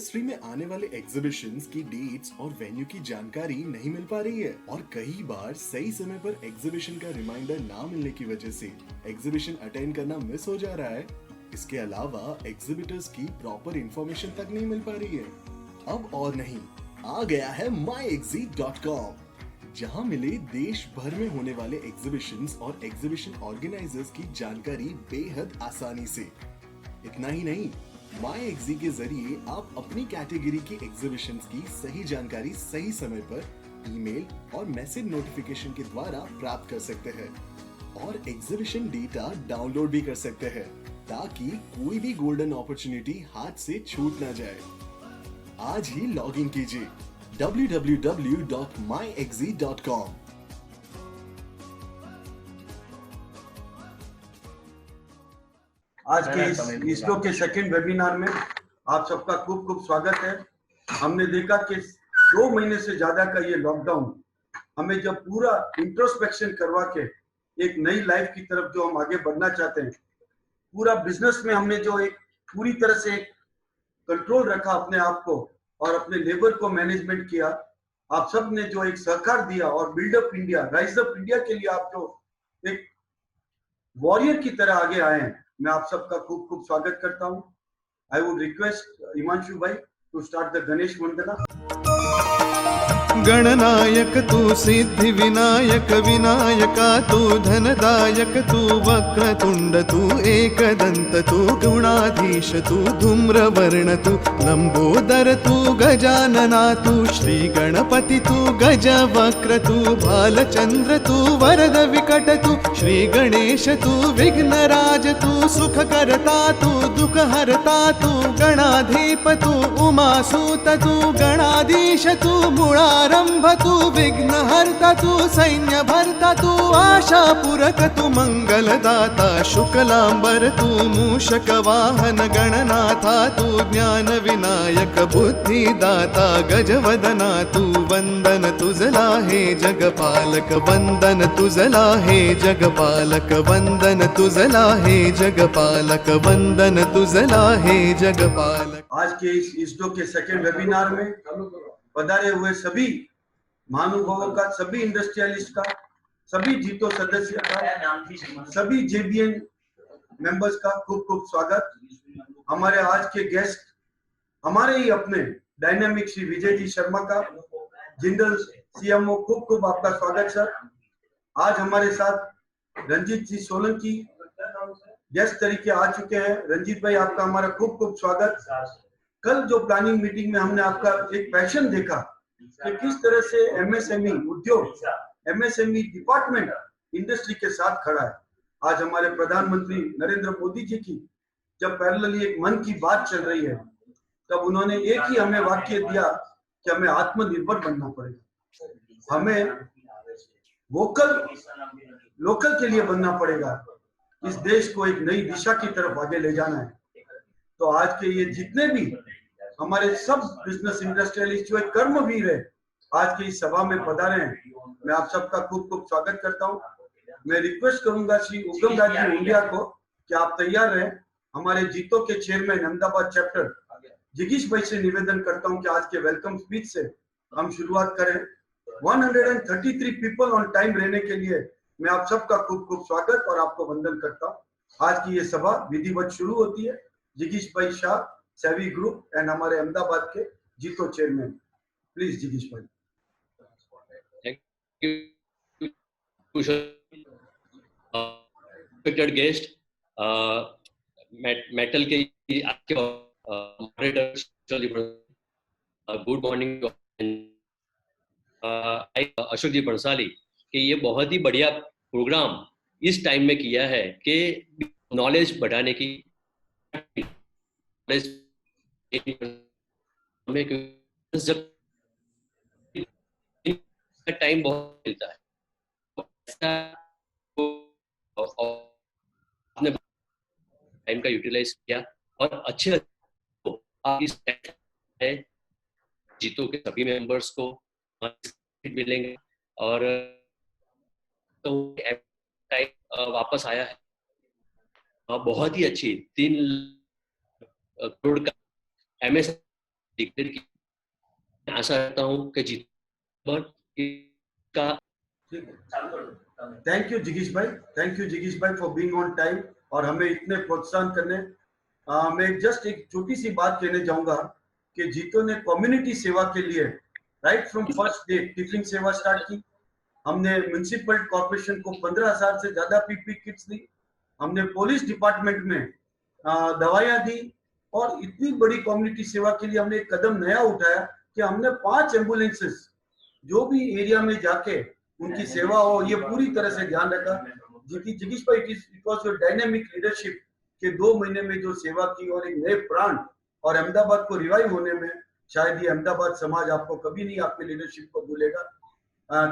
Industry में आने वाले एग्जीबिशंस की डेट्स और वेन्यू की जानकारी नहीं मिल पा रही है और कई बार सही समय पर एग्जीबिशन का रिमाइंडर ना मिलने की वजह से एग्जीबिशन अटेंड करना मिस हो जा रहा है। इसके अलावा एग्जीबिटर्स की प्रॉपर इंफॉर्मेशन तक नहीं मिल पा रही है। अब और नहीं, आ गया है myexit.com, जहां मिले देश भर में होने वाले एग्जीबिशंस और एग्जीबिशन ऑर्गेनाइजर्स की जानकारी बेहद आसानी से। इतना ही नहीं, MyExi के जरिए आप अपनी कैटेगरी की एग्जीबिशंस की सही जानकारी सही समय पर ईमेल और मैसेज नोटिफिकेशन के द्वारा प्राप्त कर सकते हैं और एग्जीबिशन डेटा डाउनलोड भी कर सकते हैं ताकि कोई भी गोल्डन अपॉर्चुनिटी हाथ से छूट ना जाए। आज ही लॉग इन कीजिए www.myexi.com। आज के इस इसरो के सेकंड वेबिनार में आप सबका खूब खूब स्वागत है। हमने देखा कि 2 महीने से ज्यादा का ये लॉकडाउन हमें जब पूरा इंट्रोस्पेक्शन करवा के एक नई लाइफ की तरफ जो हम आगे बढ़ना चाहते हैं, पूरा बिजनेस में हमने जो एक पूरी तरह से कंट्रोल रखा अपने आप को और अपने लेबर को मैनेजमेंट किया, आप सब ने जो एक सहकार दिया और build up India, rise up India के लिए आप जो एक वॉरियर की तरह आगे आए हैं, मैं आप सबका खूब खूब स्वागत करता हूं। आई वुड रिक्वेस्ट हिमांशु भाई टू स्टार्ट द गणेश वंदना। गणनायक तू सिद्धि विनायक विनायका तू धनदायक तू वक्रतुंड तू एकदंत तू गुणाधीश तू धूम्रवर्ण तू लंबोदर तू गजानना तू श्री गणपति तू गजवक्र तू बालचंद्र तू वरद विकट तू श्री गणेश तू विघ्नराज तू सुखकर्ता तू दुःखहर्ता तू गणाधीप तू उमासूत तू गणाधीश तू मूळारंभ तू विघ्नहर्ता तू सैन्यभर्ता तू आशापूरक तू मंगलदाता शुक्लांबर तू मूषक वाहन गणनाथा तू ज्ञान विनायक बुद्धिदाता गजवदना तू वंदन तुझला हे जगपालक वंदन तुझला हे जगपालक वंदन तुझला हे जगपालक वंदन तुझला हे जगपालक। आज के इस इसरो के सेकंड वेबिनार में पधारे हुए सभी महानुभावों का, सभी इंडस्ट्रियलिस्ट का, सभी जीतो सदस्य का, सभी जेबीएन मेंबर्स का खूब खूब स्वागत। हमारे आज के गेस्ट हमारे ही अपने डायनामिक श्री विजय जी शर्मा का, जिंदल सीएमओ, खूब खूब आपका स्वागत सर। आज हमारे साथ रंजीत जी सोलंकी गेस्ट तरीके आ चुके हैं। रंजीत भाई आपका हमारा खूब खूब स्वागत। कल जो प्लानिंग मीटिंग में हमने आपका एक पैशन देखा कि किस तरह से एमएसएमई उद्योग, एमएसएमई डिपार्टमेंट इंडस्ट्री के साथ खड़ा है। आज हमारे प्रधानमंत्री नरेंद्र मोदी जी की जब पैरेलली एक मन की बात चल रही है, तब उन्होंने एक ही हमें वाक्य दिया कि हमें आत्मनिर्भर बनना पड़ेगा, हमें वोकल लोकल के लिए बनना पड़ेगा, इस देश को एक नई दिशा की तरफ आगे ले जाना है। तो आज के ये जितने भी हमारे सब बिजनेस इंडस्ट्रियलिस्ट जो एक कर्मवीर है, आज की इस सभा में पधारे हैं, मैं आप सबका खूब खूब स्वागत करता हूं। मैं रिक्वेस्ट करूंगा श्री उगम राज जी इंडिया को कि आप तैयार रहें। हमारे जीतो के चेयरमैन अहमदाबाद चैप्टर जिगीश भाई से निवेदन करता हूं कि आज के वेलकम स्पीच से हम शुरुआत करें। 133 पीपल ऑन टाइम रहने के लिए मैं आप सबका खूब खूब स्वागत और आपको वंदन करता हूं। आज की ये सभा विधिवत शुरू होती है। जिगीश भाई शाह, सेवी ग्रुप एंड हमारे अहमदाबाद के जीतो चेयरमैन, प्लीज जिगीश भाई। Respected guest, मेटल के आपके मॉडरेटर गुड मॉर्निंग अशोक जी बंसाली कि ये बहुत ही बढ़िया प्रोग्राम इस टाइम में किया है कि नॉलेज बढ़ाने की टाइम बहुत मिलता है, आपने टाइम का यूटिलाइज किया और अच्छे जीतो के सभी मेंबर्स को मिलेंगे और तो टाइम वापस आया है। बहुत ही अच्छी 3 करोड़ का MS डिक्लेयर किया। आशा करता हूँ कि जितना का थैंक यू जिगीश भाई फॉर बीइंग ऑन टाइम और हमें इतने प्रोत्साहन करने। मैं जस्ट एक छोटी सी बात कहने चाहूंगा कि जीतो ने कम्युनिटी सेवा के लिए right from first day tiffin सेवा स्टार्ट की। हमने म्युनिसिपल कॉर्पोरेशन को 15,000 से ज्यादा पीपी किट्स दी। हमने पुलिस डिपार्टमेंट में दवाइयां दी और इतनी बड़ी कम्युनिटी सेवा के लिए हमने एक कदम नया उठाया कि हमने 5 एम्बुलेंसेस जो भी एरिया में जाके उनकी सेवा हो ये पूरी तरह से ध्यान रखा। जिगीश भाई it was your dynamic leadership के 2 महीने में जो सेवा की और एक नए प्राण और अहमदाबाद को रिवाइव होने में शायद ये अहमदाबाद समाज आपको कभी नहीं आपके लीडरशिप को भूलेगा।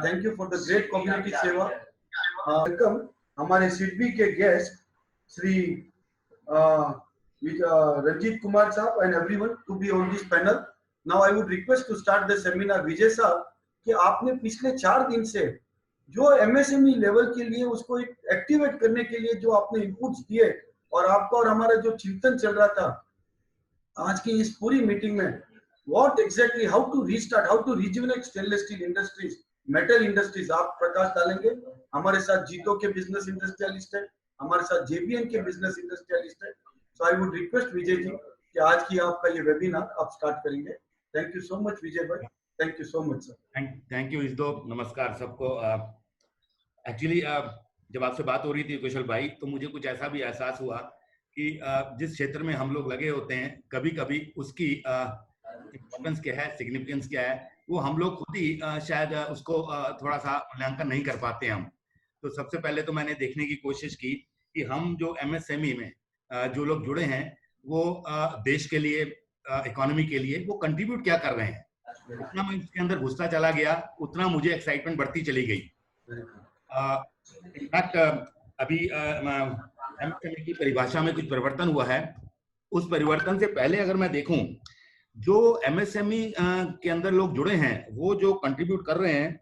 Thank you for the great community सेवा। वेलकम हमारे सिडबी के गेस्ट श्री रंजीत कुमार साहब and everyone to be on this panel. Now I would request to start the seminar. Vijay साहब कि आपने पिछले 4 दिन से जो एमएसएमई लेवल के लिए उसको एक्टिवेट करने के लिए जो आपने इनपुट्स दिए और आपका और हमारा जो चिंतन चल रहा था आज की इस पूरी मीटिंग में what exactly how to restart how to rejuvenate stainless steel industries metal industries आप प्रकाश डालेंगे। हमारे साथ जीतो के बिजनेस इंडस्ट्रियलिस्ट है, हमारे साथ जेबीएन के बिजनेस इंडस्ट्रियलिस्ट है। सो आई वुड रिक्वेस्ट विजय जी कि आज की आपका ये वेबिनार आप स्टार्ट करेंगे। Thank you so much Vijay भाई। Thank you so much sir. Thank you इसदो। नमस्कार सबको। एक्चुअली जब आपसे बात हो रही थी कुशल भाई तो मुझे कुछ ऐसा भी एहसास हुआ कि जिस क्षेत्र में हम लोग लगे होते हैं कभी कभी उसकी इम्पोर्टेंस क्या है, सिग्निफिकेंस क्या है, वो हम लोग खुद ही शायद उसको थोड़ा सा मूल्यांकन नहीं कर पाते हम। तो सबसे पहले तो मैंने देखने की कोशिश की कि हम जो एमएसएमई में जो लोग जुड़े हैं वो देश के लिए, इकोनॉमी के लिए वो कंट्रीब्यूट क्या कर रहे हैं। उतना मैं इसके अंदर घुसता चला गया उतना मुझे एक्साइटमेंट बढ़ती चली गई। इनफैक्ट अभी एमएसएमई की परिभाषा में कुछ परिवर्तन हुआ है। उस परिवर्तन से पहले अगर मैं देखूं जो एमएसएमई के अंदर लोग जुड़े हैं वो जो कंट्रीब्यूट कर रहे हैं,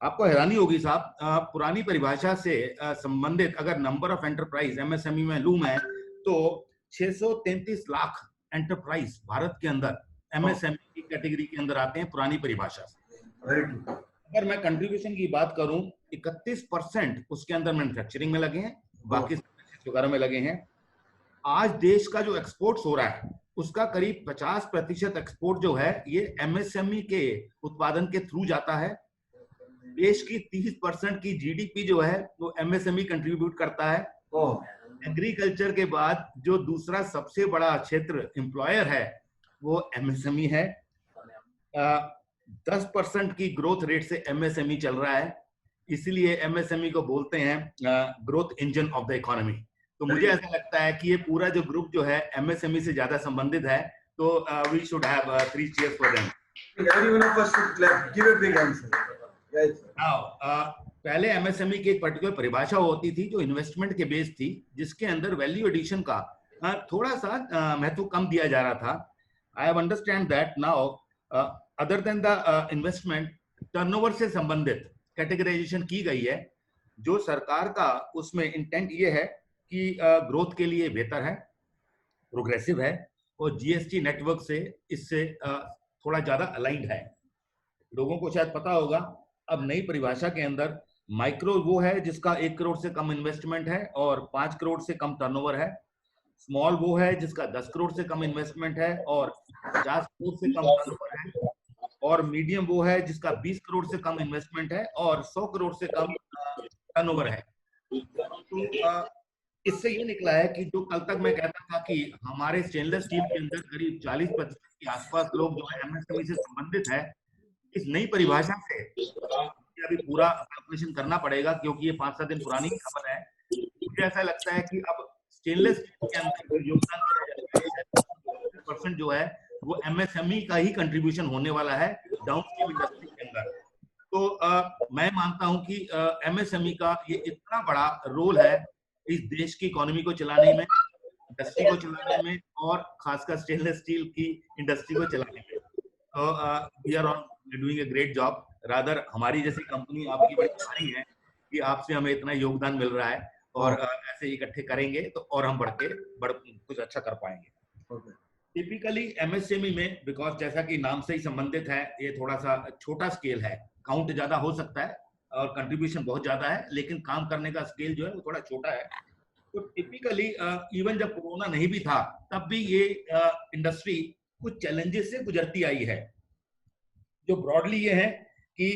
आपको हैरानी होगी साहब, पुरानी परिभाषा से संबंधित अगर नंबर ऑफ एंटरप्राइज एमएसएमई में लूं मैं तो 633 लाख एंटरप्राइज भारत के अंदर एमएसएमई की कैटेगरी के अंदर आते हैं पुरानी परिभाषा से। अगर मैं कंट्रीब्यूशन की बात करूं 31% उसके अंदर मैन्युफैक्चरिंग में लगे हैं, बाकी वगैरह में लगे हैं। आज देश का जो एक्सपोर्ट्स हो रहा है उसका करीब 50% एक्सपोर्ट जो है ये एमएसएमई के उत्पादन के थ्रू जाता है। देश की 30% की जीडीपी जो है वो एमएसएमई कंट्रीब्यूट करता है। एग्रीकल्चर के बाद जो दूसरा सबसे बड़ा क्षेत्र एम्प्लॉयर है वो एमएसएमई है। 10% की ग्रोथ रेट से एमएसएमई चल रहा है, इसलिए एमएसएमई को बोलते हैं growth engine of the economy. तो मुझे ऐसा लगता है कि ये पूरा जो ग्रुप जो है एमएसएमई से ज्यादा संबंधित है। तो we should have 3 cheers for them. Everyone of us should clap. Give a big answer. Yes. Now, पहले एमएसएमई की एक पर्टिकुलर परिभाषा होती थी जो इन्वेस्टमेंट के बेस थी, जिसके अंदर वैल्यू एडिशन का थोड़ा सा महत्व कम दिया जा रहा था। I have understand that now other than the investment turnover से संबंधित कैटेगराइजेशन की गई है। जो सरकार का उसमें इंटेंट ये है कि ग्रोथ के लिए बेहतर है, प्रोग्रेसिव है और जीएसटी नेटवर्क से इससे थोड़ा ज्यादा अलाइंड है। लोगों को शायद पता होगा अब नई परिभाषा के अंदर माइक्रो वो है जिसका 1 करोड़ से कम इन्वेस्टमेंट है और 5 करोड़ से कम टर्नओवर है। स्मॉल वो है जिसका 10 करोड़ से कम इन्वेस्टमेंट है और 50 करोड़ से कम टर्नओवर है। और मीडियम वो है जिसका 20 करोड़ से कम इन्वेस्टमेंट है और 100 करोड़ से कम टर्नओवर है। तो इससे ये निकला है कि जो कल तक मैं कहता था कि हमारे स्टेनलेस स्टील के अंदर करीब 40% के आसपास लोग जो है एमएसएमई से संबंधित है, इस नई परिभाषा से अभी पूरा कैलकुलेशन करना पड़ेगा क्योंकि ये 5-7 दिन पुरानी खबर है। मुझे ऐसा लगता है कि अब स्टेनलेस स्टील के अंदर योगदान % जो है वो एमएसएमई का ही कंट्रीब्यूशन होने वाला है डाउनस्ट्रीम इंडस्ट्री के अंदर। तो मैं मानता हूं कि एमएसएमई का ये इतना बड़ा रोल है इस देश की इकोनॉमी को चलाने में, इंडस्ट्री को चलाने में और खासकर स्टेनलेस स्टील की इंडस्ट्री को चलाने में। तो we are doing a great job. Rather हमारी जैसी कंपनी आपकी बड़ी भारी है कि आपसे हमें इतना योगदान मिल रहा है और ऐसे इकट्ठे करेंगे तो और हम बढ़ कुछ अच्छा कर पाएंगे। टिपिकली एमएसएमई में, बिकॉज जैसा कि नाम से ही संबंधित है, ये थोड़ा सा छोटा स्केल है, काउंट ज्यादा हो सकता है और कंट्रीब्यूशन बहुत ज्यादा है, लेकिन काम करने का स्केल जो है वो थोड़ा छोटा है। तो टिपिकली इवन जब कोरोना नहीं भी था तब भी ये इंडस्ट्री कुछ चैलेंजेस से गुजरती आई है, जो ब्रॉडली ये है कि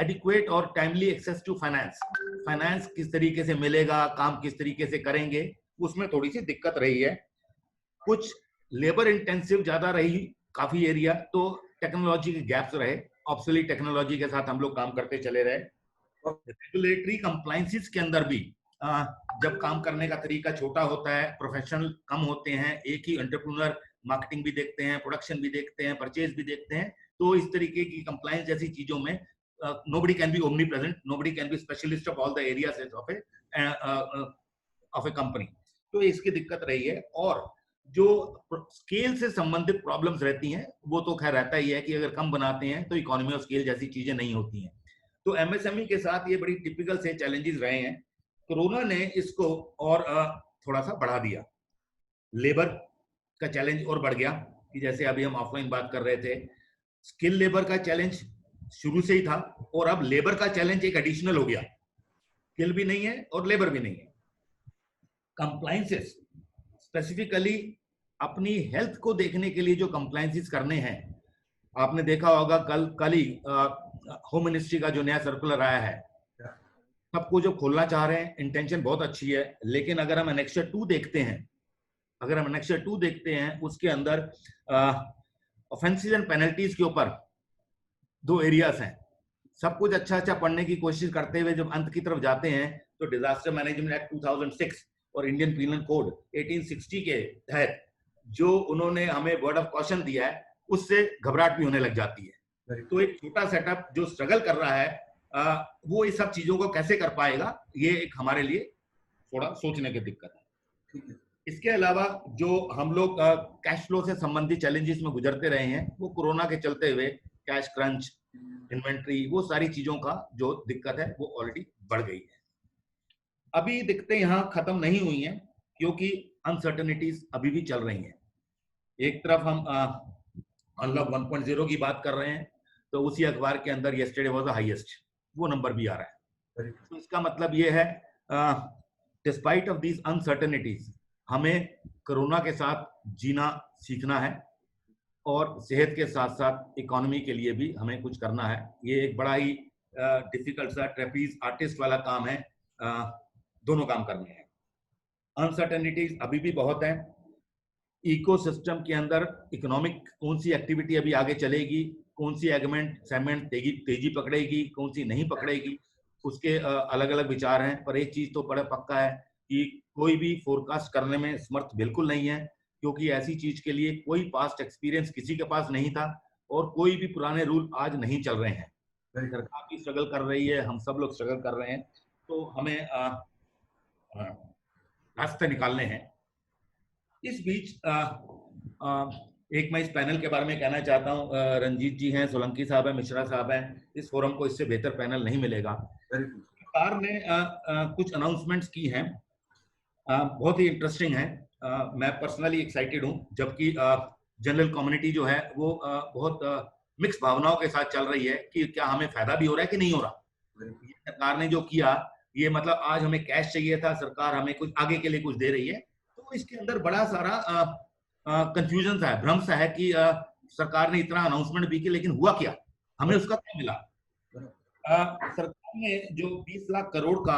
एडिक्वेट और टाइमली एक्सेस टू फाइनेंस किस तरीके से मिलेगा, काम किस तरीके से करेंगे, उसमें थोड़ी सी दिक्कत रही है। कुछ लेबर इंटेंसिव ज्यादा रही काफी एरिया, तो टेक्नोलॉजी के गैप्स रहे, ऑब्सोलीट टेक्नोलॉजी के साथ हम लोग काम करते चले रहे। रेगुलेटरी कंप्लायंसेस के अंदर भी जब काम करने का तरीका छोटा होता है, प्रोफेशनल कम होते हैं, एक ही एंटरप्रेन्योर मार्केटिंग भी देखते हैं, प्रोडक्शन भी देखते हैं, परचेज भी देखते हैं, तो इस तरीके की कंप्लायंस जैसी चीजों में nobody can be omnipresent, nobody can be specialist of all the areas of a company, तो इसकी दिक्कत रही है। और जो स्केल से संबंधित प्रॉब्लम्स रहती हैं वो तो खैर रहता ही है कि अगर कम बनाते हैं तो इकोनॉमी ऑफ स्केल जैसी चीजें नहीं होती हैं। तो एमएसएमई के साथ ये बड़ी टिपिकल से चैलेंजेस रहे हैं। कोरोना ने इसको और थोड़ा सा बढ़ा दिया, लेबर का चैलेंज और बढ़ गया, कि जैसे अभी हम ऑफलाइन बात कर रहे थे, स्किल लेबर का चैलेंज शुरू से ही था और अब लेबर का चैलेंज एक एडिशनल हो गया, स्किल भी नहीं है और लेबर भी नहीं है। कंप्लायंसेस स्पेसिफिकली अपनी हेल्थ को देखने के लिए जो कंप्लायंसेस करने हैं, आपने देखा होगा कल ही होम मिनिस्ट्री का जो नया सर्कुलर आया है, सबको जो खोलना चाह रहे हैं, इंटेंशन बहुत अच्छी है, लेकिन अगर हम एनेक्सर 2 देखते हैं, उसके अंदर ऑफेंसेस एंड पेनल्टीज के ऊपर 2 एरियाज हैं। सब कुछ अच्छा पढ़ने की कोशिश करते हुए जब अंत की तरफ जाते हैं तो डिजास्टर मैनेजमेंट एक्ट 2006 और इंडियन पीनल कोड 1860 के तहत जो उन्होंने हमें वर्ड ऑफ कॉशन दिया है, उससे घबराहट भी होने लग जाती है। तो एक छोटा सेटअप जो स्ट्रगल कर रहा है वो इस सब चीजों को कैसे कर पाएगा, ये एक हमारे लिए थोड़ा सोचने की दिक्कत है। इसके अलावा जो हम लोग कैश फ्लो से संबंधित चैलेंजेस में गुजरते रहे हैं, वो कोरोना के चलते हुए कैश क्रंच, इन्वेंट्री, वो सारी चीजों का जो दिक्कत है वो ऑलरेडी बढ़ गई है। अभी दिक्कतें यहाँ खत्म नहीं हुई हैं क्योंकि अनसर्टेनिटीज अभी भी चल रही हैं। एक तरफ हम अनलॉक 1.0 की बात कर रहे हैं, तो उसी अखबार के अंदर यस्टरडे वाज द हाईएस्ट, वो नंबर भी आ रहा है। तो इसका मतलब ये है डिस्पाइट ऑफ दीज अनसर्टेनिटीज हमें कोरोना के साथ जीना सीखना है और सेहत के साथ साथ इकोनॉमी के लिए भी हमें कुछ करना है। ये एक बड़ा ही डिफिकल्ट सा ट्रेपीज आर्टिस्ट वाला काम है, दोनों काम करने हैं। अनसर्टेनिटीज अभी भी बहुत है। इकोसिस्टम के अंदर इकोनॉमिक कौन सी एक्टिविटी अभी आगे चलेगी, कौन सी सेगमेंट तेजी पकड़ेगी, कौन सी नहीं पकड़ेगी, उसके अलग अलग विचार हैं। पर एक चीज तो बड़ा पक्का है कि कोई भी फोरकास्ट करने में समर्थ बिल्कुल नहीं है, क्योंकि ऐसी चीज के लिए कोई पास्ट एक्सपीरियंस किसी के पास नहीं था और कोई भी पुराने रूल आज नहीं चल रहे हैं। सरकार भी स्ट्रगल कर रही है, हम सब लोग स्ट्रगल कर रहे हैं, तो हमें रास्ते निकालने हैं। इस बीच एक मैं इस पैनल के बारे में कहना चाहता हूँ, रंजीत जी हैं, सोलंकी साहब हैं, मिश्रा साहब हैं, इस फोरम को इससे बेहतर पैनल नहीं मिलेगा। सरकार ने कुछ अनाउंसमेंट्स की हैं, बहुत ही इंटरेस्टिंग है। मैं पर्सनली एक्साइटेड हूँ, जबकि जनरल कम्युनिटी जो है वो बहुत मिक्स भावनाओं के साथ चल रही है कि क्या हमें फायदा भी हो रहा है कि नहीं हो रहा। सरकार ने जो किया, ये मतलब आज हमें कैश चाहिए था, सरकार हमें कुछ आगे के लिए कुछ दे रही है, तो इसके अंदर बड़ा सारा कंफ्यूजन सा है, भ्रम सा है कि सरकार ने इतना अनाउंसमेंट भी किया, लेकिन हुआ क्या, हमें उसका क्या मिला। सरकार ने जो 20 लाख करोड़ का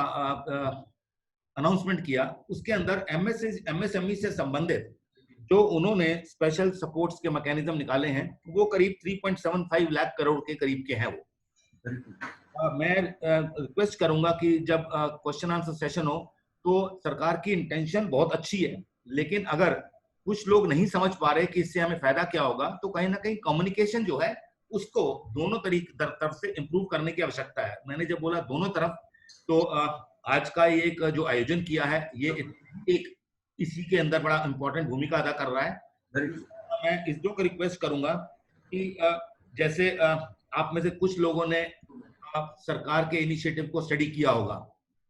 अनाउंसमेंट किया, उसके अंदर एमएसएमई से संबंधित जो उन्होंने स्पेशल सपोर्ट्स के मैकेनिज्म निकाले हैं, वो करीब 3.75 लाख करोड़ के करीब के हैं। वो मैं रिक्वेस्ट करूंगा कि जब क्वेश्चन आंसर सेशन हो तो सरकार की इंटेंशन बहुत अच्छी है, लेकिन अगर कुछ लोग नहीं समझ पा रहे कि इससे हमें फायदा क्या होगा, तो कहीं ना कहीं कम्युनिकेशन जो है उसको दोनों तरफ से इंप्रूव करने की आवश्यकता है। मैंने जब बोला दोनों तरफ, तो आज का एक जो आयोजन किया है, ये एक इसी के अंदर बड़ा इंपॉर्टेंट भूमिका अदा कर रहा है। मैं इस दो को रिक्वेस्ट करूंगा कि जैसे आप में से कुछ लोगों ने सरकार के इनिशिएटिव को स्टडी किया होगा,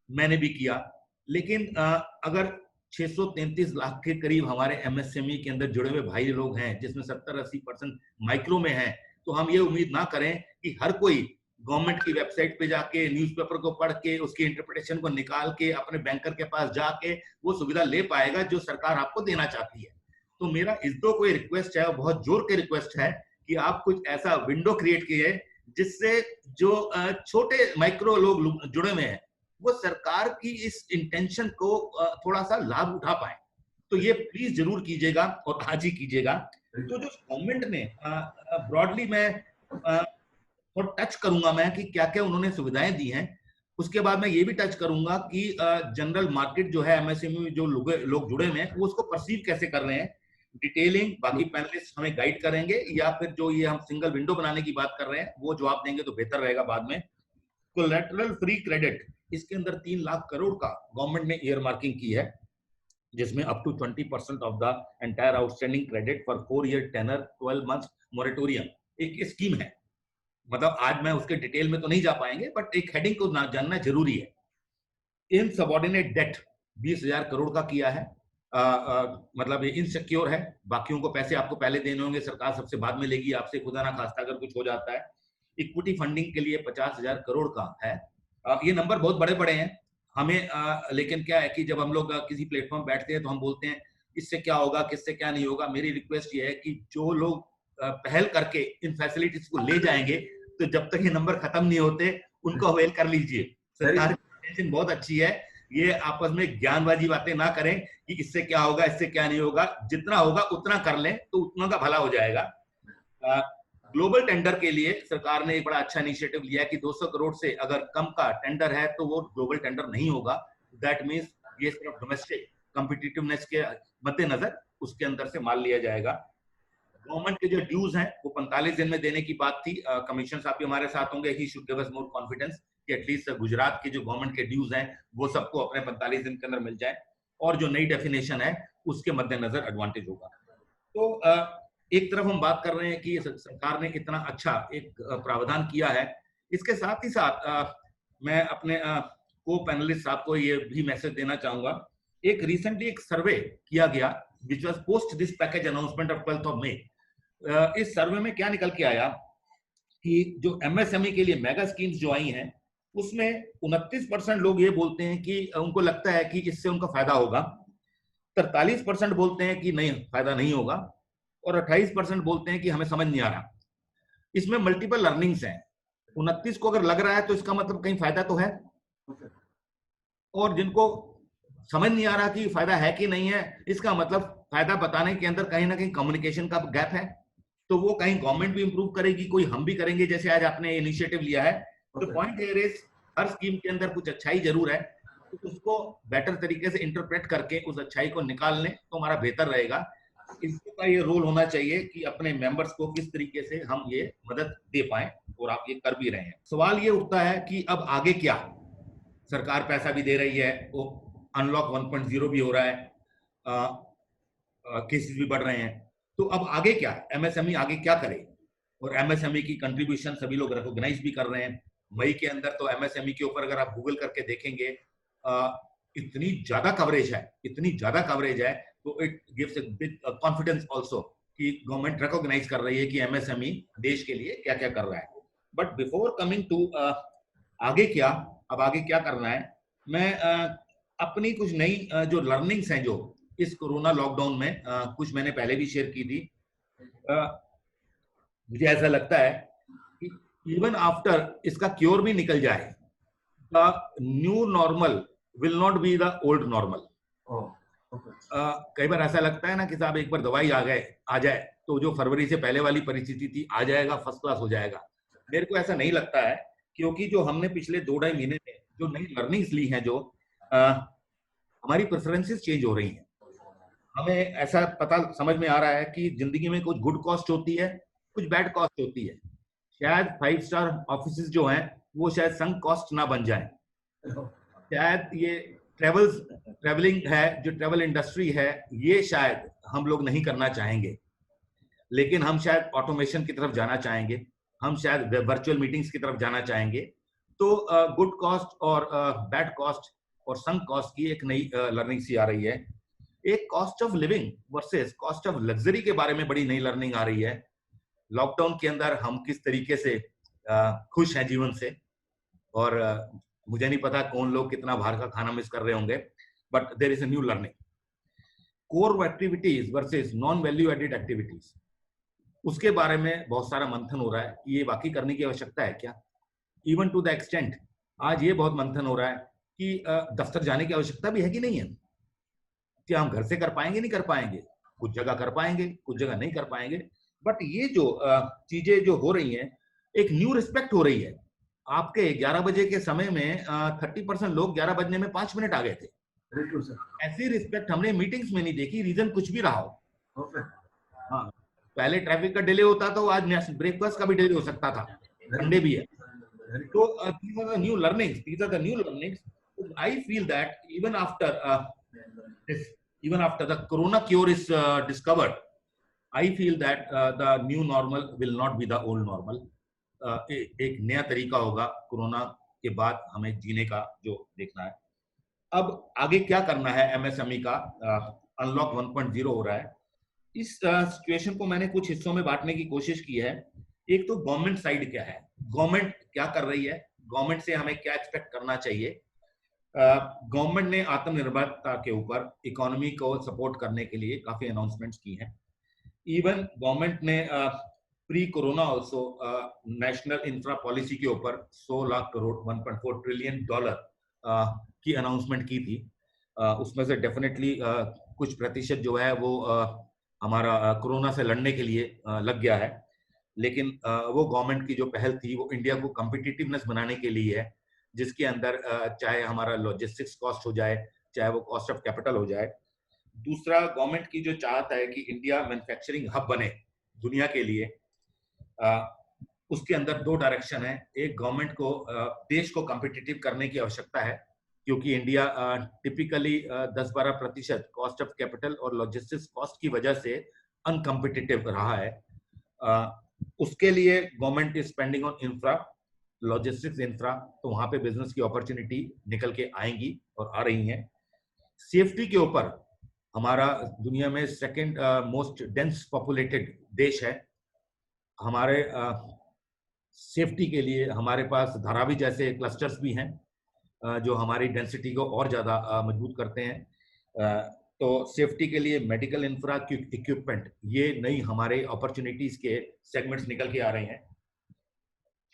मैंने भी किया, लेकिन अगर 633 लाख के करीब हमारे एमएसएमई के अंदर जुड़े हुए भाई लोग हैं, जिसमें 70-80% माइक्रो में हैं। तो हम ये उम्मीद ना करें कि हर कोई गवर्नमेंट की वेबसाइट पे जाके न्यूज़पेपर को पढ़ के उसकी इंटरप्रिटेशन को निकाल के अपने बैंकर के पास जाके वो सुविधा ले पाएगा जो सरकार आपको देना चाहती है। तो मेरा इस दो कोई रिक्वेस्ट है, बहुत जोर के रिक्वेस्ट है कि आप कुछ ऐसा विंडो क्रिएट कीजिए जिससे जो छोटे माइक्रो लोग जुड़े हुए हैं वो सरकार की इस इंटेंशन को थोड़ा सा लाभ उठा पाए। तो ये प्लीज जरूर कीजिएगा और आज ही कीजिएगा। तो जो गवर्नमेंट ने ब्रॉडली मैं और टच करूंगा मैं कि क्या क्या उन्होंने सुविधाएं दी हैं। उसके बाद मैं ये भी टच करूंगा कि जनरल मार्केट जो है एमएसएमई में जो लोग जुड़े हुए हैं वो उसको परसीव कैसे कर रहे हैं। डिटेलिंग बाकी पैनलिस्ट हमें गाइड करेंगे, या फिर जो ये हम सिंगल विंडो बनाने की बात कर रहे हैं वो जवाब देंगे तो बेहतर रहेगा बाद में। कोलैटरल फ्री क्रेडिट, इसके अंदर 3 लाख करोड़ का गवर्नमेंट ने ईयर मार्किंग की है, जिसमें up to 20% of the entire outstanding credit for 4 year tenor 12 months moratorium एक स्कीम है। मतलब आज मैं उसके डिटेल में तो नहीं जा पाएंगे, बट एक हेडिंग को जानना जरूरी है। इन सबऑर्डिनेट डेट 20,000 करोड़ का किया है। मतलब ये इनसिक्योर है, बाकियों को पैसे आपको पहले देने होंगे, सरकार सबसे बाद में लेगी आपसे, खुदा ना खास्ता अगर कुछ हो जाता है। इक्विटी फंडिंग के लिए 50,000 करोड़ का है। ये नंबर बहुत बड़े बड़े हैं हमें, लेकिन क्या है कि जब हम लोग किसी प्लेटफॉर्म बैठते हैं तो हम बोलते हैं इससे क्या होगा, किससे क्या नहीं होगा। मेरी रिक्वेस्ट ये है कि जो लोग पहल करके इन फैसिलिटीज को ले जाएंगे तो जब तक ये नंबर खत्म नहीं होते उनको अवेल कर लीजिए। सरकार की इंटेंशन बहुत अच्छी है, ये आपस में ज्ञानबाजी बातें ना करें कि इससे क्या होगा, इससे क्या नहीं होगा। जितना होगा उतना कर लें तो उतना का भला हो जाएगा। ग्लोबल टेंडर के लिए सरकार ने एक बड़ा अच्छा इनिशिएटिव लिया है कि 200 करोड़ से अगर कम का टेंडर है तो वो ग्लोबल टेंडर नहीं होगा। दैट मीन्स ये सिर्फ डोमेस्टिक कॉम्पिटिटिवनेस के मद्देनजर उसके अंदर से माल लिया जाएगा। गवर्नमेंट के जो ड्यूज हैं वो 45 दिन में देने की बात थी। कमीशन साहब भी हमारे साथ होंगे, he should give us more confidence कि एटलीस्ट गुजरात के जो गवर्नमेंट के ड्यूज हैं वो सबको अपने 45 दिन के अंदर मिल जाए, और जो नई डेफिनेशन है उसके मद्देनजर एडवांटेज होगा। तो एक तरफ हम बात कर रहे हैं कि सरकार ने इतना अच्छा एक प्रावधान किया है, इसके साथ ही साथ मैं अपने को पैनलिस्ट साहब को ये भी मैसेज देना चाहूंगा। एक रिसेंटली एक सर्वे किया गया which was post this package announcement of 12th of May. इस सर्वे में क्या निकल के आया कि जो एमएसएमई के लिए मेगा स्कीम्स जो आई हैं उसमें 29% लोग ये बोलते हैं कि उनको लगता है कि इससे उनका फायदा होगा, 43% बोलते हैं कि नहीं फायदा नहीं होगा, और 28% बोलते हैं कि हमें समझ नहीं आ रहा। इसमें मल्टीपल लर्निंग्स हैं। 29 को अगर लग रहा है तो इसका मतलब कहीं फायदा तो है, और जिनको समझ नहीं आ रहा कि फायदा है कि नहीं है, इसका मतलब फायदा बताने के अंदर कहीं ना कहीं कम्युनिकेशन का गैप है। तो वो कहीं गवर्नमेंट भी इंप्रूव करेगी, कोई हम भी करेंगे, जैसे आज आपने इनिशिएटिव लिया है। तो point here is her scheme के अंदर कुछ अच्छाई जरूर है, तो उसको बेटर तरीके से इंटरप्रेट करके उस अच्छाई को निकाल लें तो हमारा बेहतर रहेगा। इसका ये रोल होना चाहिए कि अपने मेंबर्स को किस तरीके से हम ये मदद दे पाए, और आप ये कर भी रहे हैं। सवाल ये उठता है कि अब आगे क्या। सरकार पैसा भी दे रही है, वो अनलॉक 1.0 भी हो रहा है, केसेस भी बढ़ रहे हैं, तो अब आगे क्या, एमएसएमई आगे क्या करे। और एमएसएमई की कंट्रीब्यूशन सभी लोग रिकॉग्नाइज भी कर रहे हैं। मई के अंदर तो एमएसएमई के ऊपर अगर आप गूगल करके देखेंगे इतनी ज्यादा कवरेज है, तो it gives a big confidence also कि गवर्नमेंट रिकॉग्नाइज कर रही है कि एमएसएमई देश के लिए क्या क्या कर रहा है। बट बिफोर कमिंग टू आगे क्या, अब आगे क्या करना है, मैं अपनी कुछ नई जो लर्निंग्स हैं जो इस कोरोना लॉकडाउन में कुछ मैंने पहले भी शेयर की थी। मुझे ऐसा लगता है कि इवन आफ्टर इसका क्योर भी निकल जाए, the new normal will not be the old normal. कई बार ऐसा लगता है ना कि साहब एक बार दवाई आ जाए तो जो फरवरी से पहले वाली परिस्थिति थी आ जाएगा, फर्स्ट क्लास हो जाएगा। मेरे को ऐसा नहीं लगता है, क्योंकि जो हमने पिछले 2-2.5 महीने में जो नई लर्निंग्स ली हैं, जो हमारी प्रेफरेंसेस चेंज हो रही हैं। हमें ऐसा पता समझ में आ रहा है कि जिंदगी में कुछ गुड कॉस्ट होती है, कुछ बैड कॉस्ट होती है। शायद 5 स्टार ऑफिसेज जो हैं वो शायद संक कॉस्ट ना बन जाए। शायद ये ट्रेवलिंग है, जो ट्रेवल इंडस्ट्री है, ये शायद हम लोग नहीं करना चाहेंगे, लेकिन हम शायद ऑटोमेशन की तरफ जाना चाहेंगे, हम शायद वर्चुअल मीटिंग्स की तरफ जाना चाहेंगे। तो गुड कॉस्ट और बैड कॉस्ट और संक कॉस्ट की एक नई लर्निंग सी आ रही है। एक cost of living versus cost of luxury के बारे में बड़ी नई लर्निंग आ रही है। लॉकडाउन के अंदर हम किस तरीके से खुश हैं जीवन से, और मुझे नहीं पता कौन लोग कितना बाहर का खाना मिस कर रहे होंगे, but there is a new learning. Core activities versus non value added activities, उसके बारे में बहुत सारा मंथन हो रहा है कि ये वाकई करने की आवश्यकता है क्या। इवन टू द एक्सटेंट आज ये बहुत मंथन हो रहा है कि दफ्तर जाने की आवश्यकता भी है कि नहीं है, क्या हम घर से कर पाएंगे नहीं कर पाएंगे, कुछ जगह कर पाएंगे कुछ जगह नहीं कर पाएंगे। बट ये जो चीजें जो हो रही हैं, एक न्यू रिस्पेक्ट हो रही है। आपके 11 बजे के समय में 30% लोग 11 बजने में 5 मिनट आ गए थे। ऐसी रिस्पेक्ट हमने मीटिंग्स में नहीं देखी, रीजन कुछ भी रहा हो। हाँ, पहले ट्रैफिक का डिले होता था, आज ब्रेकफास्ट का भी डिले हो सकता था, संडे भी है। So these are the new learnings. These are the new learnings. I feel that even after the corona cure is discovered, I feel that the new normal will not be the old normal. एक नया तरीका होगा corona के बाद हमें जीने का, जो देखना है। अब आगे क्या करना है, एमएसएमई का अनलॉक 1.0 हो रहा है। इस सिचुएशन को मैंने कुछ हिस्सों में बांटने की कोशिश की है। एक तो गवर्नमेंट साइड क्या है, गवर्नमेंट क्या कर रही है, गवर्नमेंट से हमें क्या एक्सपेक्ट करना चाहिए। गवर्नमेंट ने आत्मनिर्भरता के ऊपर इकोनॉमी को सपोर्ट करने के लिए काफी अनाउंसमेंट्स की हैं। इवन गवर्नमेंट ने pre corona also national infra policy के ऊपर 100 लाख करोड़ $1.4 ट्रिलियन की अनाउंसमेंट की थी। उसमें से डेफिनेटली कुछ प्रतिशत जो है वो हमारा कोरोना से लड़ने के लिए लग गया है, लेकिन वो गवर्नमेंट की जो पहल थी वो इंडिया को कॉम्पिटिटिवनेस बनाने के लिए है, जिसके अंदर चाहे हमारा लॉजिस्टिक्स कॉस्ट हो जाए, चाहे वो कॉस्ट ऑफ कैपिटल हो जाए। दूसरा, गवर्नमेंट की जो चाहत है कि इंडिया मैन्युफैक्चरिंग हब बने दुनिया के लिए, उसके अंदर दो डायरेक्शन है। एक, गवर्नमेंट को देश को कॉम्पिटिटिव करने की आवश्यकता है, क्योंकि India typically 10-12% cost of capital और लॉजिस्टिक्स कॉस्ट की वजह से अनकॉम्पिटिटिव रहा है। उसके लिए government is spending on infra, logistics infra, तो वहां पे बिजनेस की अपॉर्चुनिटी निकल के आएंगी और आ रही हैं। सेफ्टी के ऊपर हमारा दुनिया में सेकंड मोस्ट डेंस पॉपुलेटेड देश है। हमारे सेफ्टी के लिए हमारे पास धारावी जैसे क्लस्टर्स भी हैं जो हमारी डेंसिटी को और ज्यादा मजबूत करते हैं। तो सेफ्टी के लिए मेडिकल इंफ्रा इक्विपमेंट, ये नई हमारे अपॉर्चुनिटीज के सेगमेंट्स निकल के आ रहे हैं।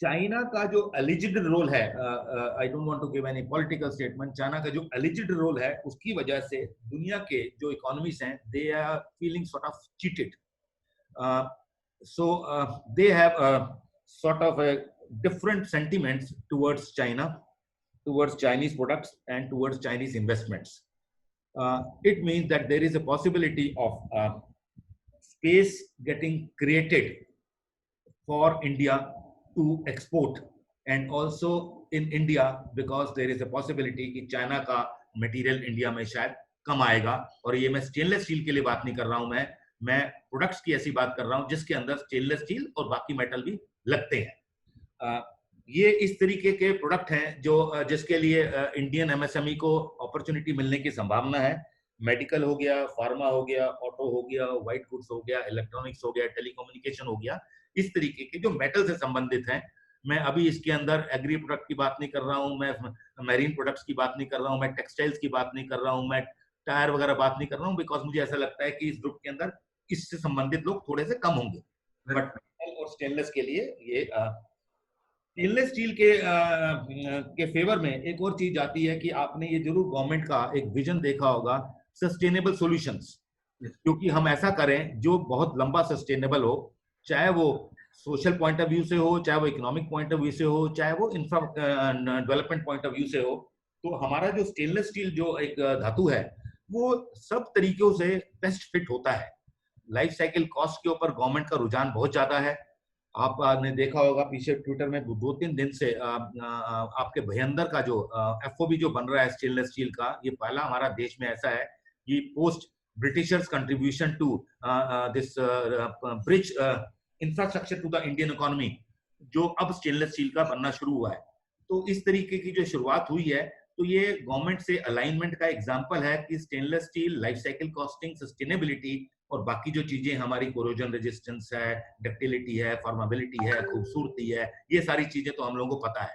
चाइना का जो एलिजिड रोल है, I don't want to give any political statement, China का जो एलिजिड रोल है उसकी वजह से दुनिया के जो इकोनॉमीज हैं they are feeling sort of cheated. So they have sort of different sentiments towards China, towards Chinese products and towards Chinese investments. It means that there is a possibility of space getting created for India to export, and also in India because there is a possibility कि China का material India में शायद कम आएगा। और ये मैं stainless steel के लिए बात नहीं कर रहा हूँ, मैं प्रोडक्ट्स की ऐसी बात कर रहा हूँ जिसके अंदर स्टेनलेस स्टील और बाकी मेटल भी लगते हैं। ये इस तरीके के प्रोडक्ट हैं जो जिसके लिए इंडियन एमएसएमई को अपॉर्चुनिटी मिलने की संभावना है। मेडिकल हो गया, फार्मा हो गया, ऑटो हो गया, व्हाइट गुड्स हो गया, इलेक्ट्रॉनिक्स हो गया, टेलीकम्युनिकेशन हो गया, इस तरीके के जो मेटल से संबंधित हैं। मैं अभी इसके अंदर एग्री प्रोडक्ट की बात नहीं कर रहा हूँ, मैं मैरीन प्रोडक्ट्स की बात नहीं कर रहा हूँ, मैं टेक्सटाइल्स की बात नहीं कर रहा हूँ, मैं टायर वगैरह बात नहीं कर रहा हूँ, बिकॉज मुझे ऐसा लगता है कि इस ग्रुप के अंदर इससे संबंधित लोग थोड़े से कम होंगे। बट मेटल और स्टेनलेस के लिए ये स्टेनलेस स्टील के फेवर में एक और चीज आती है कि आपने ये जरूर गवर्नमेंट का एक विजन देखा होगा, सस्टेनेबल सॉल्यूशंस, क्योंकि हम ऐसा करें जो बहुत लंबा सस्टेनेबल हो, चाहे वो सोशल पॉइंट ऑफ व्यू से हो, चाहे वो इकोनॉमिक पॉइंट ऑफ व्यू से हो, चाहे वो infra development point of view से हो। तो हमारा जो स्टेनलेस स्टील जो एक धातु है वो सब तरीकों से बेस्ट फिट होता है। लाइफ साइकिल कॉस्ट के ऊपर गवर्नमेंट का रुझान बहुत ज्यादा है। आपने देखा होगा पीछे ट्विटर में 2-3 दिन से आपके भयंदर का जो एफओबी जो बन रहा है स्टेनलेस स्टील का, ये पहला हमारा देश में ऐसा है कि post Britishers contribution to this bridge infrastructure to the Indian economy, जो अब स्टेनलेस स्टील का बनना शुरू हुआ है। तो इस तरीके की जो शुरुआत हुई है तो ये गवर्नमेंट से अलाइनमेंट का एग्जांपल है कि stainless steel, life cycle costing, sustainability और बाकी जो चीजें हमारी कोरोजन रेजिस्टेंस है, डक्टिलिटी है, फॉर्मेबिलिटी है, खूबसूरती है, ये सारी चीजें तो हम लोगों को पता है।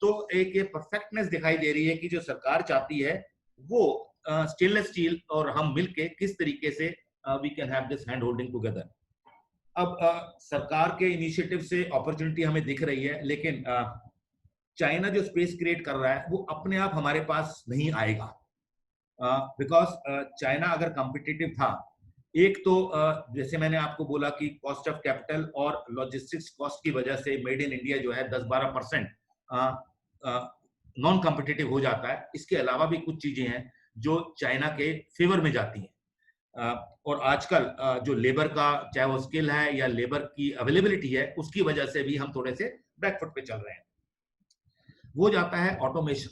तो एक ये परफेक्टनेस दिखाई दे रही है कि जो सरकार चाहती है वो स्टेनलेस स्टील और हम मिलके किस तरीके से we can have this hand holding together. अब सरकार के इनिशिएटिव से अपॉर्चुनिटी हमें दिख रही है, लेकिन चाइना जो स्पेस क्रिएट कर रहा है वो अपने आप हमारे पास नहीं आएगा, बिकॉज चाइना अगर कॉम्पिटिटिव था, एक तो जैसे मैंने आपको बोला कि कॉस्ट ऑफ कैपिटल और लॉजिस्टिक्स कॉस्ट की वजह से मेड इन इंडिया जो है 10-12% नॉन कॉम्पिटिटिव हो जाता है। इसके अलावा भी कुछ चीजें हैं जो चाइना के फेवर में जाती हैं, और आजकल जो लेबर का चाहे वो स्किल है या लेबर की अवेलेबिलिटी है, उसकी वजह से भी हम थोड़े से बैकफुट पे चल रहे हैं। वो जाता है ऑटोमेशन,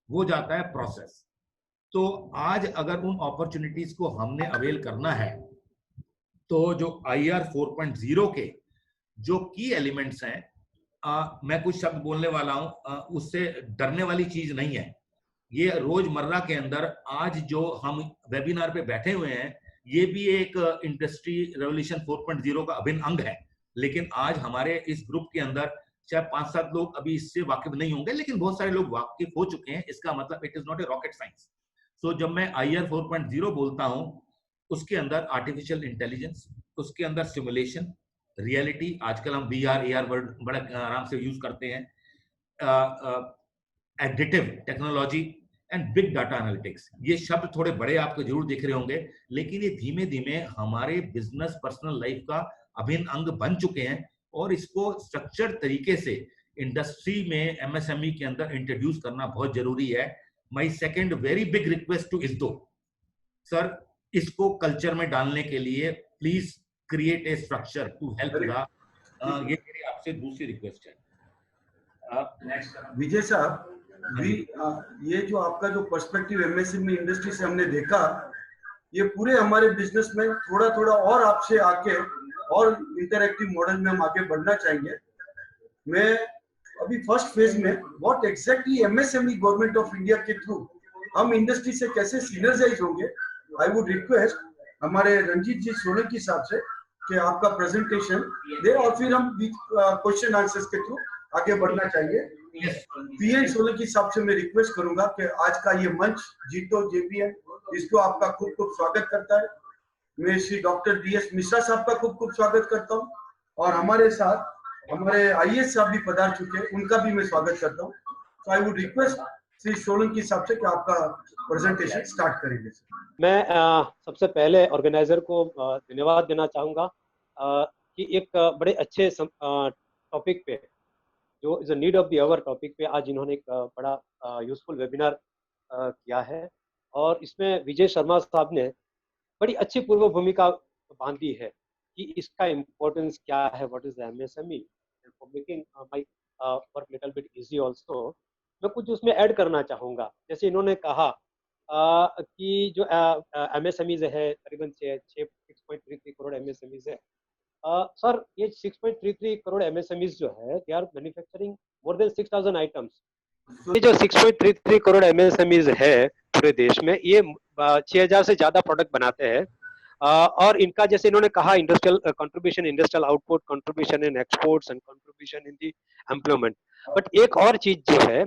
वो जाता है प्रोसेस। तो आज अगर उन अपॉर्चुनिटीज को हमने अवेल करना है तो जो IR 4.0 के जो की एलिमेंट्स हैं, मैं कुछ शब्द बोलने वाला हूं, उससे डरने वाली चीज नहीं है। ये रोजमर्रा के अंदर आज जो हम वेबिनार पे बैठे हुए हैं, ये भी एक इंडस्ट्री रेवोल्यूशन 4.0 का अभिन्न अंग है। लेकिन आज हमारे इस ग्रुप के अंदर शायद 5-7 लोग अभी इससे वाकिफ नहीं होंगे, लेकिन बहुत सारे लोग वाकिफ हो चुके हैं। इसका मतलब it is not a rocket science. So जब मैं IR 4.0 बोलता हूं, उसके अंदर आर्टिफिशियल इंटेलिजेंस, उसके अंदर सिमुलेशन, रियलिटी, आजकल हम VR AR वर्ड बड़ा आराम से यूज करते हैं, additive technology and big data analytics. ये शब्द थोड़े बड़े आपको जरूर दिख रहे होंगे, लेकिन ये धीमे धीमे हमारे बिजनेस पर्सनल लाइफ का अभिन्न अंग बन चुके हैं, और इसको स्ट्रक्चर तरीके से इंडस्ट्री में MSME के अंदर इंट्रोड्यूस करना बहुत जरूरी है। My second very big request to ISDO sir, इसको कल्चर में डालने के लिए please create a structure to help the, ये मेरी आपसे दूसरी रिक्वेस्ट है। विजय साहब, ये जो आपका जो पर्सपेक्टिव MSME इंडस्ट्री से हमने देखा, ये पूरे हमारे बिजनेस में थोड़ा थोड़ा और आपसे आके और इंटरैक्टिव मॉडल में हम आगे बढ़ना चाहेंगे। मैं अभी फर्स्ट फेज में what exactly MSME government of India के थ्रू हम इंडस्ट्री से कैसे सिनर्जाइज होंगे, आई वुड रिक्वेस्ट हमारे रंजीत जी सोलंकी साहब से कि आपका प्रेजेंटेशन दे, और फिर हम क्वेश्चन आंसर्स के थ्रू आगे बढ़ना चाहिए। PN सोलंकी साहब से मैं रिक्वेस्ट करूंगा कि आज का ये मंच जीतो JBN, इसको आपका खूब खूब स्वागत करता है। मैं श्री डॉक्टर DS मिश्रा साहब का खूब खूब स्वागत करता हूँ, और हमारे साथ हमारे IAS साहब भी पधार चुके हैं, उनका भी मैं स्वागत करता हूँ। तो I would request Shri Solanki साहब से कि आपका प्रेजेंटेशन स्टार्ट करेंगे। मैं सबसे पहले ऑर्गेनाइजर को धन्यवाद देना चाहूँगा कि एक बड़े अच्छे टॉपिक पे, जो is a need of the hour topic पे आज इन्होंने एक बड़ा यूजफुल वेबिनार किया है, और इसमें विजय शर्मा साहब ने बड़ी अच्छी पूर्व भूमिका बांधी है कि इसका इम्पोर्टेंस क्या है, what is the MSME, for making my work little bit easy also. मैं कुछ उसमें ऐड करना चाहूँगा। जैसे इन्होंने कहा कि जो MSMEs है, करीबन 6.33 करोड़ MSMEs है। सर, ये 6.33 करोड़ MSMEs जो है, they are manufacturing more than 6,000 items. ये जो 6.33 करोड़ MSMEs है पूरे देश में, ये 6,000 से ज्यादा प्रोडक्ट बनाते हैं, और इनका जैसे इन्होंने कहा industrial contribution, industrial output, contribution in exports and contribution in the employment. But एक और चीज जो है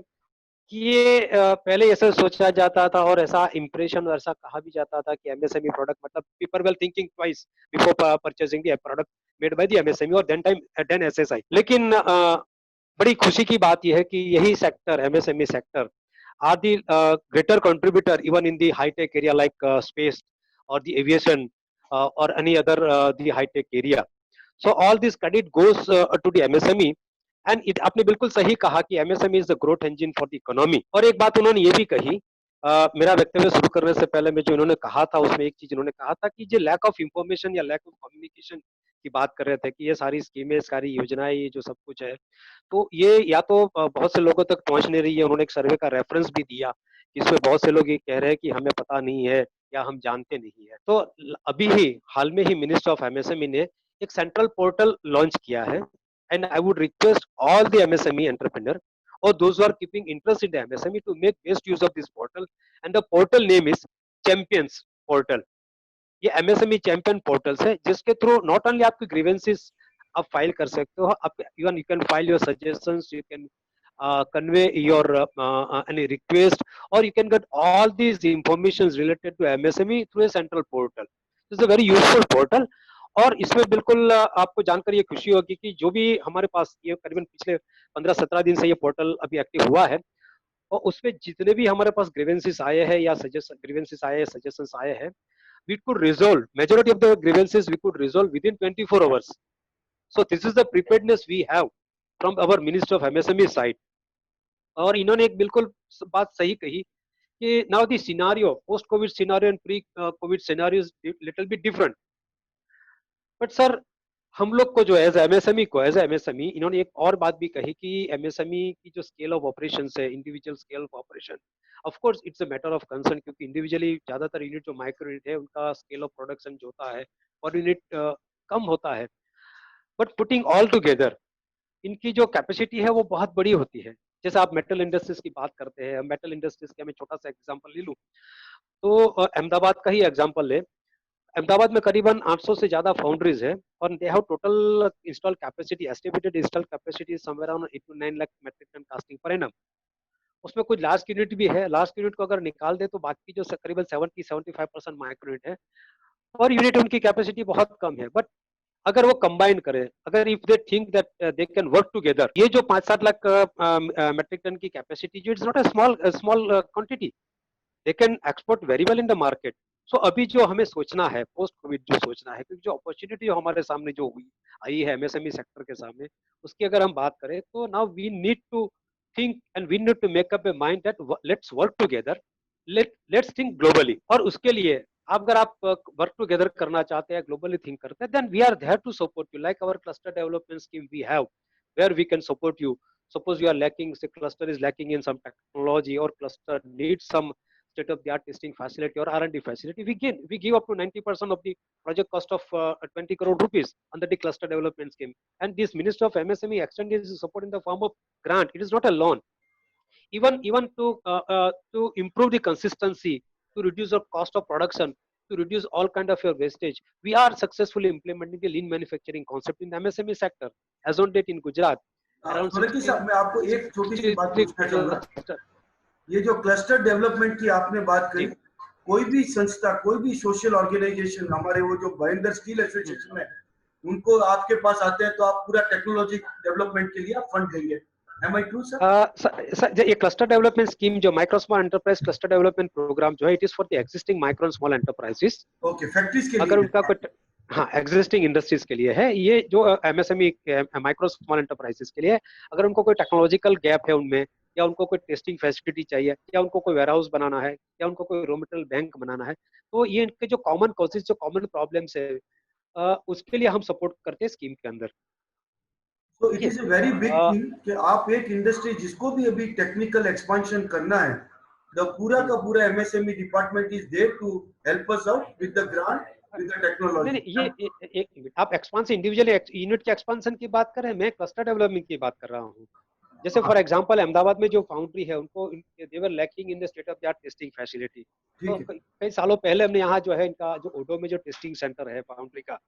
कि ये पहले ऐसा सोचा जाता था और ऐसा इंप्रेशन ऐसा कहा भी जाता था कि MSME प्रोडक्ट मतलब people well thinking twice before purchasing the product made by the MSME और देन SSI। लेकिन बड़ी खुशी की बात यह है कि यही sector, MSME sector, are the greater contributor even in the hi-tech area like space or the aviation or any other the high tech area. So all this credit goes to the MSME, and it आपने बिल्कुल सही कहा कि MSME is the growth engine for the economy। और एक बात उन्होंने ये भी कही, मेरा वक्तव्य शुरू करने से पहले में जो इन्होंने कहा था उसमें एक चीज इन्होंने कहा था कि जो लैक ऑफ इंफॉर्मेशन या लैक ऑफ कम्युनिकेशन की बात कर रहे थे कि ये सारी स्कीमें, सारी योजनाएं, ये जो सब कुछ है, तो ये या तो बहुत से लोगों तक पहुंच नहीं रही है। उन्होंने एक सर्वे का रेफरेंस भी दिया, इसमें बहुत से लोग ये कह रहे हैं कि हमें पता नहीं है या हम जानते नहीं है। तो अभी ही हाल में ही मिनिस्टर ऑफ MSME ने एक सेंट्रल पोर्टल लॉन्च किया है, and I would request all the MSME entrepreneur, or those who are keeping interest in the MSME to make best use of this portal. And the portal name is Champions Portal. ये MSME champion portals है जिसके through not only आपकी grievances आप file कर सकते हो, आप even you can file your suggestions, you can convey your any request, or you can get all these informations related to MSME through a central portal. This is a very useful portal. और इसमें बिल्कुल आपको जानकर ये खुशी होगी कि जो भी हमारे पास ये करीबन पिछले 15-17 दिन से ये पोर्टल अभी एक्टिव हुआ है, और उसमें जितने भी हमारे पास ग्रीवेंसेस आए हैं या सजेशंस आए हैं, we could resolve majority of the grievances we could resolve within 24 hours. So this is the preparedness we have from our Minister of MSME side. और इन्होंने एक बिल्कुल बात सही कही कि now the scenario, post COVID scenario and pre COVID scenario is little bit different. But sir, हम लोग को जो एज एमएसएमई इन्होंने एक और बात भी कही कि एमएसएमई की जो स्केल ऑफ ऑपरेशन है, individual scale of operation, of course it's a matter of concern, क्योंकि इंडिविजुअली ज्यादातर यूनिट जो माइक्रो यूनिट है उनका स्केल ऑफ प्रोडक्शन जो होता है पर यूनिट कम होता है, बट पुटिंग ऑल टुगेदर इनकी जो कैपेसिटी है वो बहुत बड़ी होती है. जैसे आप मेटल इंडस्ट्रीज की बात करते हैं, मेटल इंडस्ट्रीज का मैं छोटा सा एग्जांपल ले लूं तो अहमदाबाद का ही एग्जांपल ले. अहमदाबाद में करीबन 800 से ज्यादा फाउंड्रीज है और they have total install capacity, estimated install capacity somewhere around 8 to 9 lakh metric tonne casting per annum. उसमें कुछ लास्ट यूनिट भी है, लास्ट यूनिट को अगर निकाल दे तो बाकी जो करीबन 70-75% माइक्रो यूनिट है, पर यूनिट उनकी कैपेसिटी बहुत कम है. बट अगर वो कंबाइन करें, अगर if they think that they can work together, ये जो 5-7 लाख मेट्रिक टन की कैपेसिटी जो it's not a small quantity, they can export very well in the market. So अभी जो हमें सोचना है पोस्ट कोविड, जो सोचना है, क्योंकि जो अपॉर्चुनिटी हमारे सामने जो हुई आई है एमएसएमई सेक्टर के सामने, उसकी अगर हम बात करें तो now we need to think and we need to make up a mind that let's work together, let's think globally. और उसके लिए अगर आप वर्क टुगेदर करना चाहते हैं, ग्लोबली थिंक करते हैं, then we are there to support you, like our cluster development scheme we have, where we can support you. Suppose you are lacking, say cluster is lacking in some technology, or cluster needs some state of the art testing facility or R&D facility, we give up to 90% of the project cost of 20 crore rupees under the cluster development scheme. And this Minister of MSME extended his support in the form of grant. It is not a loan. Even to improve the consistency, to reduce the cost of production, to reduce all kind of your wastage, we are successfully implementing the lean manufacturing concept in the MSME sector. As on date in Gujarat, मैं आपको एक छोटी सी बात पूछना चाहूंगा. ये जो cluster development की आपने बात कही, कोई भी संस्था, कोई भी सोशल ऑर्गेनाइजेशन, हमारे वो जो भाईंदर स्टील एसोसिएशन है, उनको आपके पास आते हैं तो आप पूरा टेक्नोलॉजी डेवलपमेंट के लिए आप फंड देंगे. Am I true, sir? ये क्लस्टर डेवलपमेंट स्कीम जो micro small enterprise cluster development programme जो है, it is for the existing micro small enterprises. Okay, factories के लिए अगर उनका कोई, हाँ, एग्जिस्टिंग इंडस्ट्रीज के लिए है ये जो एमएसएमई माइक्रो स्मॉल एंटरप्राइजेस के लिए. अगर उनको कोई टेक्नोलॉजिकल गैप है उनमें, या उनको कोई टेस्टिंग फैसिलिटी चाहिए, या उनको कोई वेयर हाउस बनाना है, या उनको कोई रॉ मटेरियल बैंक बनाना है, तो ये इनके जो कॉमन कॉजेज, जो कॉमन प्रॉब्लम्स है, उसके लिए हम सपोर्ट करते हैं स्कीम के अंदर. So it is a very big thing कि आप एक इंडस्ट्री जिसको भी अभी टेक्निकल एक्सपेंशन करना है, the पूरा का पूरा MSME department is there to help us out with the grant, with the technology. नहीं, ये एक मिनट, आप एक्सपांशन इंडिविजुअल यूनिट के एक्सपांशन की बात कर रहे हैं, मैं क्लस्टर डेवलपमेंट की बात कर रहा हूँ. जैसे फॉर एग्जांपल अहमदाबाद में जो फाउंड्री है, उनको they were lacking in the state of the art testing facility. तो कई सालों पहले हमने यहाँ जो है इनका जो ओडो में जो टेस्टिंग सेंटर है फाउंड्री का,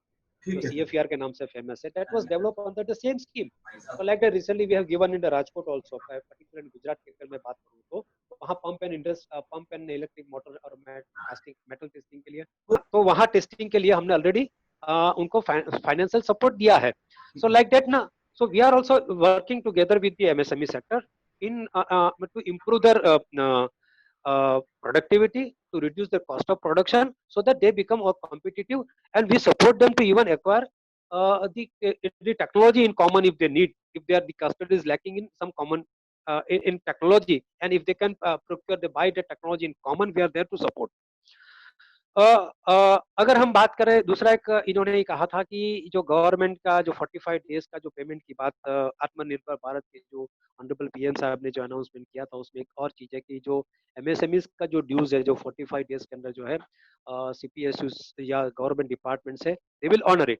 जो CFER के नाम से फेमस है, that was developed under the same scheme. So like that recently we have given in the Rajkot also, particularly in Gujarat की अगर मैं बात करूँ तो वहाँ पंप एंड इलेक्ट्रिक मोटर और मेटल टेस्टिंग के लिए, तो वहाँ टेस्टिंग के लिए हमने ऑलरेडी उनको फाइनेंशियल सपोर्ट दिया है. So like that ना, so we are also working together with the MSME sector in to improve their productivity, to reduce the cost of production, so that they become more competitive, and we support them to even acquire the technology in common if they need, if the customer is lacking in some common in technology, and if they can procure, they buy the technology in common, we are there to support. अगर हम बात करें, दूसरा एक इन्होंने कहा था कि जो गवर्नमेंट का जो 45 डेज का जो पेमेंट की बात, आत्मनिर्भर भारत के जो ऑनरेबल पीएम साहब ने जो अनाउंसमेंट किया था, उसमें एक और चीज है कि जो एमएसएमई का जो ड्यूज है, जो 45 डेज के अंदर जो है सीपीएसयूज या गवर्नमेंट डिपार्टमेंट से दे विल ऑनर इट.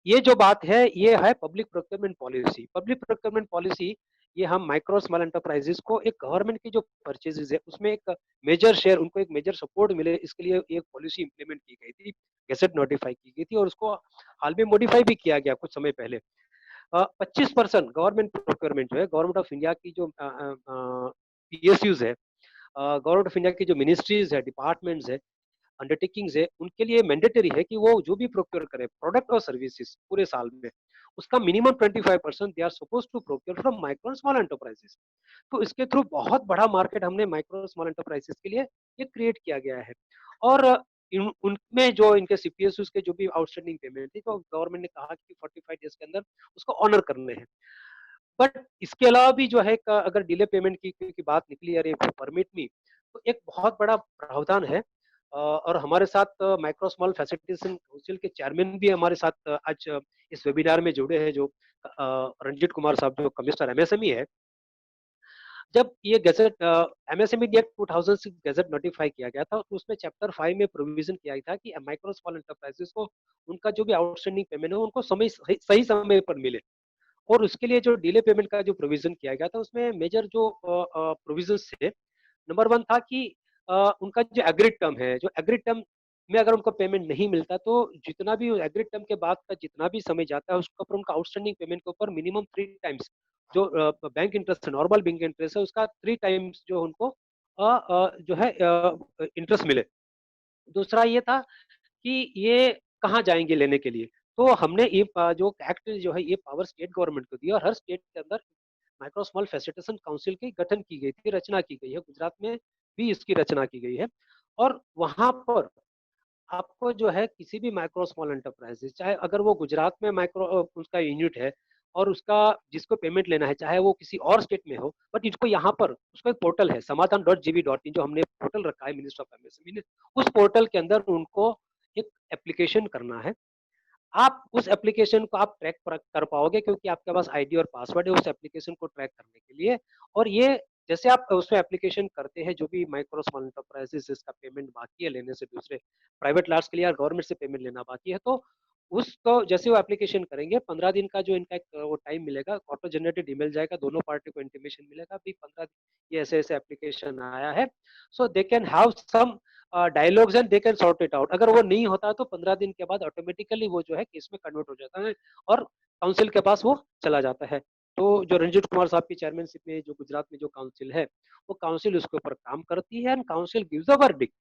ये जो बात है, ये है public procurement policy. Public procurement policy ये हम माइक्रो स्मॉल एंटरप्राइजेस को एक गवर्नमेंट की जो परचेजेस है उसमें एक मेजर शेयर, उनको एक मेजर सपोर्ट मिले, इसके लिए एक पॉलिसी इंप्लीमेंट की गई थी, गैजेट नोटिफाई की गई थी और उसको हाल में मॉडिफाई भी किया गया कुछ समय पहले। 25% गवर्नमेंट प्रोक्योरमेंट जो है, गवर्नमेंट ऑफ इंडिया की जो पीएसयूज है, गवर्नमेंट ऑफ इंडिया की जो मिनिस्ट्रीज है, डिपार्टमेंट्स है, अंडरटेकिंग्स है, उनके लिए मैंडेटरी है कि वो जो भी प्रोक्योर करे प्रोडक्ट और सर्विसेज पूरे साल में, उसका minimum 25% they are suppose to procure from micro and small enterprises. तो इसके थ्रू बहुत बड़ा मार्केट हमने माइक्रो स्मॉल एंटरप्राइजेस के लिए ये क्रिएट किया गया है। और उनमें जो इनके सीपीएसयूज के जो भी आउटस्टैंडिंग पेमेंट थी, तो गवर्नमेंट ने कहा कि 45 डेज के अंदर उसको ऑनर करने हैं। बट इसके अलावा भी जो है अगर डिले पेमेंट की बात निकली, अरे परमिट मी, तो एक बहुत बड़ा प्रावधान है। और हमारे साथ माइक्रो स्मॉल फैसिलिटेशन काउंसिल के चेयरमैन भी हमारे साथ आज इस वेबिनार में जुड़े हैं, जो रंजीत कुमार साहब, जो कमिश्नर एमएसएमई है। जब ये gadget MSME act 2006 gadget notify किया गया था, तो उसमें चैप्टर 5 में प्रोविजन किया गया था कि माइक्रो स्मॉल एंटरप्राइजेस को उनका जो भी आउटस्टैंडिंग पेमेंट है उनको सही समय पर मिले। और उसके लिए जो डिले पेमेंट का जो प्रोविजन किया गया था, उसमें मेजर जो प्रोविजंस थे, नंबर 1 था कि उनका जो एग्रीड टर्म है, जो एग्रीड टर्म में अगर उनको पेमेंट नहीं मिलता, तो जितना भी एग्रीड टर्म के बाद का जितना भी समय जाता है, उसके ऊपर उनका आउटस्टैंडिंग पेमेंट के ऊपर मिनिमम 3 टाइम्स जो बैंक इंटरेस्ट है, नॉर्मल बैंक इंटरेस्ट है, उसका 3 टाइम्स जो उनको जो है इंटरेस्ट मिले। दूसरा ये था कि ये कहाँ जाएंगे लेने के लिए, तो हमने ये जो एक्ट जो है ये पावर स्टेट गवर्नमेंट को दिया, और हर स्टेट के अंदर माइक्रो स्मॉल फैसिलिटेशन काउंसिल की गठन की गई थी, रचना की गई है। गुजरात में भी इसकी रचना की गई है। और वहां पर आपको जो है किसी भी माइक्रो स्मॉल एंटरप्राइजेस, चाहे अगर वो गुजरात में माइक्रो उसका यूनिट है और उसका जिसको पेमेंट लेना है, चाहे वो किसी और स्टेट में हो, बट इसको यहाँ पर उसका एक पोर्टल है समाधान.gv.in, जो हमने पोर्टल रखा है मिनिस्टर ऑफ एमएसएमई ने, उस पोर्टल के अंदर उनको एक एप्लीकेशन करना है। आप उस एप्लीकेशन को आप ट्रैक कर पाओगे, क्योंकि आपके पास आईडी और पासवर्ड है उस एप्लीकेशन को ट्रैक करने के लिए। और ये जैसे आप उसमें एप्लीकेशन करते हैं, जो भी माइक्रो स्मॉल एंटरप्राइजेस जिसका पेमेंट बाकी है लेने से, दूसरे प्राइवेट लार्ज के लिए या गवर्नमेंट से पेमेंट लेना बाकी है, तो उसको जैसे वो एप्लीकेशन करेंगे, 15 दिन का जो इनका एक वो टाइम मिलेगा, ऑटो जनरेटेड ईमेल जाएगा, दोनों पार्टी को इंटीमेशन मिलेगा भी 15 ये ऐसे ऐसे एप्लीकेशन आया है, so they can have some dialogues and they can sort it out. अगर वो नहीं होता तो 15 दिन के बाद ऑटोमेटिकली वो जो है केस में कन्वर्ट हो जाता है और काउंसिल के पास वो चला जाता है। तो जो रंजीत कुमार साहब की चेयरमैनशिप में जो गुजरात में जो काउंसिल है, वो काउंसिल उसके ऊपर काम करती है and council gives a verdict.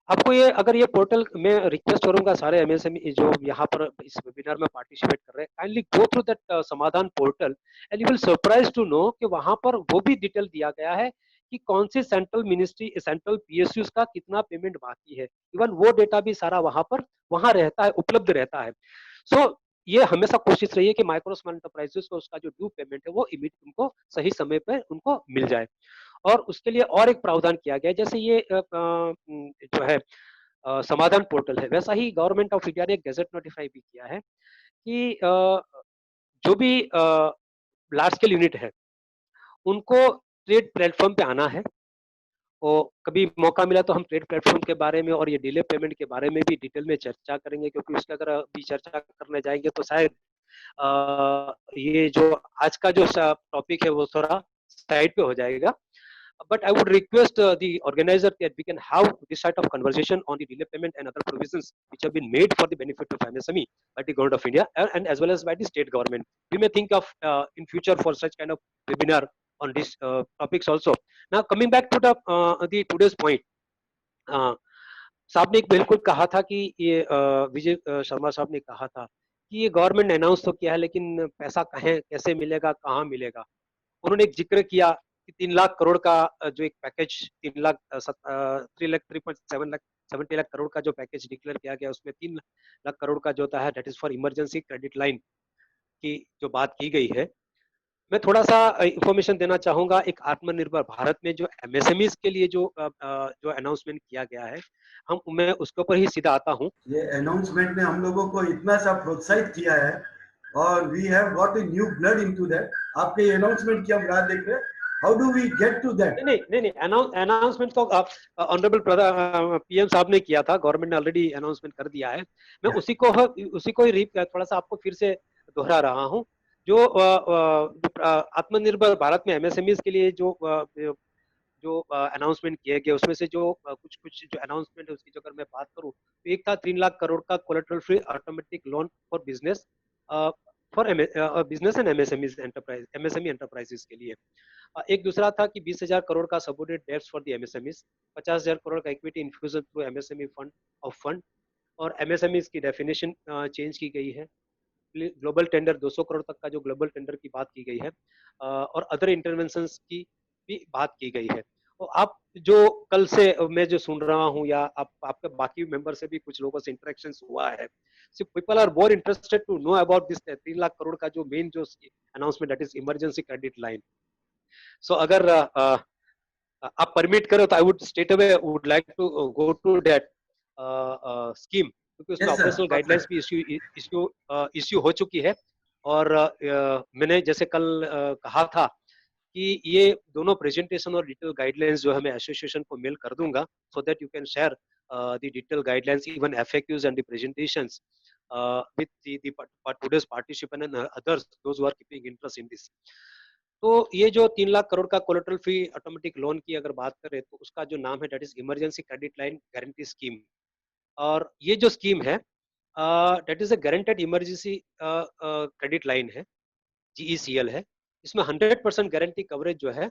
आपको ये अगर ये पोर्टल मैं रिक्वेस्ट करूंगा सारे एमएसएमई जो यहाँ पर इस वेबिनार में पार्टिसिपेट कर रहे हैं, kindly go through that Samadhaan portal and you will surprise to know कि वहां पर वो भी डिटेल दिया गया है कि कौन C central ministry, central PSUs का कितना पेमेंट बाकी है। इवन वो डेटा भी सारा वहां रहता है, उपलब्ध रहता है। सो ये हमेशा कोशिश रही है कि माइक्रो स्मॉल एंटरप्राइजेस को उसका जो ड्यू पेमेंट है वो इमीडिएट उनको सही समय पर उनको मिल जाए। और उसके लिए और एक प्रावधान किया गया है, जैसे ये जो है समाधान पोर्टल है, वैसा ही गवर्नमेंट ऑफ इंडिया ने एक गैजेट नोटिफाई भी किया है कि जो भी लार्ज स्केल यूनिट है उनको ट्रेड प्लेटफॉर्म पे आना है। और कभी मौका मिला तो हम ट्रेड प्लेटफॉर्म के बारे में और ये डिले पेमेंट के बारे में भी डिटेल में चर्चा करेंगे, क्योंकि उसके अगर अभी चर्चा करने जाएंगे तो शायद ये जो आज का जो टॉपिक है वो थोड़ा साइड पे हो जाएगा। But I would request the organizer that we can have this sort of conversation on the delay payment and other provisions which have been made for the benefit of MSME by the government of India and as well as by the state government. We may think of in future for such kind of webinar on these topics also. Now coming back to the today's point, साहब ने एक बिल्कुल कहा था कि ये विजय शर्मा साहब ने कहा था कि ये गवर्नमेंट ने अनाउंस तो किया है, लेकिन पैसा कहाँ कैसे मिलेगा, कहाँ मिलेगा। उन्होंने एक जिक्र किया कि 3 लाख करोड़ का जो एक पैकेज 70 लाख करोड़ का जो पैकेज डिक्लेयर किया गया, उसमें 3 लाख करोड़ का जो होता है that is for emergency credit line की जो बात की गई है। मैं थोड़ा सा इंफॉर्मेशन देना चाहूंगा एक आत्मनिर्भर भारत में जो एमएसएमईज के लिए जो अनाउंसमेंट किया गया है, मैं उसके ऊपर ही सीधा आता हूँ। ये अनाउंसमेंट ने हम लोगों को इतना सा प्रोत्साहित किया है और we have got a new blood into that. आपके अनाउंसमेंट की हम राह देख रहे हैं, how do we get to that? नहीं अनाउंसमेंट तो ऑनरेबल पीएम साहब ने किया था, गवर्नमेंट ने ऑलरेडी अनाउंसमेंट कर दिया है। मैं उसी को ही थोड़ा सा आपको फिर से दोहरा रहा हूँ जो आत्मनिर्भर भारत में एमएसएमईज के लिए जो अनाउंसमेंट किए गए उसमें से जो कुछ कुछ जो अनाउंसमेंट है उसकी जो अगर मैं बात करूं तो एक था 3 लाख करोड़ का collateral free automatic loan for business for business and MSME enterprises के लिए। एक दूसरा था कि 20,000 करोड़ का subordinate debts for the MSMEs, 50,000 crore का equity infusion through MSME fund और एमएसएमईज की डेफिनेशन चेंज की गई है। ग्लोबल टेंडर 200 करोड़ तक का जो ग्लोबल टेंडर की बात की गई है और अदर इंटरवेंशंस की भी बात की गई है। तो आप जो कल से मैं जो सुन रहा हूँ या आपके बाकी मेंबर से भी कुछ लोगों से इंटरेक्शन हुआ है, so people are more interested to know about this 3 lakh crore का जो मेन जो announcement that is emergency credit line. So अगर आप परमिट करो तो I would straight away would like to go to that scheme, क्योंकि उसमें Yes, sir. ऑपरेशनल गाइडलाइंस भी इश्यू हो चुकी है। और मैंने जैसे कल कहा था कि ये दोनों प्रेजेंटेशन और डिटेल गाइडलाइंस जो है मैं एसोसिएशन को मेल कर दूंगा, so that you can share the detail guidelines even FAQs and the presentations with the today's participant and others those who are keeping interest in this। तो ये जो 3 लाख करोड़ का कोलेटरल फ्री ऑटोमेटिक लोन की अगर बात करें तो उसका जो नाम है that is emergency credit line guarantee scheme. और ये जो स्कीम है that is a guaranteed emergency credit line है, GECL है। इसमें 100% गारंटी कवरेज जो है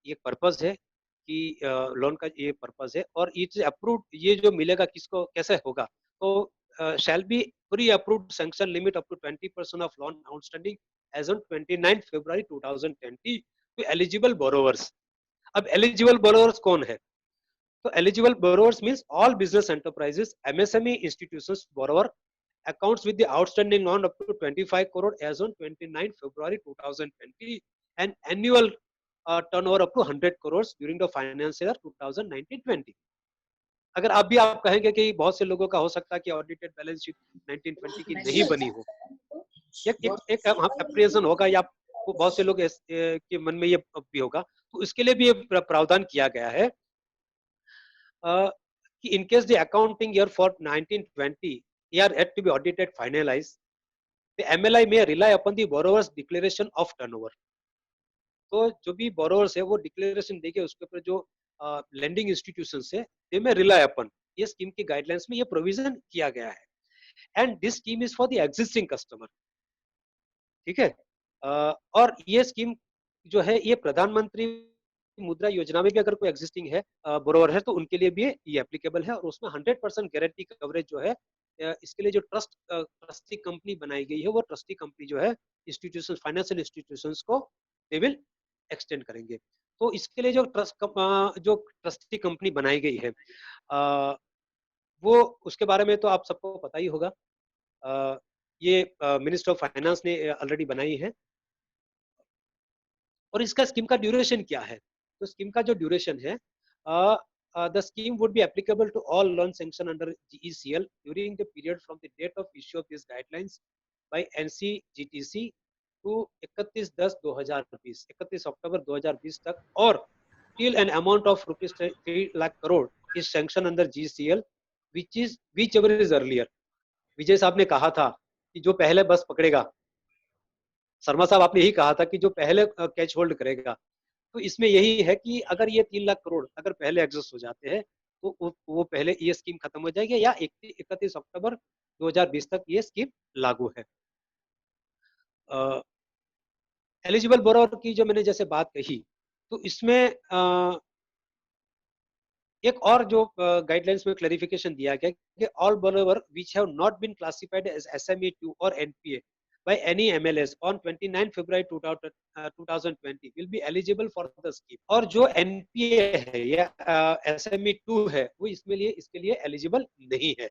ये पर्पस है कि लोन का ये पर्पस है और इट्स अप्रूव्ड। ये जो मिलेगा किसको कैसे होगा, तो shall be pre approved sanction limit up to 20% of loan outstanding as on 29 February 2020 to eligible borrowers. अब एलिजिबल बोरोवर्स कौन है, तो eligible borrowers means all business enterprises, MSME institutions borrower accounts with the outstanding loan up to 25 crore as on 29 February 2020 and annual turnover up to 100 crores during the financial year 2019-20। अगर आप कहेंगे कि बहुत से लोगों का हो सकता है कि ऑडिटेड बैलेंस शीट 1920 की नहीं बनी हो, एक अप्रियंसन होगा या बहुत से लोग के मन में ये भी होगा, तो इसके लिए भी प्रावधान किया गया है कि in case the accounting year for 1920 year had to be audited finalized, the MLI may rely upon the borrower's declaration of turnover। तो जो भी borrowers है वो डिक्लेरेशन देके उसके ऊपर जो lending institutions है they may rely upon, ये स्कीम की गाइडलाइंस में ये प्रोविजन किया गया है। And this scheme is for the existing customer, ठीक है। और ये स्कीम जो है ये प्रधानमंत्री मुद्रा योजना में भी अगर कोई एग्जिस्टिंग है बोरोवर है तो उनके लिए भी ये एप्लीकेबल है। और उसमें 100% गारंटी कवरेज जो है इसके लिए जो ट्रस्टी कंपनी बनाई गई है वो ट्रस्टी कंपनी जो है इंस्टीट्यूशन फाइनेंशियल इंस्टीट्यूशंस को दे विल एक्सटेंड करेंगे। तो इसके लिए जो ट्रस्टी कंपनी बनाई गई है वो उसके बारे में तो आप सबको पता ही होगा। ये मिनिस्टर ऑफ फाइनेंस ने ऑलरेडी बनाई है। और इसका स्कीम का ड्यूरेशन क्या है, तो स्कीम का जो ड्यूरेशन है the scheme would be applicable to all loan sanctioned under GECL during the period from the date of issue of these guidelines by NCGTC to 31/10/2020 31 अक्टूबर 2020 तक, और till an amount of rupees 3 lakh crore is sanctioned under GECL whichever is earlier। विजय साहब ने कहा था कि जो पहले बस पकड़ेगा, शर्मा साहब आपने यही कहा था कि जो पहले कैच होल्ड करेगा, तो इसमें यही है कि अगर ये 3 लाख करोड़ अगर पहले एग्जॉस्ट हो जाते हैं तो वो पहले ये स्कीम खत्म हो जाएगी या 31 अक्टूबर 2020 तक ये स्कीम लागू है। एलिजिबल बोरोवर की जो मैंने जैसे बात कही, तो इसमें एक और जो गाइडलाइंस में क्लैरिफिकेशन दिया गया कि all borrower which have not been classified as SME2 और NPA by any MLS on 29 February 2020 will be eligible for the scheme। और जो NPA है या SME2 है वो इसके लिए एलिजिबल नहीं है।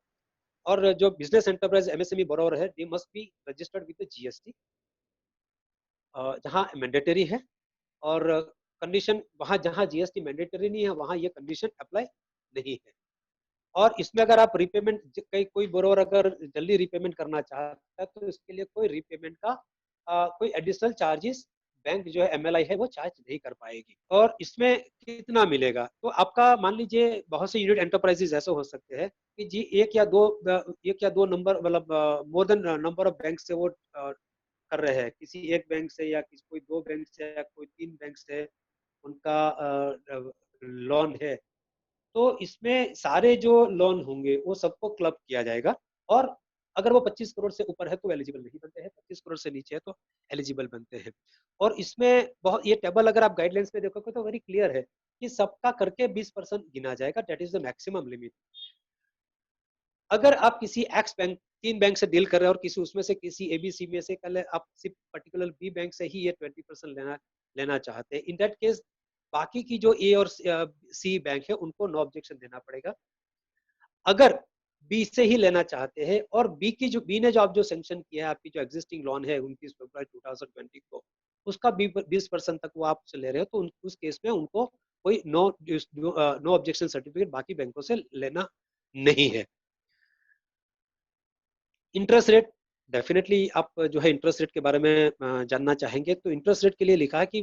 और जो बिजनेस एंटरप्राइज MSME बोरोवर है they must be registered with the GST, जहाँ मैंडेटरी है। और कंडीशन वहां जहां GST मैंडेटरी नहीं है वहां ये कंडीशन अप्लाई नहीं है। और इसमें अगर आप रीपेमेंट कोई बोरोवर अगर जल्दी रीपेमेंट करना चाहता है तो इसके लिए कोई रीपेमेंट का कोई एडिशनल चार्जेस बैंक जो है MLI है वो चार्ज नहीं कर पाएगी। और इसमें कितना मिलेगा, तो आपका मान लीजिए बहुत से यूनिट एंटरप्राइजेस ऐसे हो सकते हैं कि जी एक या दो नंबर मतलब more than number of bank से वो कर रहे हैं, किसी एक बैंक से या किसी कोई 2 बैंक से या कोई 3 बैंक से उनका लोन है, तो इसमें सारे जो लोन होंगे वो सबको क्लब किया जाएगा, और अगर वो 25 करोड़ से ऊपर है तो एलिजिबल नहीं बनते हैं, 25 करोड़ से नीचे है तो एलिजिबल बनते हैं। और इसमें बहुत ये टेबल अगर आप गाइडलाइंस में देखोगे तो वेरी क्लियर है कि सबका करके 20% गिना जाएगा, that is the maximum limit. अगर आप किसी एक्स बैंक 3 बैंक से डील कर रहे हैं और किसी उसमें से किसी एबीसी में से कल आप सिर्फ पर्टिकुलर बी बैंक से ही ये 20% लेना चाहते हैं, इन दैट केस बाकी की जो ए और सी बैंक है उनको नो ऑब्जेक्शन देना पड़ेगा। अगर बी से ही लेना चाहते हैं और बी ने जो आप जो सैंक्शन किया है, आपकी जो एग्जिस्टिंग लोन है 29 फरवरी 2020 को, उसका 20% तक वो आपसे ले रहे हो, तो उस केस में उनको कोई नो ऑब्जेक्शन सर्टिफिकेट बाकी बैंकों से लेना नहीं है। इंटरेस्ट रेट, डेफिनेटली आप जो है इंटरेस्ट रेट के बारे में जानना चाहेंगे, तो इंटरेस्ट रेट के लिए लिखा है कि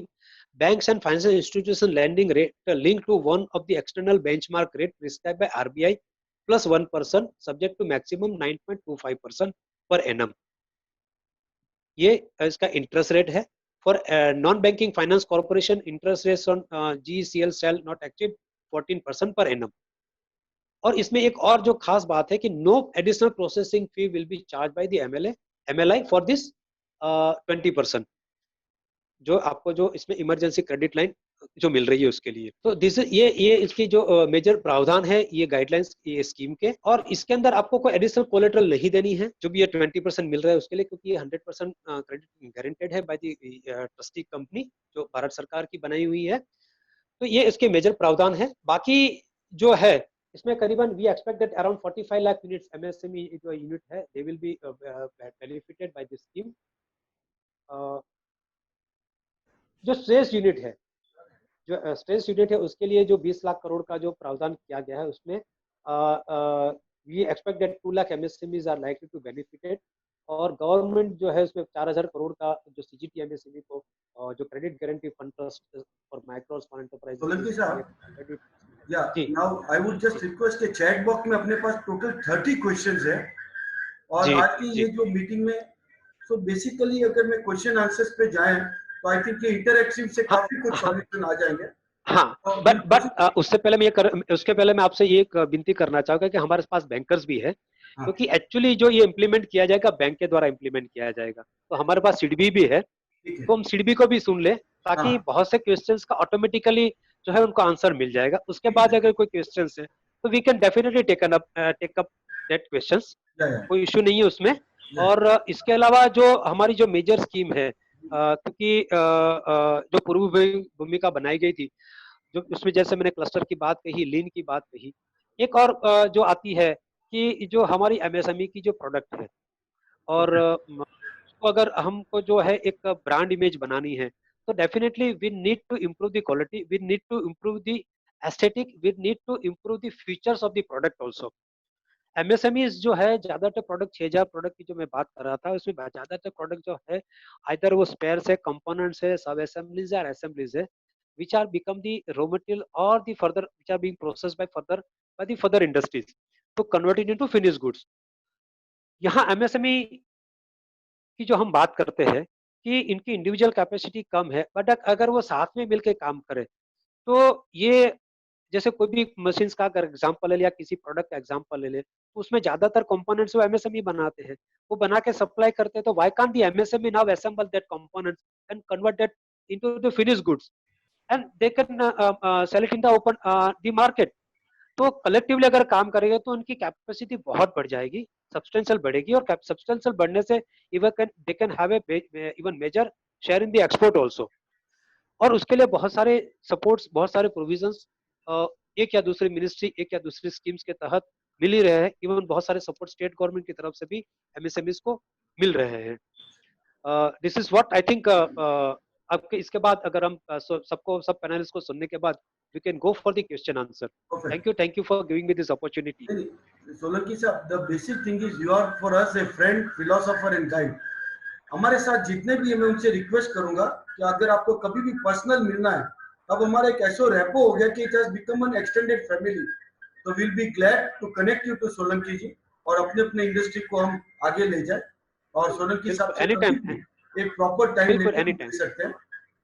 banks and financial institution lending rate link to one of the external benchmark rate prescribed by RBI plus 1% subject to maximum 9.25% per annum. ये इसका इंटरेस्ट रेट है। For non banking finance corporation interest rate on GCL shall not exceed 14% per annum. और इसमें एक और जो खास बात है कि no additional processing fee will be charged by the MLI for this 20%, जो आपको जो इसमें इमरजेंसी क्रेडिट लाइन जो मिल रही है उसके लिए। तो दिस ये इसकी जो मेजर प्रावधान है, ये गाइडलाइंस ये स्कीम के, और इसके अंदर आपको कोई एडिशनल कोलेटरल नहीं देनी है जो भी ये 20% मिल रहा है उसके लिए, क्योंकि ये 100% क्रेडिट गारंटेड है बाय द ट्रस्टी कंपनी जो भारत सरकार की बनाई हुई है। तो ये इसके मेजर प्रावधान है। बाकी जो है इसमें करीबन we expect that around 45 lakh units MSME जो यूनिट है they will be benefited by this scheme. जो स्ट्रेस यूनिट है उसके लिए जो 20 लाख करोड़ का जो प्रावधान किया गया है उसमें we expect that 2 lakh MSMEs are likely to benefited, और गवर्नमेंट जो है उसमें 4000 करोड़ का जो सीजीटी एमएसएमई को जो credit guarantee fund trust for micro small enterprise. Solanki साहब, now I would just request के चैट बॉक्स में अपने पास टोटल 30 क्वेश्चंस है, और आज की ये जो मीटिंग में सो बेसिकली अगर मैं क्वेश्चन आंसर्स पे जाएं तो आई थिंक इंटरैक्टिव से काफी कुछ सॉल्यूशन आ जाएंगे। हाँ, बट उससे पहले मैं आपसे ये एक विनती करना चाहूंगा कि हमारे पास बैंकर्स भी है, क्योंकि एक्चुअली जो ये इम्प्लीमेंट किया जाएगा बैंक के द्वारा इम्प्लीमेंट किया जाएगा, तो हमारे पास सिडबी भी है, तो हम सिडबी को भी सुन ले ताकि बहुत से क्वेश्चंस का ऑटोमेटिकली जो है उनको आंसर मिल जाएगा। उसके बाद अगर कोई क्वेश्चंस है तो we can definitely take up that questions, कोई इशू नहीं है उसमें। और इसके अलावा जो हमारी जो मेजर स्कीम है, क्योंकि जो पूर्व भूमिका बनाई गई थी, जो उसमें जैसे मैंने क्लस्टर की बात कही, लीन की बात कही, एक और जो आती है कि जो हमारी एमएसएमई की जो प्रोडक्ट है, और उसको अगर हमको जो है एक ब्रांड इमेज बनानी है, तो definitely we need to improve the quality, we need to improve the aesthetic, we need to improve the features of the product also. MSME जो है ज्यादातर प्रोडक्ट 6000 प्रोडक्ट की जो मैं बात कर रहा था, उसमें ज्यादातर प्रोडक्ट जो है आइदर वो स्पेयर्स है, कंपोनेंट्स है, सब असेंबलीज और असेंबलीज है, which are become the raw material or the further which are being processed by the further industries to convert it into finished goods। यहाँ एमएसएमई की जो हम बात करते हैं कि इनकी इंडिविजुअल कैपेसिटी कम है, बट अगर वो साथ में मिलकर काम करे तो ये, जैसे कोई भी मशीन्स का अगर एग्जांपल ले लिया, किसी प्रोडक्ट का एग्जांपल ले ले, तो उसमें ज्यादातर कंपोनेंट्स वो एमएसएमई बनाते हैं, वो बना के सप्लाई करते हैं, तो why can't the MSME now assemble that components and convert that into the finished goods and they can sell it in the open the market। तो कलेक्टिवली अगर काम करेंगे तो उनकी कैपेसिटी बहुत बढ़ जाएगी, सब्सटेंशियल बढ़ेगी, और सब्सटेंशियल बढ़ने से they can have even major share in the export also. और उसके लिए बहुत सारे सपोर्ट्स, बहुत सारे प्रोविजंस एक या दूसरी मिनिस्ट्री, एक या दूसरी स्कीम्स के तहत मिल ही रहे हैं। इवन बहुत सारे सपोर्ट स्टेट गवर्नमेंट की तरफ से भी एमएसएमईज को मिल रहे हैं। This is what I think. अब इसके बाद अगर हम सब पैनलिस्ट को सुनने के बाद we can go for the question answer। Thank you for giving me this opportunity। Solanki साहब, the basic thing is you are for us a friend, philosopher and guide। हमारे साथ जितने भी, मैं उनसे रिक्वेस्ट करूंगा कि अगर आपको कभी भी पर्सनल मिलना है, अब हमारा एक ऐसा रैपो हो गया कि it has become an extended family, तो we'll be glad to connect you to Solanki जी, और अपने इंडस्ट्री को हम आगे ले जाए। और सोलंकी साहब anytime एक प्रॉपर टाइम बिल्कुल, लेकर anytime. दे सकते हैं।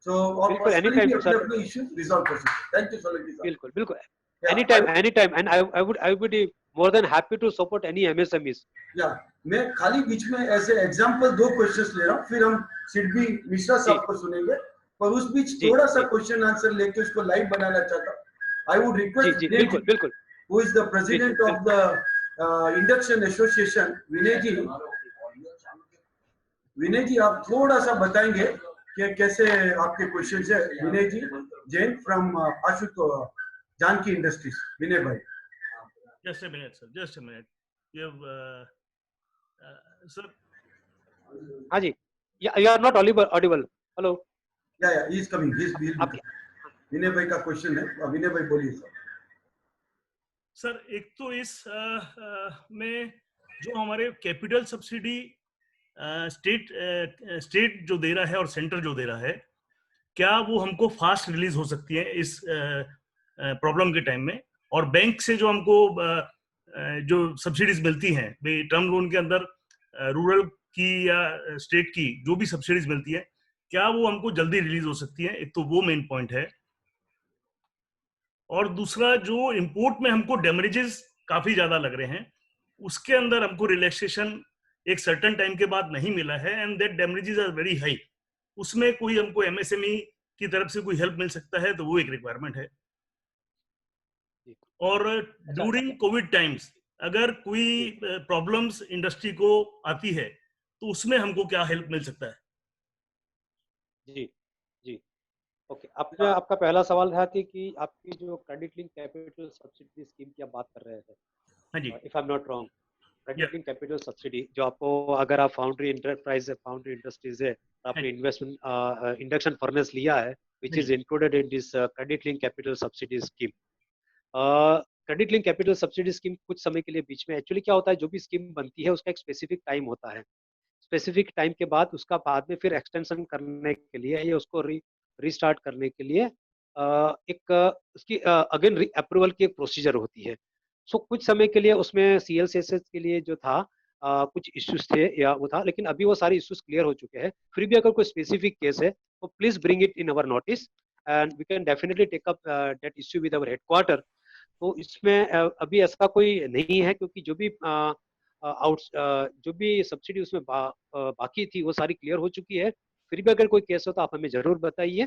सो और बिल्कुल, पर्सनली anytime, भी अपने sir. अपने इश्यूज रिजॉल्व कर सकते हैं। थैंक यू सोलंकी साहब। बिल्कुल, बिल्कुल. Yeah, Anytime, and I would be more than happy to support any MSMEs. या मैं खाली बीच में ऐसे एग्जांपल 2 क्वेश्चंस ले रहा हूँ, फिर हम सिडबी मिश्रा जी, साहब को सुनेंगे, पर उस बीच जी, थोड़ा सा जी, क्वेश्चन आंसर लेके उसको लाइव बनाना चाहता हूँ। आई वुड जी, रिक्वेस्ट जी, विनय बिल्कुल, जी, बिल्कुल, who is the बिल्कुल, president of the induction association, विनय जी आप थोड़ा सा बताएंगे कि कैसे आपके क्वेश्चंस है। विनय जी जैन फ्रॉम आशुतोष जानकी इंडस्ट्रीज। विनय भाई। Just a minute, sir. Just a minute. You have, sir. हाँ जी. You are not audible. Hello. या he is coming, he is आप विनय भाई का क्वेश्चन है, विनय भाई बोलिए सर। सर एक तो इस में जो हमारे कैपिटल सब्सिडी स्टेट जो दे रहा है और सेंटर जो दे रहा है, क्या वो हमको फास्ट रिलीज हो सकती है इस प्रॉब्लम के टाइम में? और बैंक से जो हमको जो सब्सिडीज मिलती हैं टर्म लोन के अंदर, रूरल की या स्टेट की जो भी सब्सिडीज मिलती है, क्या वो हमको जल्दी रिलीज हो सकती है? एक तो वो मेन पॉइंट है। और दूसरा, जो इंपोर्ट में हमको डैमेजेस काफी ज्यादा लग रहे हैं, उसके अंदर हमको रिलैक्सेशन एक सर्टेन टाइम के बाद नहीं मिला है, and that damages are very high. उसमें कोई हमको एमएसएमई की तरफ से कोई हेल्प मिल सकता है, तो वो एक रिक्वायरमेंट है। और ड्यूरिंग कोविड टाइम्स अगर कोई प्रॉब्लम्स इंडस्ट्री को आती है, तो उसमें हमको क्या हेल्प मिल सकता है? जी, जी. ओके. आपका पहला सवाल था कि आपकी जो credit link capital subsidy scheme की आप बात कर रहे थे, हाँ जी। If I am not wrong, credit link capital subsidy जो आपको, अगर आप फाउंड्री इंडस्ट्रीज है, आपने इन्वेस्टमेंट इंडक्शन फर्नेस लिया है, which is included in this credit link capital subsidy scheme. Credit link capital subsidy scheme कुछ समय के लिए बीच में, एक्चुअली क्या होता है, जो भी स्कीम बनती है उसका एक स्पेसिफिक टाइम होता है. स्पेसिफिक टाइम के बाद उसका बाद में फिर एक्सटेंशन करने के लिए या उसको रीस्टार्ट करने के लिए एक उसकी अगेन अप्रूवल की एक प्रोसीजर होती है. सो कुछ समय के लिए उसमें सीएलसीएसएस के लिए जो था कुछ इश्यूज थे या वो था, लेकिन अभी वो सारे इश्यूज क्लियर हो चुके हैं. फिर भी अगर कोई स्पेसिफिक केस है तो please bring it in our notice and we can definitely take up that issue with our headquarter. तो इसमें अभी ऐसा कोई नहीं है, क्योंकि जो भी सब्सिडी उसमें बाकी थी वो सारी क्लियर हो चुकी है. फिर भी अगर कोई केस हो तो आप हमें जरूर बताइए.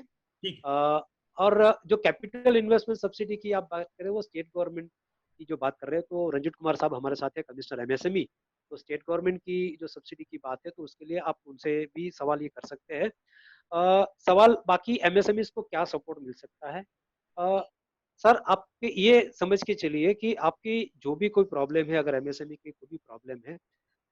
और जो कैपिटल इन्वेस्टमेंट सब्सिडी की आप बात करें, वो स्टेट गवर्नमेंट की जो बात कर रहे हैं, तो रंजित कुमार साहब हमारे साथ है, कमिश्नर एमएसएमई. तो स्टेट गवर्नमेंट की जो सब्सिडी की बात है, तो उसके लिए आप उनसे भी सवाल ये कर सकते हैं. सवाल बाकी एमएसएमई को क्या सपोर्ट मिल सकता है. सर आप ये समझ के चलिए कि आपकी जो भी कोई प्रॉब्लम है, अगर एमएसएमई की कोई भी प्रॉब्लम है,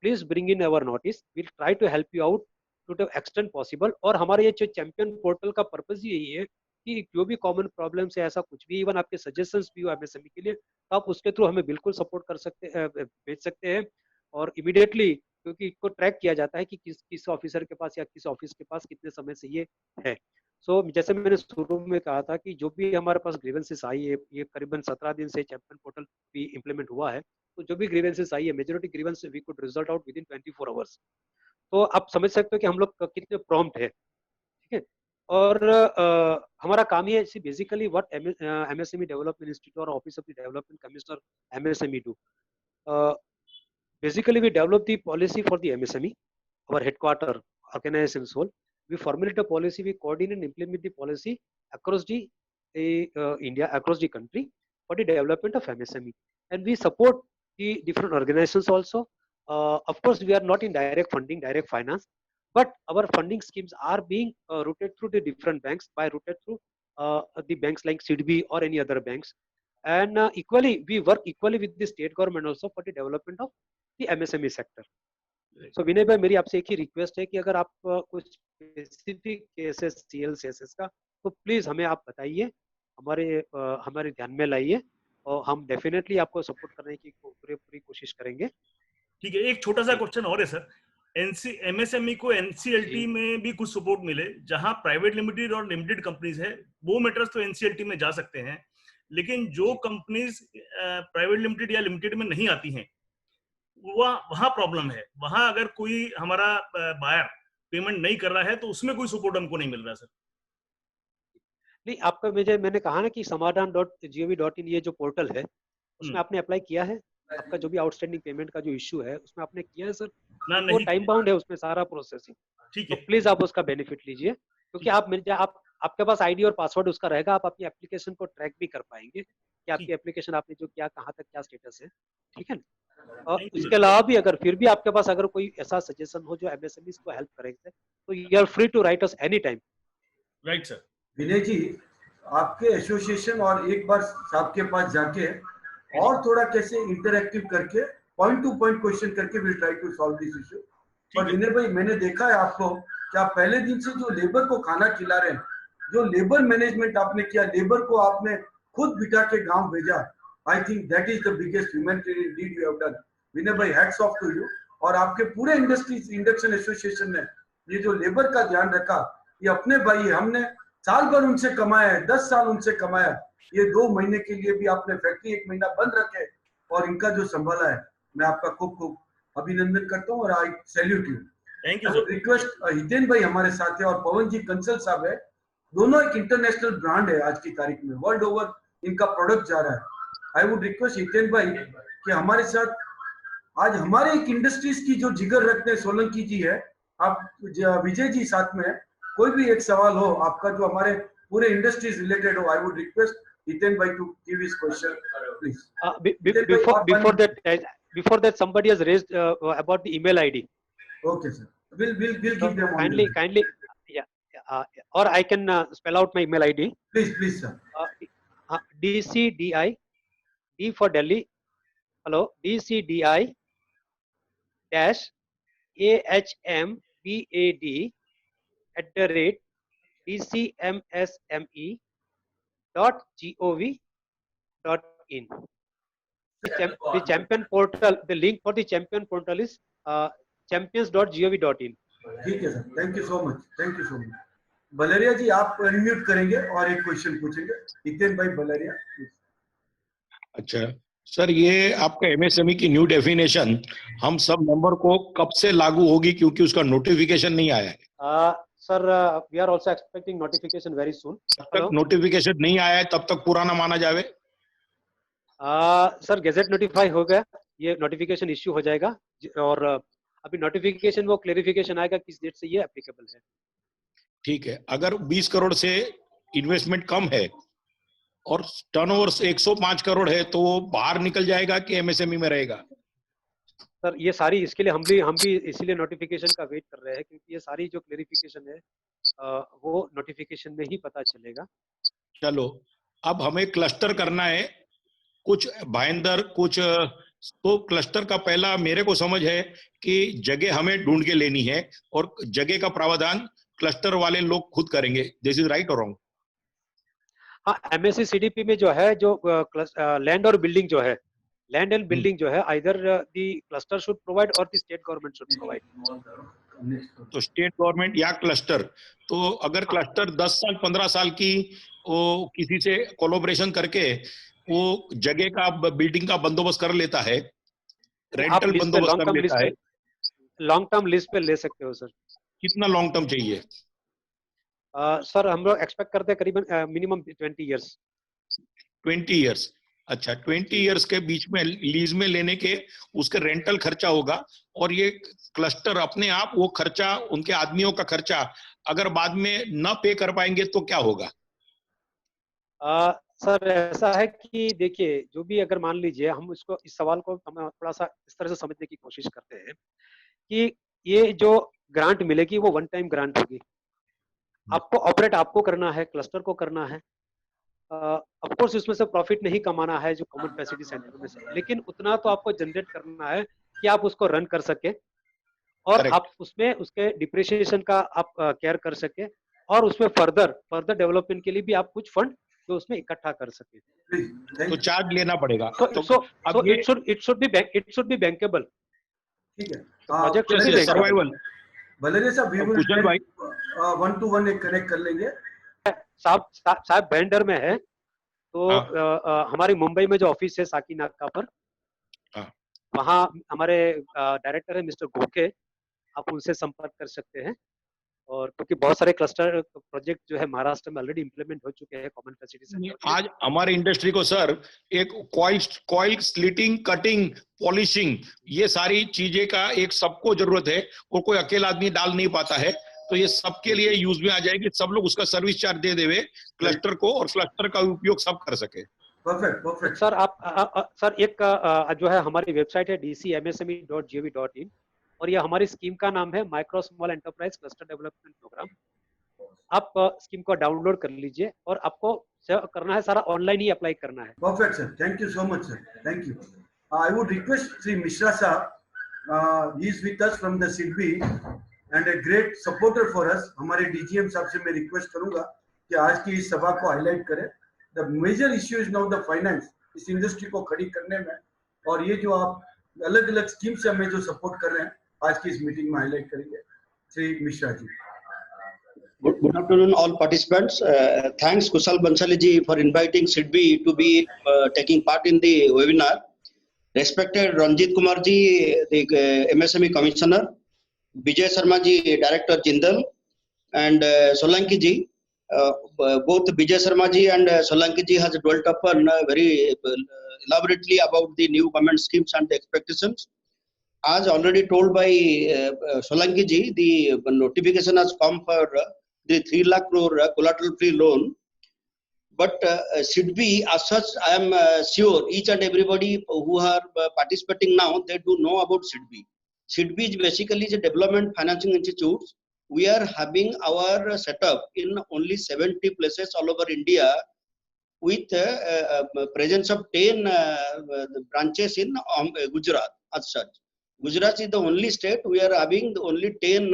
please bring in our notice. Will try to help you out to the extent possible. और हमारे ये जो चैंपियन पोर्टल का पर्पज यही है कि जो भी कॉमन प्रॉब्लम्स है, ऐसा कुछ भी, इवन आपके सजेशंस भी हो एमएसएमई के लिए, तो आप उसके थ्रू हमें बिल्कुल सपोर्ट कर सकते भेज सकते हैं. और इमीडिएटली, क्योंकि इसको ट्रैक किया जाता है कि किस ऑफिसर के पास या किस ऑफिस के पास कितने समय से ये है. सो जैसे मैंने शुरू में कहा था कि जो भी हमारे पास ग्रीवेंसेस आई है, ये करीबन 17 दिन से चैंपियन पोर्टल भी इम्प्लीमेंट हुआ है, तो जो भी ग्रीवेंसेस आई है, majority grievance we could result out within इन 24 आवर्स. तो आप समझ सकते हो कि हम लोग कितने प्रॉम्प्ट है. ठीक है. और हमारा काम ही है basically what MSME development institute और office of the development commissioner MSME do. Basically, we develop the policy for the MSME, our headquarter organization Seoul. We formulate a policy, we coordinate and implement the policy across the India, across the country for the development of MSME. And we support the different organizations also. Of course, we are not in direct funding, direct finance, but our funding schemes are being routed through the different banks, routed through the banks like CDB or any other banks. And equally, we work equally with the state government also for the development of the MSME sector. So विनय भाई, मेरी आपसे एक ही request है कि अगर आप कुछ specific cases सीएलसीएसएस का, तो प्लीज हमें आप बताइए, हमारे ध्यान में लाइए, और हम डेफिनेटली आपको सपोर्ट करने की पूरी कोशिश करेंगे. ठीक है. एक छोटा सा क्वेश्चन और है सर. एमएसएमई को एनसीएलटी में भी कुछ सपोर्ट मिले, जहां प्राइवेट लिमिटेड और लिमिटेड कंपनीज है, वो मैटर्स तो एनसीएलटी में जा सकते हैं, लेकिन जो कंपनीज प्राइवेट लिमिटेड या लिमिटेड में नहीं आती हैं, वहाँ प्रॉब्लम है. वहां अगर कोई हमारा बायर पेमेंट नहीं कर रहा है तो उसमें कोई सपोर्ट हमको नहीं मिल रहा सर। नहीं, आपका मैंने कहा ना कि समाधान.gov.in ये जो पोर्टल है उसमें आपने अप्लाई किया है? आपका जो भी आउटस्टैंडिंग पेमेंट का जो इश्यू है उसमें आपने किया है सर? ना वो नहीं टाइम बाउंड है उसमें सारा प्रोसेसिंग, ठीक तो है। प्लीज आप उसका बेनिफिट लीजिए, क्योंकि आप आपके पास आईडी और पासवर्ड उसका रहेगा, आप अपनी एप्लीकेशन को ट्रैक भी कर पाएंगे कि आपकी एप्लीकेशन आपने जो किया कहाँ तक क्या स्टेटस है, ठीक है ना? और थैंक यू इसके सर। अलावा भी अगर फिर भी आपके पास अगर कोई ऐसा सजेशन हो जो एमएसएमईज को हेल्प करेंगे तो you are free to write us any time. Right sir. Vinay ji, आपके एसोसिएशन और एक बार साहब के पास जाके और थोड़ा कैसे इंटरैक्टिव करके पॉइंट टू पॉइंट क्वेश्चन करके will try to solve this issue. पर विनय भाई, मैंने देखा है आपको कि आप पहले दिन से जो लेबर को खाना खिला रहे हैं, जो लेबर मैनेजमेंट आपने किया, लेबर को आपने खुद बिठा के गांव भेजा, I think that is the biggest humanitarian deed you have done. Vinay भाई, हैट्स ऑफ टू यू। और आपके पूरे इंडस्ट्रीज इंडक्शन एसोसिएशन ने ये जो लेबर का ध्यान रखा, ये अपने भाई, हमने साल भर उनसे कमाया है, 10 साल उनसे कमाया, ये 2 महीने के लिए भी आपने फैक्ट्री 1 महीना बंद रखे और इनका जो संभाला है, मैं आपका खूब खूब अभिनंदन करता हूँ और आई salute you. Thank you sir. Request, Hiten भाई हमारे साथ है और पवन जी कंसल साहब है, दोनों एक इंटरनेशनल ब्रांड है आज की तारीख में, वर्ल्ड ओवर इनका प्रोडक्ट जा रहा है। आई वुड रिक्वेस्ट हितेन भाई कि हमारे साथ आज हमारे एक इंडस्ट्रीज की जो जिगर रखते हैं सोलंकी जी है, आप विजय जी साथ में है, कोई भी एक सवाल हो आपका जो हमारे पूरे इंडस्ट्रीज रिलेटेड हो, आई वुड रिक्वेस्ट हितेन भाई to give his question please. Before that somebody has raised about the email ID. Okay sir, we'll give them on kindly or I can spell out my email ID. Please sir. DCDI, D for Delhi, hello, DCDI dash AHMBAD @DCMSME.gov.in. The champion portal, the link for the champion portal is champions.gov.in. ठीक है sir, thank you so much, thank you so much. Balaria ji, आप unmute करेंगे और एक question पूछेंगे। हितेन भाई बलरिया। अच्छा sir, ये आपका एमएसएमई की न्यू डेफिनेशन हम सब मेंबर को कब से लागू होगी, क्योंकि उसका नोटिफिकेशन नहीं आया है? Sir we are also expecting notification very soon. जब तक नोटिफिकेशन नहीं आया है तब तक पुराना माना जावे? सर गेजेट नोटिफाई हो गया, ये नोटिफिकेशन इश्यू हो जाएगा और अभी नोटिफिकेशन वो क्लेरिफिकेशन आएगा किस डेट से ये एप्लीकेबल है। ठीक है, अगर 20 करोड़ से इन्वेस्टमेंट कम है और टर्नओवर 105 करोड़ है तो वो बाहर निकल जाएगा कि एमएसएमई में रहेगा? सर ये सारी, इसके लिए हम भी इसीलिए नोटिफिकेशन का वेट कर रहे हैं, क्योंकि ये सारी जो क्लेरिफिकेशन है वो नोटिफिकेशन में ही पता चलेगा। चलो, अब हमें क्लस्टर करना है, कुछ भाईंदर कुछ, तो क्लस्टर का पहला मेरे को समझ है कि जगह हमें ढूंढ के लेनी है और जगह का प्रावधान क्लस्टर वाले लोग खुद करेंगे। दिस इज राइट और रॉन्ग? हाँ, एमएससी सीडीपी में जो है, जो लैंड और बिल्डिंग जो है, लैंड एंड बिल्डिंग जो है, either the cluster should provide और the state government should provide. तो स्टेट गवर्नमेंट या क्लस्टर, तो अगर क्लस्टर 10 साल 15 साल की वो किसी से कोलैबोरेशन करके वो जगह का बिल्डिंग का बंदोबोग कर लेता है, रेंटल बंदोबस्त कर लेता है, लॉन्ग टर्म लीज पे ले सकते हो सर। कितना लॉन्ग टर्म चाहिए? सर हम लोग एक्सपेक्ट करते हैं करीबन मिनिमम 20 इयर्स। 20 इयर्स, अच्छा 20 इयर्स के बीच में लीज में लेने के उसके रेंटल खर्चा होगा, और ये क्लस्टर अपने आप वो खर्चा, उनके आदमियों का खर्चा अगर बाद में न पे कर पाएंगे तो क्या होगा? सर ऐसा है कि देखिए, जो भी अगर मान लीजिए, हम इसको, इस सवाल को हम थोड़ा सा इस तरह से समझने की कोशिश करते हैं कि ये जो ग्रांट मिलेगी वो वन टाइम ग्रांट होगी, आपको ऑपरेट आपको करना है, क्लस्टर को करना है, ऑफ कोर्स इसमें से प्रॉफिट नहीं कमाना है जो कॉमन फैसिलिटी सेंटर में से, लेकिन उतना तो आपको जनरेट करना है कि आप उसको रन कर सके और Correct. आप उसमें उसके डिप्रिसिएशन का आप केयर कर सके और उसमें फर्दर डेवलपमेंट के लिए भी आप कुछ फंड जो उसमें इकट्ठा कर सके। तो चार्ज लेना पड़ेगा। So it should be bankable. ठीक है, project should be bankable. Survival. Balaria साहब, वी कुशल भाई, विल 1 to 1 एक कनेक्ट कर लेंगे। साहब वेंडर में है तो हमारी मुंबई में जो ऑफिस है साकी नाका पर, वहाँ हमारे डायरेक्टर है मिस्टर गोके, आप उनसे संपर्क कर सकते हैं और क्योंकि बहुत सारे क्लस्टर प्रोजेक्ट जो है महाराष्ट्र में ऑलरेडी इम्प्लीमेंट हो चुके हैं कॉमन फैसिलिटी सेंटर। आज हमारे इंडस्ट्री को सर एक कॉइल स्लिटिंग, कटिंग, पॉलिशिंग, ये सारी चीजें का एक सबको जरूरत है और कोई अकेला आदमी डाल नहीं पाता है, तो ये सबके लिए यूज में आ जाएगी, सब लोग उसका सर्विस चार्ज दे देवे क्लस्टर को और क्लस्टर का उपयोग सब कर सके। परफेक्ट। सर सर एक जो है हमारी वेबसाइट है dcmsme.gov.in और ये हमारी स्कीम का नाम है micro small enterprise cluster development programme. आप स्कीम को डाउनलोड कर लीजिए और आपको करना है सारा ऑनलाइन ही अप्लाई करना है। Perfect, sir. Thank you so much, sir. Thank you. I would request Sri Mishra sir. He is with us from the SIDBI and a great supporter for us. हमारे DGM साहब से मैं request करूंगा कि आज की इस सभा को हाईलाइट करें। The major issue is now the finance. इस इंडस्ट्री को खड़ी करने में, और ये जो आप अलग-अलग स्कीम से हमें जो सपोर्ट कर रहे हैं, आज की इस मीटिंग में हाईलाइट करेंगे। Shri Mishra ji. Good afternoon, all participants. Thanks, Kushal Bansali ji, for inviting SIDBI to be taking part in the webinar. Respected Ranjit Kumar ji, the MSME Commissioner, Vijay Sharma ji, Director Jindal, and Solanki ji. Both Vijay Sharma ji and Solanki ji has dwelt upon very elaborately about the new government schemes and the expectations. As already told by Solanki ji, the notification has come for the 3 lakh crore collateral free loan, but SIDBI as such, I am sure each and everybody who are participating now, they do know about SIDBI. SIDBI is basically a development financing institute. We are having our setup in only 70 places all over India with presence of 10 branches in Gujarat as such. Gujarat is the only state we are having the only 10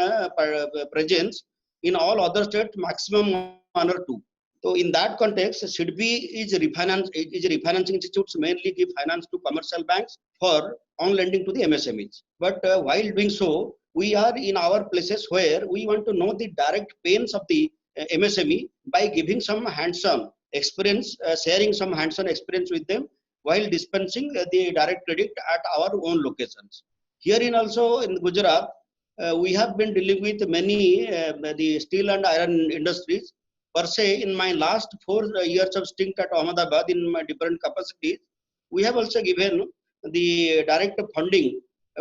presence. In all other states, maximum 1 or 2. So in that context, SIDBI is refinancing institutes mainly give finance to commercial banks for on lending to the MSMEs. But while doing so, we are in our places where we want to know the direct pains of the MSME by giving some hands-on experience, sharing some hands-on experience with them while dispensing the direct credit at our own locations. Herein also in Gujarat, we have been dealing with many the steel and iron industries. Per se, in my last 4 years of stint at Ahmedabad in my different capacities, we have also given the direct funding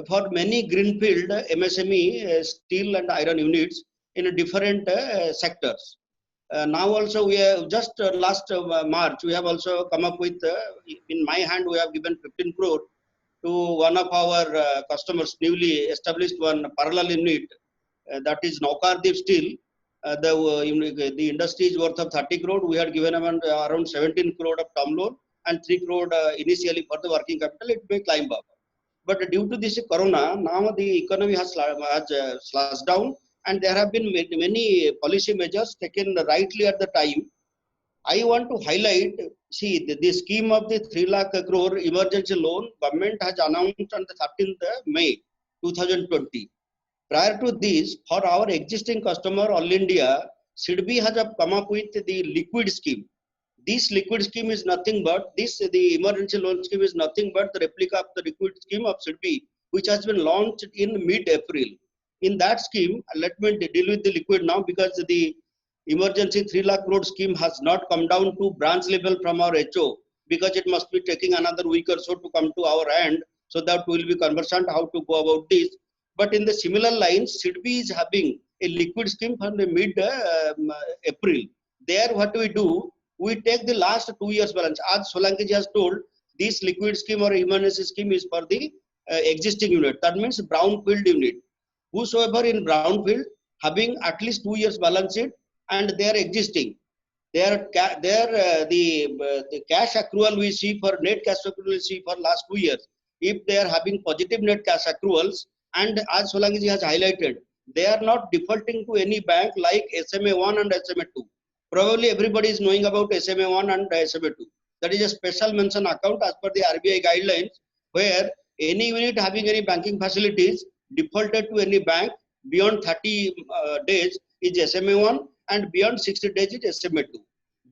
for many greenfield MSME steel and iron units in different sectors. Now also we have just last March, we have also come up with, in my hand we have given 15 crore to one of our customers, newly established one parallel unit, that is Naukardip Steel. The industry is worth of 30 crore. We had given around 17 crore of term loan and 3 crore initially for the working capital. It may climb up. But due to this corona, now the economy has slashed down and there have been many policy measures taken rightly at the time. I want to highlight, see, the scheme of the 3 lakh crore emergency loan, government has announced on the 13th May 2020. Prior to this, for our existing customer, All India, SIDBI has come up with the liquid scheme. This liquid scheme is nothing but, the emergency loan scheme is nothing but the replica of the liquid scheme of SIDBI, which has been launched in mid-April. In that scheme, let me deal with the liquid now because the emergency 3 lakh crore scheme has not come down to branch level from our HO because it must be taking another week or so to come to our end, so that we will be conversant how to go about this. But in the similar lines, SIDBI is having a liquid scheme from the mid-April. There what we do, we take the last 2 years balance. As Solanki ji has told, this liquid scheme or emergency scheme is for the existing unit. That means brownfield unit. Whosoever in brownfield having at least 2 years balance sheet and they are existing, the cash accrual we see for net cash accrual we see for last 2 years. If they are having positive net cash accruals, and as Solanki ji has highlighted, they are not defaulting to any bank like SMA1 and SMA2. Probably everybody is knowing about SMA1 and SMA2. That is a special mention account as per the RBI guidelines, where any unit having any banking facilities defaulted to any bank beyond 30 days is SMA1 and beyond 60 days is SMA2.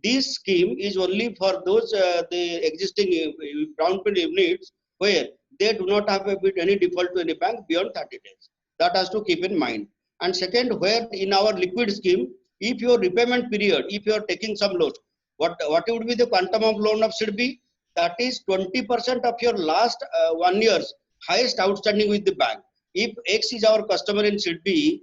This scheme is only for those the existing brownfield units where they do not have any default to any bank beyond 30 days. That has to keep in mind. And second, where in our liquid scheme, if your repayment period, if you are taking some loan, what would be the quantum of loan of SIDBI? That is 20% of your last 1 year's highest outstanding with the bank. If X is our customer in SIDBI,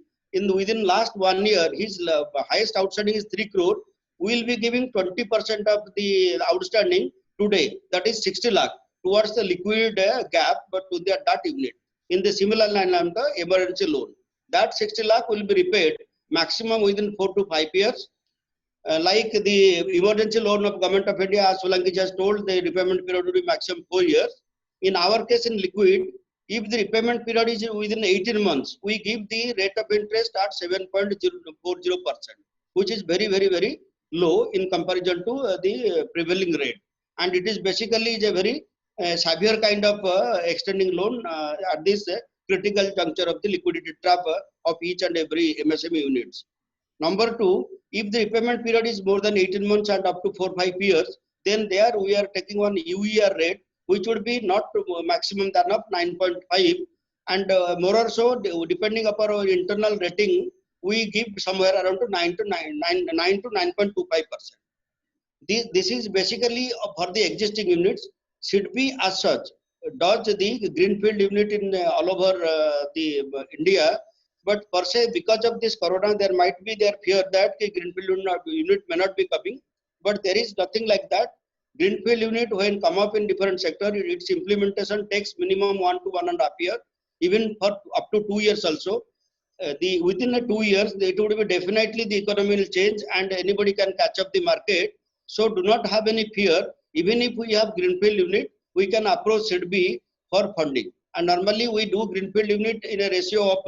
within last 1 year, his highest outstanding is 3 crore, we will be giving 20% of the outstanding today, that is 60 lakh, towards the liquid gap, but to that unit. In the similar line, the emergency loan. That 60 lakh will be repaid maximum within 4 to 5 years. Like the emergency loan of Government of India, as Solanki just told, the repayment period will be maximum 4 years. In our case, in liquid, if the repayment period is within 18 months, we give the rate of interest at 7.040%, which is very, very, very low in comparison to the prevailing rate. And it is basically a very severe kind of extending loan at this critical juncture of the liquidity trap of each and every MSME units. Number two, if the repayment period is more than 18 months and up to 4-5 years, then there we are taking one UER rate, which would be not maximum than of 9.5, and more or so, depending upon our internal rating, we give somewhere around to 9 to 9.25%. This is basically for the existing units. SIDBI as such does the greenfield unit in all over the India, but per se, because of this corona, there might be their fear that the greenfield unit may not be coming, but there is nothing like that. Greenfield unit, when come up in different sector, its implementation takes minimum 1 to 1.5 years, even for up to 2 years also. Within the 2 years, it would be definitely the economy will change and anybody can catch up the market. So do not have any fear. Even if we have greenfield unit, we can approach SIDBI for funding. And normally we do greenfield unit in a ratio of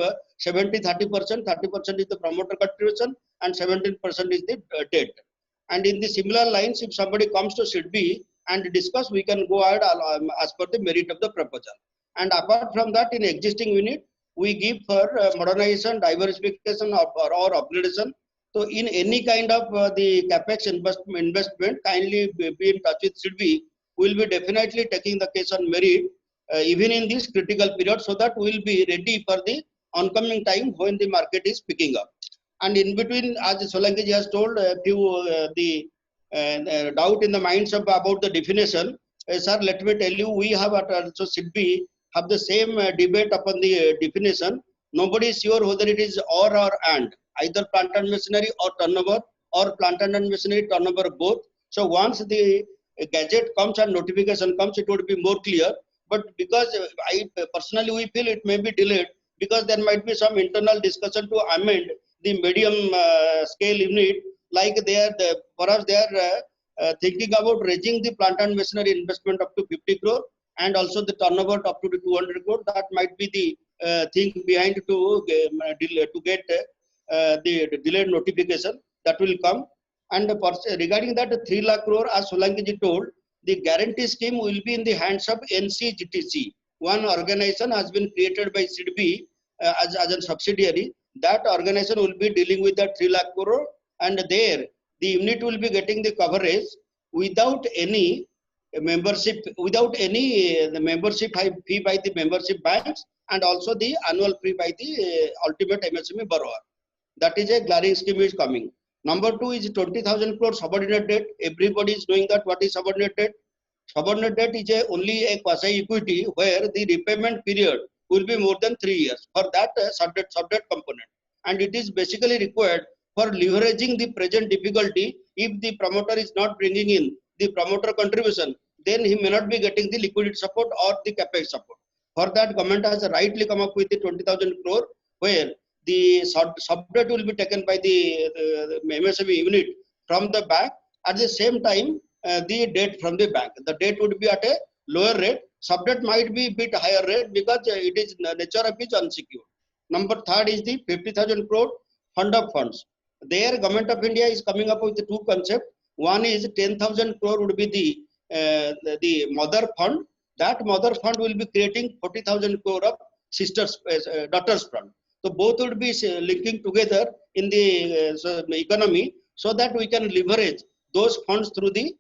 70-30%. 30% is the promoter contribution and 17% is the debt. And in the similar lines, if somebody comes to SIDBI and discuss, we can go ahead as per the merit of the proposal. And apart from that, in existing unit, we give for modernization, diversification or upgradation. So in any kind of the capex investment, kindly be in touch with SIDBI. We will be definitely taking the case on merit, even in this critical period, so that we will be ready for the oncoming time when the market is picking up. And in between, as Solanki ji has told, a few doubt in the minds about the definition. Sir, let me tell you, we have also SIDBI have the same debate upon the definition. Nobody is sure whether it is or and, either plant and machinery or turnover, or plant and machinery turnover both. So once the gadget comes and notification comes, it would be more clear. But because I personally we feel it may be delayed, because there might be some internal discussion to amend the medium scale unit, like perhaps they are thinking about raising the plant and machinery investment up to 50 crore and also the turnover up to 200 crore. That might be the thing behind to get the delayed notification that will come. And regarding that 3 lakh crore, as Solanki ji told, the guarantee scheme will be in the hands of NCGTC. One organization has been created by SIDBI as a subsidiary. That organization will be dealing with the 3 lakh crore, and there the unit will be getting the coverage without any membership, the membership fee by the membership banks, and also the annual fee by the ultimate MSME borrower. That is a glaring scheme is coming. Number two is 20,000 crore subordinate debt. Everybody is knowing that what is subordinate debt. Subordinate debt is only a quasi equity where the repayment period will be more than 3 years for that subdebt component, and it is basically required for leveraging the present difficulty. If the promoter is not bringing in the promoter contribution, then he may not be getting the liquidity support or the capex support. For that, government has rightly come up with the 20,000 crore, where the subdebt will be taken by the MSME unit from the bank. At the same time, the debt from the bank. The debt would be at a lower rate. Subdebt might be a bit higher rate because it is nature of it unsecured. Number third is the 50,000 crore fund of funds. There, Government of India is coming up with the two concepts. One is 10,000 crore would be the mother fund. That mother fund will be creating 40,000 crore of daughters fund. So both would be linking together in the economy, so that we can leverage those funds through the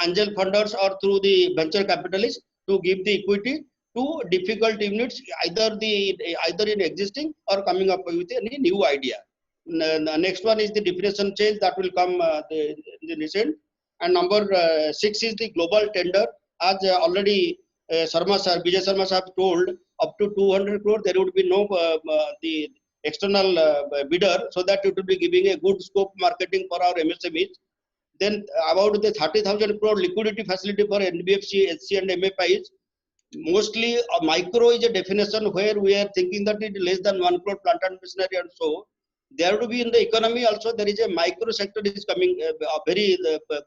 angel funders or through the venture capitalists to give the equity to difficult units, either in existing or coming up with any new idea. The next one is the definition change that will come in the recent. And number 6 is the global tender. As already Vijay Sharma sir told, up to 200 crore there would be no the external bidder, so that it will be giving a good scope marketing for our MSMEs. Then about the 30,000 crore liquidity facility for NBFC, SC and MFIs. Mostly micro is a definition where we are thinking that it is less than 1 crore plant and machinery, and so there would be in the economy also there is a micro sector is coming very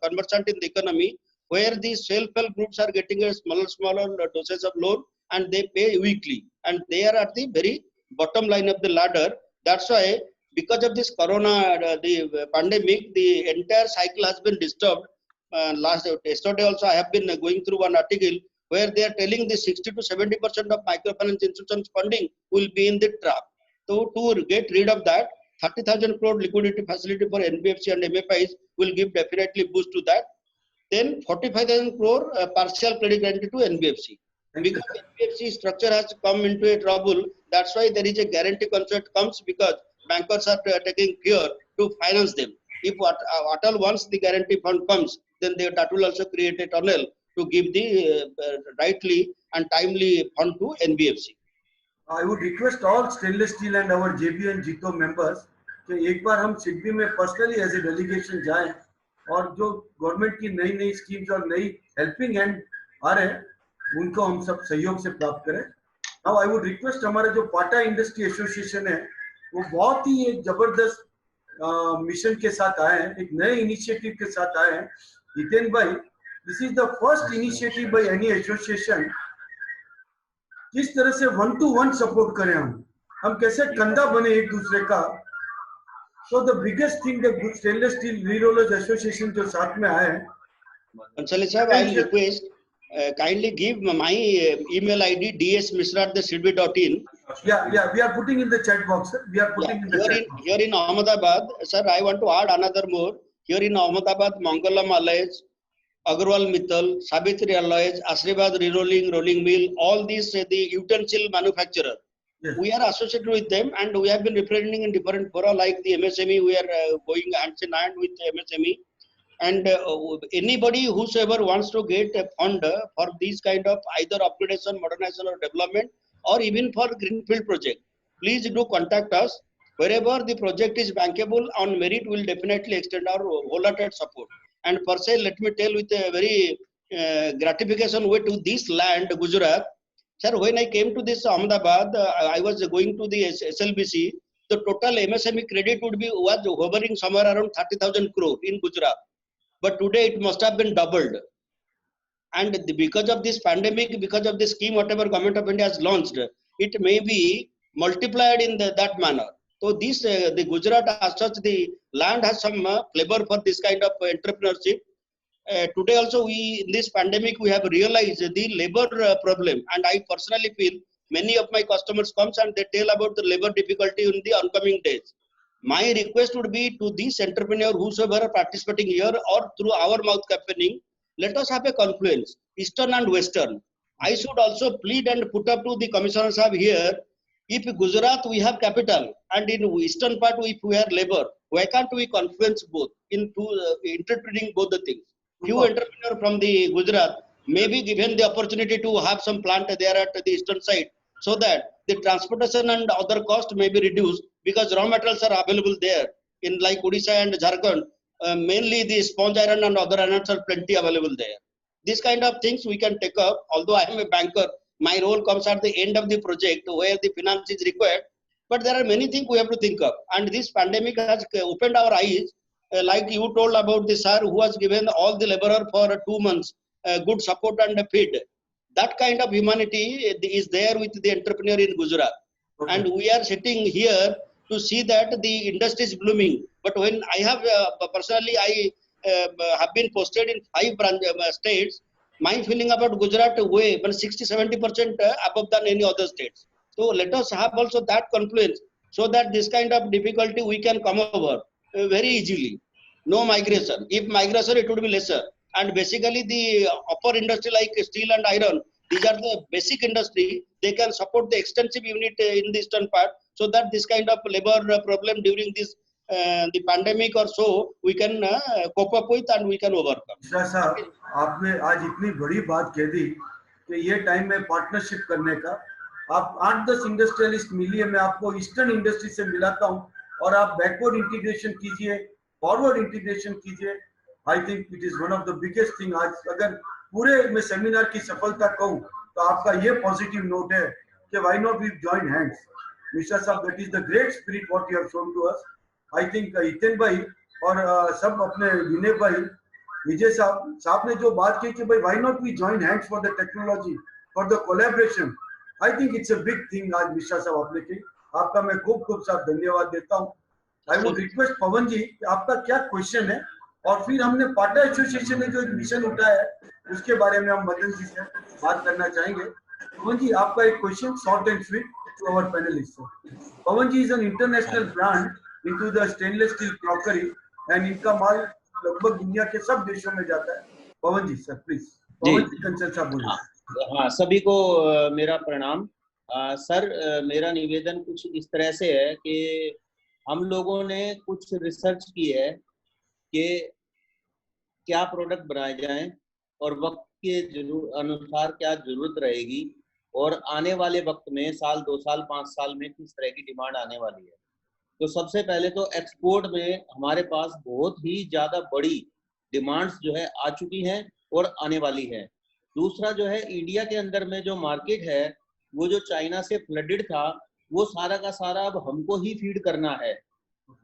conversant in the economy, where these self-help groups are getting a smaller doses of loan and they pay weekly, and they are at the very bottom line of the ladder. That's why because of this corona, the pandemic, the entire cycle has been disturbed. Yesterday also I have been going through one article where they are telling the 60 to 70% of microfinance institutions funding will be in the trap. So to get rid of that, 30,000 crore liquidity facility for NBFC and MFIs will give definitely boost to that. Then 45,000 crore partial credit guarantee to NBFC. Because NBFC structure has come into a trouble, that's why there is a guarantee concept comes, because bankers are taking care to finance them. If Atal once the guarantee fund comes, then that will also create a tunnel to give the rightly and timely fund to NBFC. I would request all stainless steel and our JB and JITO members कि एक बार हम सिडबी में personally as a delegation जाएं और जो government की नई schemes और नई हेल्पिंग हैंड आ रहे हैं उनको हम सब सहयोग से प्राप्त करें. नाउ आई वुड रिक्वेस्ट हमारा जो पाटा इंडस्ट्री एसोसिएशन है वो बहुत ही एक जबरदस्त मिशन के साथ आए हैं, एक नए इनिशिएटिव के साथ आए हैं. जितेन भाई, this is the first initiative by any association. किस तरह से 1-to-1 सपोर्ट करें, हम कैसे कंधा बने एक दूसरे का. So the biggest thing, the stainless steel re-rollers association जो साथ में आए हैं. Bhansali sir, I will request kindly give my email ID ds.mishra@sidbi.in. Yeah, we are putting in the chat box, sir. We are putting in the chat box. Here in Ahmedabad, sir, I want to add another more. Here in Ahmedabad, Mangalam Alliance, Agarwal Mittal, Savitri Alliance, Ashribad Re-rolling, Rolling Mill, all these the utensil manufacturer. Yes. We are associated with them, and we have been representing in different fora like the MSME. We are going hand in hand with MSME, and anybody whosoever wants to get a fund for these kind of either upgradation, modernization or development, or even for greenfield project, please do contact us. Wherever the project is bankable on merit, we will definitely extend our wholehearted support. And per se, let me tell with a very gratification way to this land, Gujarat. Sir, when I came to this Ahmedabad, I was going to the SLBC. The total MSME credit was hovering somewhere around 30,000 crore in Gujarat. But today it must have been doubled. And because of this pandemic, because of the scheme, whatever Government of India has launched, it may be multiplied in that manner. So this, the Gujarat as such, the land has some flavor for this kind of entrepreneurship. Today also in this pandemic we have realized the labor problem, and I personally feel many of my customers comes and they tell about the labor difficulty in the oncoming days. My request would be to these entrepreneurs whosoever are participating here or through our mouth campaigning, let us have a confluence, Eastern and Western. I should also plead and put up to the commissioners have here, if Gujarat we have capital and in Eastern part if we have labor, why can't we confluence both into interpreting both the things? Few entrepreneurs from the Gujarat may be given the opportunity to have some plant there at the eastern side, so that the transportation and other cost may be reduced, because raw materials are available there in like Odisha and Jharkhand. Mainly the sponge iron and other irons are plenty available there. This kind of things we can take up. Although I am a banker, my role comes at the end of the project where the finance is required. But there are many things we have to think of, and this pandemic has opened our eyes. Like you told about the sir who was given all the laborer for 2 months good support and feed. That kind of humanity is there with the entrepreneur in Gujarat. Okay. And we are sitting here to see that the industry is blooming. But when I have personally, I have been posted in 5 states. My feeling about Gujarat way, but 60-70% above than any other states. So let us have also that confluence, so that this kind of difficulty we can come over very easily. No migration. If migration, it would be lesser. And basically the upper industry like steel and iron, These are the basic industry. They can support the extensive unit in the eastern part, so that this kind of labor problem during this the pandemic or so we can cope up with and we can overcome. Mishra साहब, आपने आज इतनी बड़ी बात कह दी कि ये time में पार्टनरशिप करने का। आप 8-10 इंडस्ट्रियलिस्ट मिलिए, मैं आपको ईस्टर्न इंडस्ट्री से मिलाता हूँ और आप बैकवर्ड इंटीग्रेशन कीजिए, फॉरवर्ड इंटीग्रेशन कीजिए। I think it is one of the biggest thing. आज अगर पूरे में सेमिनार की सफलता कहूँ तो आपका ये पॉजिटिव नोट है कि why not we join hands. Mishra साहब, that is the great spirit what you have shown to us. I think Hiten भाई और सब अपने विनय भाई, विजय साहब ने जो बात की कि भाई why not we join hands for the technology, for the collaboration, I think it's a big thing. आज मिश्रा साहब आपने की, आपका मैं खूब साहब धन्यवाद देता हूँ। आई वुड रिक्वेस्ट पवन जी, आपका क्या क्वेश्चन है, और फिर हमने पाटा एसोसिएशन ने जो एक मिशन उठाया है उसके बारे में हम मदन जी से बात करना चाहेंगे। पवन जी, आपका एक question short and sweet to our panellist. Pawan ji is an international brand into the stainless steel crockery and इनका माल लगभग दुनिया के सब देशों में जाता है। पवन जी सर प्लीज। पवन जी कंसल साहब बोलिए। हाँ, सभी को मेरा प्रणाम। सर, मेरा निवेदन कुछ इस तरह से है कि हम लोगों ने कुछ रिसर्च की है कि क्या प्रोडक्ट बनाए जाएं और वक्त के अनुसार क्या जरूरत रहेगी, और आने वाले वक्त में साल 2 साल 5 साल में किस तरह की डिमांड आने वाली है। तो सबसे पहले तो एक्सपोर्ट में हमारे पास बहुत ही ज़्यादा बड़ी डिमांड्स जो है आ चुकी हैं और आने वाली है। दूसरा जो है, इंडिया के अंदर में जो मार्केट है वो जो चाइना से फ्लडेड था, वो सारा का सारा अब हमको ही फीड करना है।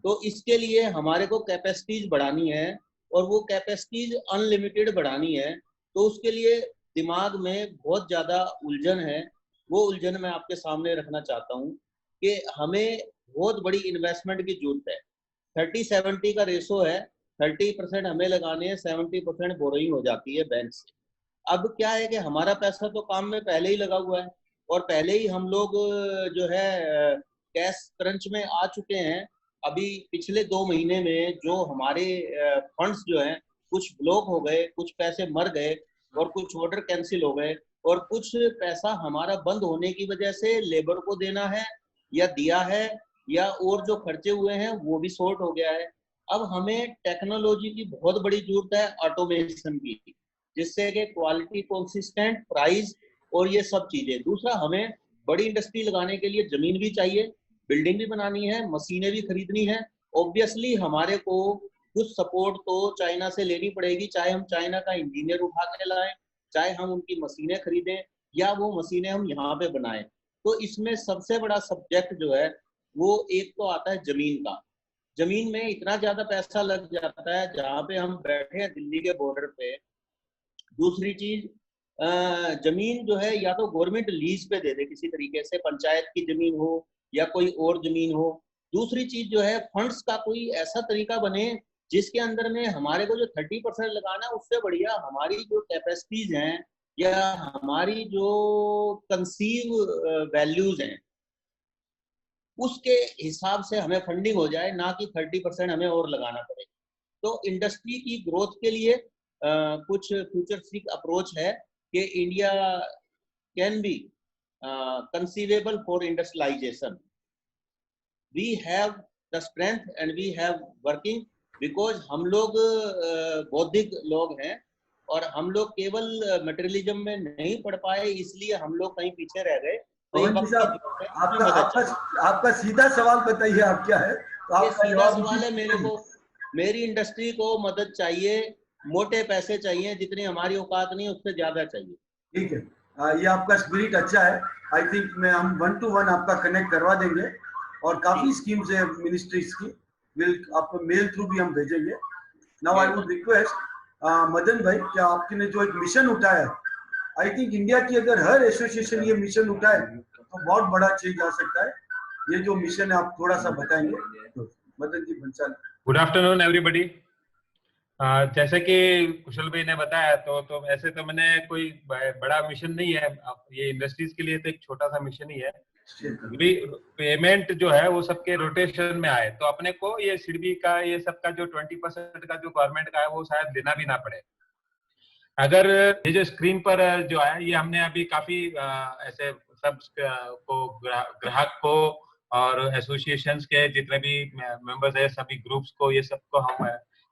तो इसके लिए हमारे को कैपेसिटीज बढ़ानी है और वो कैपेसिटीज अनलिमिटेड बढ़ानी है। तो उसके लिए दिमाग में बहुत ज़्यादा उलझन है। वो उलझन मैं आपके सामने रखना चाहता हूँ कि हमें बहुत बड़ी इन्वेस्टमेंट की जरूरत है। 30-70 का रेशो है, 30% हमें लगाने हैं, 70% बोरोइंग हो जाती है बैंक से। अब क्या है कि हमारा पैसा तो काम में पहले ही लगा हुआ है और पहले ही हम लोग जो है कैश क्रंच में आ चुके हैं। अभी पिछले 2 महीने में जो हमारे फंड्स जो हैं कुछ ब्लॉक हो गए, कुछ पैसे मर गए और कुछ ऑर्डर कैंसिल हो गए, और कुछ पैसा हमारा बंद होने की वजह से लेबर को देना है या दिया है, या और जो खर्चे हुए हैं वो भी शॉर्ट हो गया है। अब हमें टेक्नोलॉजी की बहुत बड़ी जरूरत है, ऑटोमेशन की, जिससे कि क्वालिटी, कंसिस्टेंट प्राइस और ये सब चीजें। दूसरा, हमें बड़ी इंडस्ट्री लगाने के लिए जमीन भी चाहिए, बिल्डिंग भी बनानी है, मशीनें भी खरीदनी है। ऑब्वियसली हमारे को कुछ सपोर्ट तो चाइना से लेनी पड़ेगी, चाहे हम चाइना का इंजीनियर उठा के लाएं, चाहे हम उनकी मशीनें खरीदें या वो मशीनें हम यहाँ पे बनाएं। तो इसमें सबसे बड़ा सब्जेक्ट जो है वो एक तो आता है जमीन का। जमीन में इतना ज्यादा पैसा लग जाता है जहाँ पे हम बैठे हैं दिल्ली के बॉर्डर पे। दूसरी चीज, जमीन जो है या तो गवर्नमेंट लीज पे दे दे किसी तरीके से, पंचायत की जमीन हो या कोई और जमीन हो। दूसरी चीज जो है, फंड्स का कोई ऐसा तरीका बने जिसके अंदर में हमारे को जो 30% लगाना है उससे बढ़िया हमारी जो कैपेसिटीज हैं या हमारी जो कंसीव वैल्यूज हैं उसके हिसाब से हमें फंडिंग हो जाए, ना कि 30% हमें और लगाना पड़े। तो इंडस्ट्री की ग्रोथ के लिए कुछ फ्यूचरिस्टिक अप्रोच है कि India can be conceivable for industrialization. We have the strength and we have working because हम लोग बौद्धिक लोग हैं और हम लोग केवल मटेरियलिज्म में नहीं पढ़ पाए, इसलिए हम लोग कहीं पीछे रह गए। आपका सीधा सवाल बताइए, आप क्या है? तो सीधा सवाल है मेरे को, मेरी इंडस्ट्री को मदद चाहिए, मोटे पैसे चाहिए, जितनी हमारी औकात नहीं उससे ज्यादा चाहिए। ठीक है, ये आपका स्पिरिट अच्छा है। आई थिंक मैं हम 1-to-1 आपका कनेक्ट करवा देंगे और काफी स्कीम्स है मिनिस्ट्रीज की, आपको मेल थ्रू भी हम भेजेंगे। Now I would request Madan भाई, क्या आपने जो एक मिशन उठाया, आई थिंक इंडिया की अगर हर एसोसिएशन ये मिशन उठाए तो बहुत बड़ा चेंज आ सकता है। ये जो मिशन है आप थोड़ा सा बताएंगे तो Madan ji Bhansali. Good afternoon everybody. जैसे कि कुशल भाई ने बताया तो ऐसे तो मैंने कोई बड़ा मिशन नहीं है, ये इंडस्ट्रीज के लिए तो एक छोटा सा मिशन ही है। पेमेंट जो है वो सबके रोटेशन में आए तो अपने को ये सिडबी का ये सबका जो 20% का जो गवर्नमेंट का है वो शायद देना भी ना पड़े। अगर ये जो स्क्रीन पर जो आया, ये हमने अभी काफी ऐसे सब को ग्राहक को और एसोसिएशंस के जितने भी मेंबर्स है, सभी ग्रुप्स को, ये सबको हम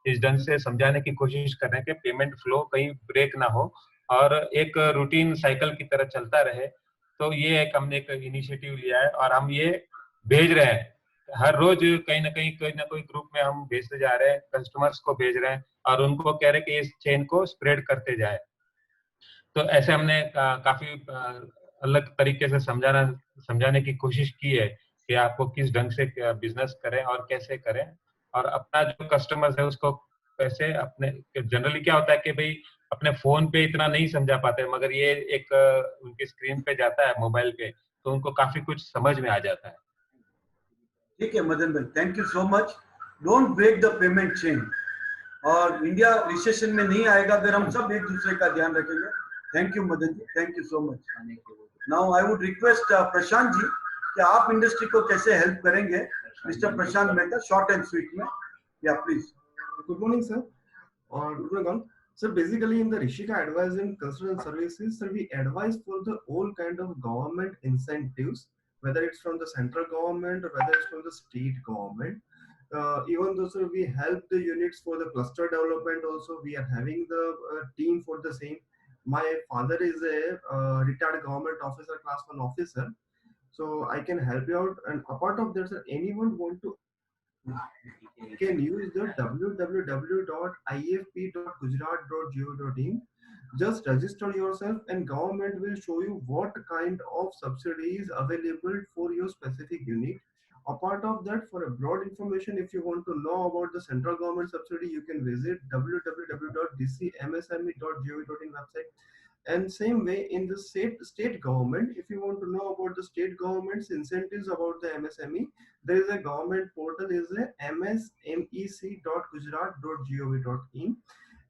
इस ढंग से समझाने की कोशिश कर रहे हैं कि पेमेंट फ्लो कहीं ब्रेक ना हो और एक रूटीन साइकिल की तरह चलता रहे। तो ये एक हमने एक इनिशिएटिव लिया है और हम ये भेज रहे हैं हर रोज कहीं ना कोई ग्रुप में हम भेजते जा रहे हैं, कस्टमर्स को भेज रहे हैं और उनको कह रहे हैं कि इस चेन को स्प्रेड करते जाए। तो ऐसे हमने काफी अलग तरीके से समझाने की कोशिश की है कि आपको किस ढंग से बिजनेस करें और कैसे करें, और अपना जो कस्टमर्स है उसको कैसे अपने, जनरली क्या होता है कि भाई अपने फोन पे इतना नहीं समझा पाते, मगर ये एक उनकी स्क्रीन पे जाता है मोबाइल पे, तो उनको काफी कुछ समझ में आ जाता है। ठीक है मदन भाई, thank you so much. Don't break the payment chain, और इंडिया रिसेशन में नहीं आएगा अगर हम सब एक दूसरे का ध्यान रखेंगे। Thank you Madan ji, thank you so much. Now I would request Prashant ji कि आप इंडस्ट्री को कैसे हेल्प करेंगे। Mister Prashant Mehta, short and sweet में, या प्लीज। गुड मॉर्निंग सर, और good morning sir. Basically in the Rishika Advising Consultant Services, sir, we advise for the all kind of government incentives, whether it's from the central government or whether it's from the state government. Even though sir we help the units for the cluster development also, we are having the team for the same. My father is a retired government officer, class 1 officer, so I can help you out. And apart of that sir, anyone want to can use the www.ifp.gujarat.go.in. Just register yourself and government will show you what kind of subsidy is available for your specific unit. Apart of that, for a broad information, if you want to know about the central government subsidy, you can visit www.dcmsme.go.in website. And same way in the state government, if you want to know about the state government's incentives about the MSME, there is a government portal, is a msmec.gujarat.gov.in.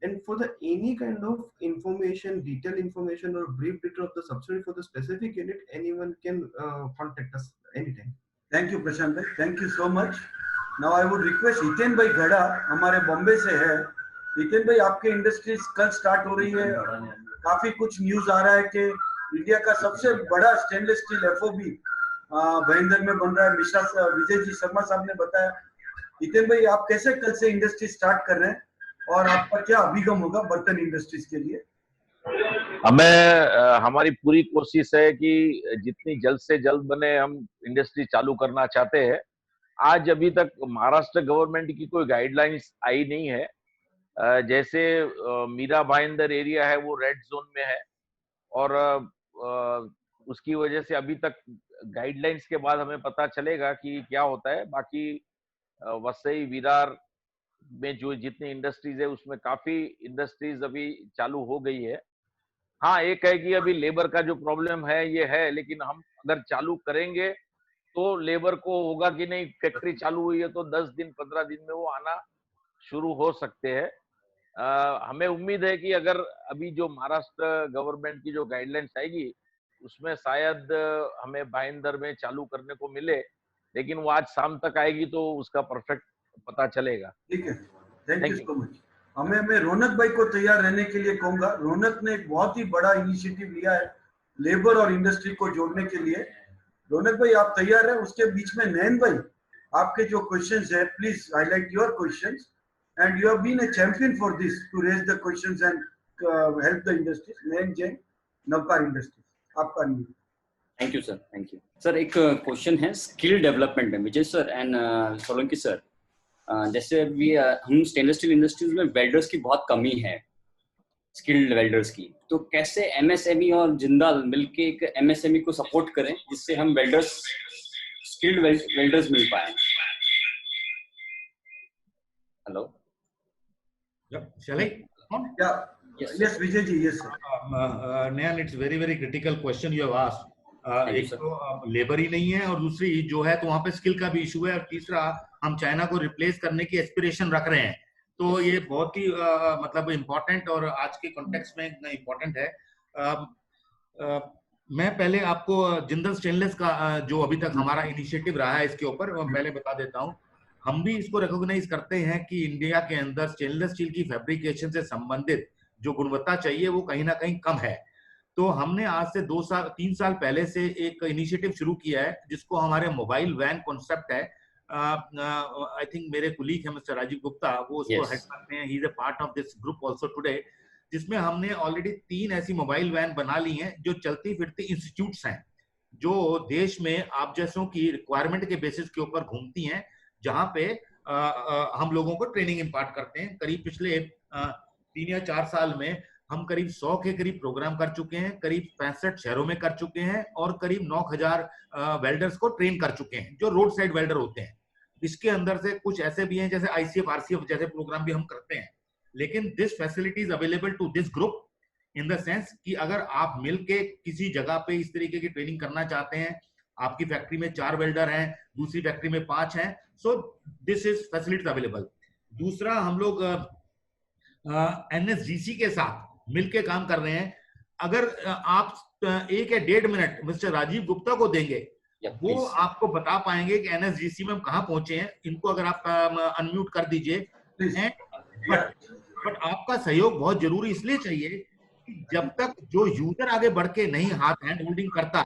And for the any kind of information, detailed information or brief detail of the subsidy for the specific unit, anyone can contact us anytime. Thank you Prashant भाई, thank you so much. Now I would request Hiten भाई गढ़ा, हमारे बॉम्बे से है। हितेन भाई, आपके industries कल start हो रही है, काफी कुछ न्यूज आ रहा है कि इंडिया का सबसे बड़ा स्टेनलेस स्टील एफओबी भाईंदर में बन रहा है, मिश्रा विजय जी शर्मा साहब ने बताया। हितेन भाई, आप कैसे कल से इंडस्ट्री स्टार्ट कर रहे हैं और आपका क्या अभिगम होगा बर्तन इंडस्ट्रीज के लिए? हमारी पूरी कोशिश है कि जितनी जल्द से जल्द बने हम इंडस्ट्री चालू करना चाहते हैं। आज अभी तक महाराष्ट्र गवर्नमेंट की कोई गाइडलाइंस आई नहीं है। जैसे मीरा भाईंदर एरिया है वो रेड जोन में है और उसकी वजह से अभी तक गाइडलाइंस के बाद हमें पता चलेगा कि क्या होता है। बाकी वसई विरार में जो जितनी इंडस्ट्रीज है उसमें काफी इंडस्ट्रीज अभी चालू हो गई है। हाँ, एक है कि अभी लेबर का जो प्रॉब्लम है ये है, लेकिन हम अगर चालू करेंगे तो लेबर को होगा कि नहीं, फैक्ट्री चालू हुई है तो 10 दिन 15 दिन में वो आना शुरू हो सकते हैं। हमें उम्मीद है कि अगर अभी जो महाराष्ट्र गवर्नमेंट की जो गाइडलाइंस आएगी उसमें शायद हमें भाईंदर में चालू करने को मिले, लेकिन वो आज शाम तक आएगी तो उसका परफेक्ट पता चलेगा। ठीक है, थैंक यू सो मच। मैं रौनक भाई को तैयार रहने के लिए कहूंगा। रौनक ने एक बहुत ही बड़ा इनिशिएटिव लिया है लेबर और इंडस्ट्री को जोड़ने के लिए। रौनक भाई, आप तैयार हैं? उसके बीच में नयन भाई, आपके जो क्वेश्चंस है, please highlight your questions, and you have been a champion for this to raise the questions and help the industries. Nayan Jain, Navkar industries, आपका न्यू। Thank you sir, thank you sir. एक क्वेश्चन है स्किल डेवलपमेंट में, Vijay sir and Solanki sir. जैसे अभी हम stainless steel industries में welders की बहुत कमी है, स्किल्ड वेल्डर्स की, तो कैसे एमएसएमई और जिंदाल मिलके एक एमएसएमई को सपोर्ट करें जिससे हम वेल्डर्स, स्किल्ड वेल्डर्स मिल पाए? Hello, shall I? Yes, Vijay ji, yes sir. Nayan, it's very critical question you have asked. एक तो लेबर ही नहीं है और दूसरी जो है तो वहाँ पे स्किल का भी इशू है, और तीसरा हम चाइना को रिप्लेस करने की एस्पिरेशन रख रहे हैं। तो ये बहुत ही मतलब इम्पोर्टेंट और आज के कॉन्टेक्स्ट में इम्पोर्टेंट है। मैं पहले आपको जिंदल स्टेनलेस का जो अभी तक हमारा इनिशिएटिव रहा है इसके ऊपर पहले बता देता हूँ। हम भी इसको रिकॉग्नाइज करते हैं कि इंडिया के अंदर स्टेनलेस स्टील की फैब्रिकेशन से संबंधित जो गुणवत्ता चाहिए वो कहीं ना कहीं कम है। तो हमने आज से 3 साल पहले से एक इनिशिएटिव शुरू किया है जिसको हमारे मोबाइल वैन कॉन्सेप्ट है। आई थिंक मेरे कुलीग है मिस्टर राजीव गुप्ता, वो उसको हेड करते हैं, he is a part of this group also today, जिसमें हमने ऑलरेडी 3 ऐसी मोबाइल वैन बना ली हैं जो चलती फिरती इंस्टीट्यूट्स हैं जो देश में आप जैसों की रिक्वायरमेंट के बेसिस के ऊपर घूमती हैं, जहां पे हम लोगों को ट्रेनिंग इम्पार्ट करते हैं। करीब पिछले 3 या 4 साल में हम करीब 100 के करीब प्रोग्राम कर चुके हैं, करीब 65 शहरों में कर चुके हैं और करीब 9000 वेल्डर्स को ट्रेन कर चुके हैं जो रोड साइड वेल्डर होते हैं। इसके अंदर से कुछ ऐसे भी हैं जैसे ICF RCF जैसे प्रोग्राम भी हम करते हैं, लेकिन this facility is available to this group in the sense कि अगर आप मिलके किसी जगह पे इस तरीके की ट्रेनिंग करना चाहते हैं, आपकी फैक्ट्री में 4 वेल्डर हैं, दूसरी फैक्ट्री में 5 हैं, so this is facilities available. दूसरा, हम लोग NSGC के साथ मिलके काम कर रहे हैं। अगर आप 1 या 1.5 मिनट मिस्टर राजीव गुप्ता को देंगे, वो आपको बता पाएंगे कि NSGC में हम कहाँ पहुंचे हैं। इनको अगर आप अनम्यूट कर दीजिए। बट आपका सहयोग बहुत जरूरी इसलिए चाहिए कि जब तक जो यूजर आगे बढ़ के नहीं हाथ हैंड होल्डिंग करता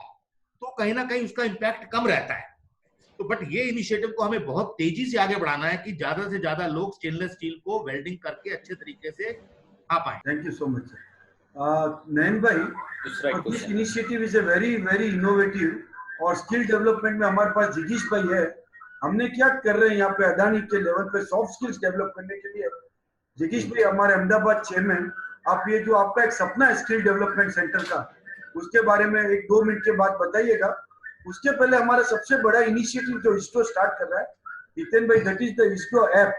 तो कहीं ना कहीं उसका इम्पैक्ट कम रहता है। तो बट ये इनिशिएटिव को हमें बहुत तेजी से आगे बढ़ाना है कि ज्यादा से ज्यादा लोग स्टेनलेस स्टील को वेल्डिंग करके अच्छे तरीके से आ पाए। थैंक यू सो मच नयन भाई, this initiative is a very very innovative और स्किल डेवलपमेंट में हमारे पास जिगीश भाई है। हमने क्या कर रहे हैं यहाँ पे अदानी के लेवल पे सॉफ्ट स्किल्स डेवलप करने के लिए। जिगीश भाई हमारे अहमदाबाद चेयरमैन, आप ये जो आपका एक सपना है स्किल डेवलपमेंट सेंटर का, उसके बारे में 1-2 मिनट के बाद बताइएगा। उसके पहले हमारा सबसे बड़ा इनिशिएटिव जो ISTO स्टार्ट कर रहा है हितेन भाई, that is the ISTO app,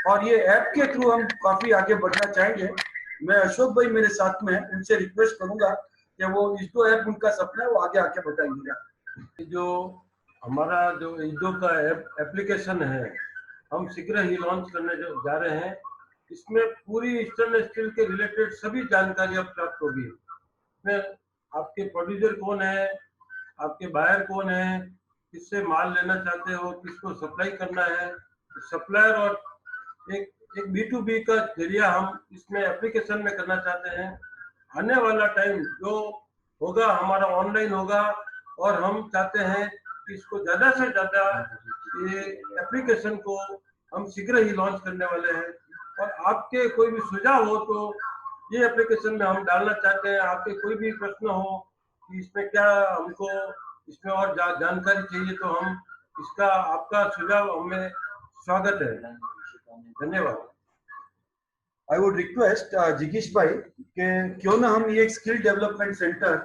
और ये ऐप के थ्रू हम काफी आगे बढ़ना चाहेंगे। मैं अशोक भाई मेरे साथ में, उनसे रिक्वेस्ट करूंगा कि वो ISTO ऐप उनका सपना है वो आगे आके बताएंगे। जो हमारा जो ISTO का एप्लीकेशन है, हम शीघ्र ही लॉन्च करने जो जा रहे हैं। इसमें पूरी स्टेनलेस स्टील के रिलेटेड सभी जानकारियां प्राप्त होगी। इसमें आपके प्रोड्यूसर कौन है, आपके बायर कौन है, किससे माल लेना चाहते हो, किसको सप्लाई करना है, सप्लायर, और एक B2B का जरिया हम इसमें एप्लीकेशन में करना चाहते हैं। आने वाला टाइम जो होगा हमारा ऑनलाइन होगा और हम चाहते हैं कि इसको ज्यादा से ज्यादा ये एप्लीकेशन को हम शीघ्र ही लॉन्च करने वाले हैं। और आपके कोई भी सुझाव हो तो ये एप्लीकेशन में हम डालना चाहते हैं। आपके कोई भी प्रश्न हो कि इसमें क्या हमको इसमें और जानकारी चाहिए तो हम इसका आपका सुझाव हमें स्वागत है। धन्यवाद। आई वुड रिक्वेस्ट जिगीश भाई कि क्यों ना हम ये स्किल डेवलपमेंट सेंटर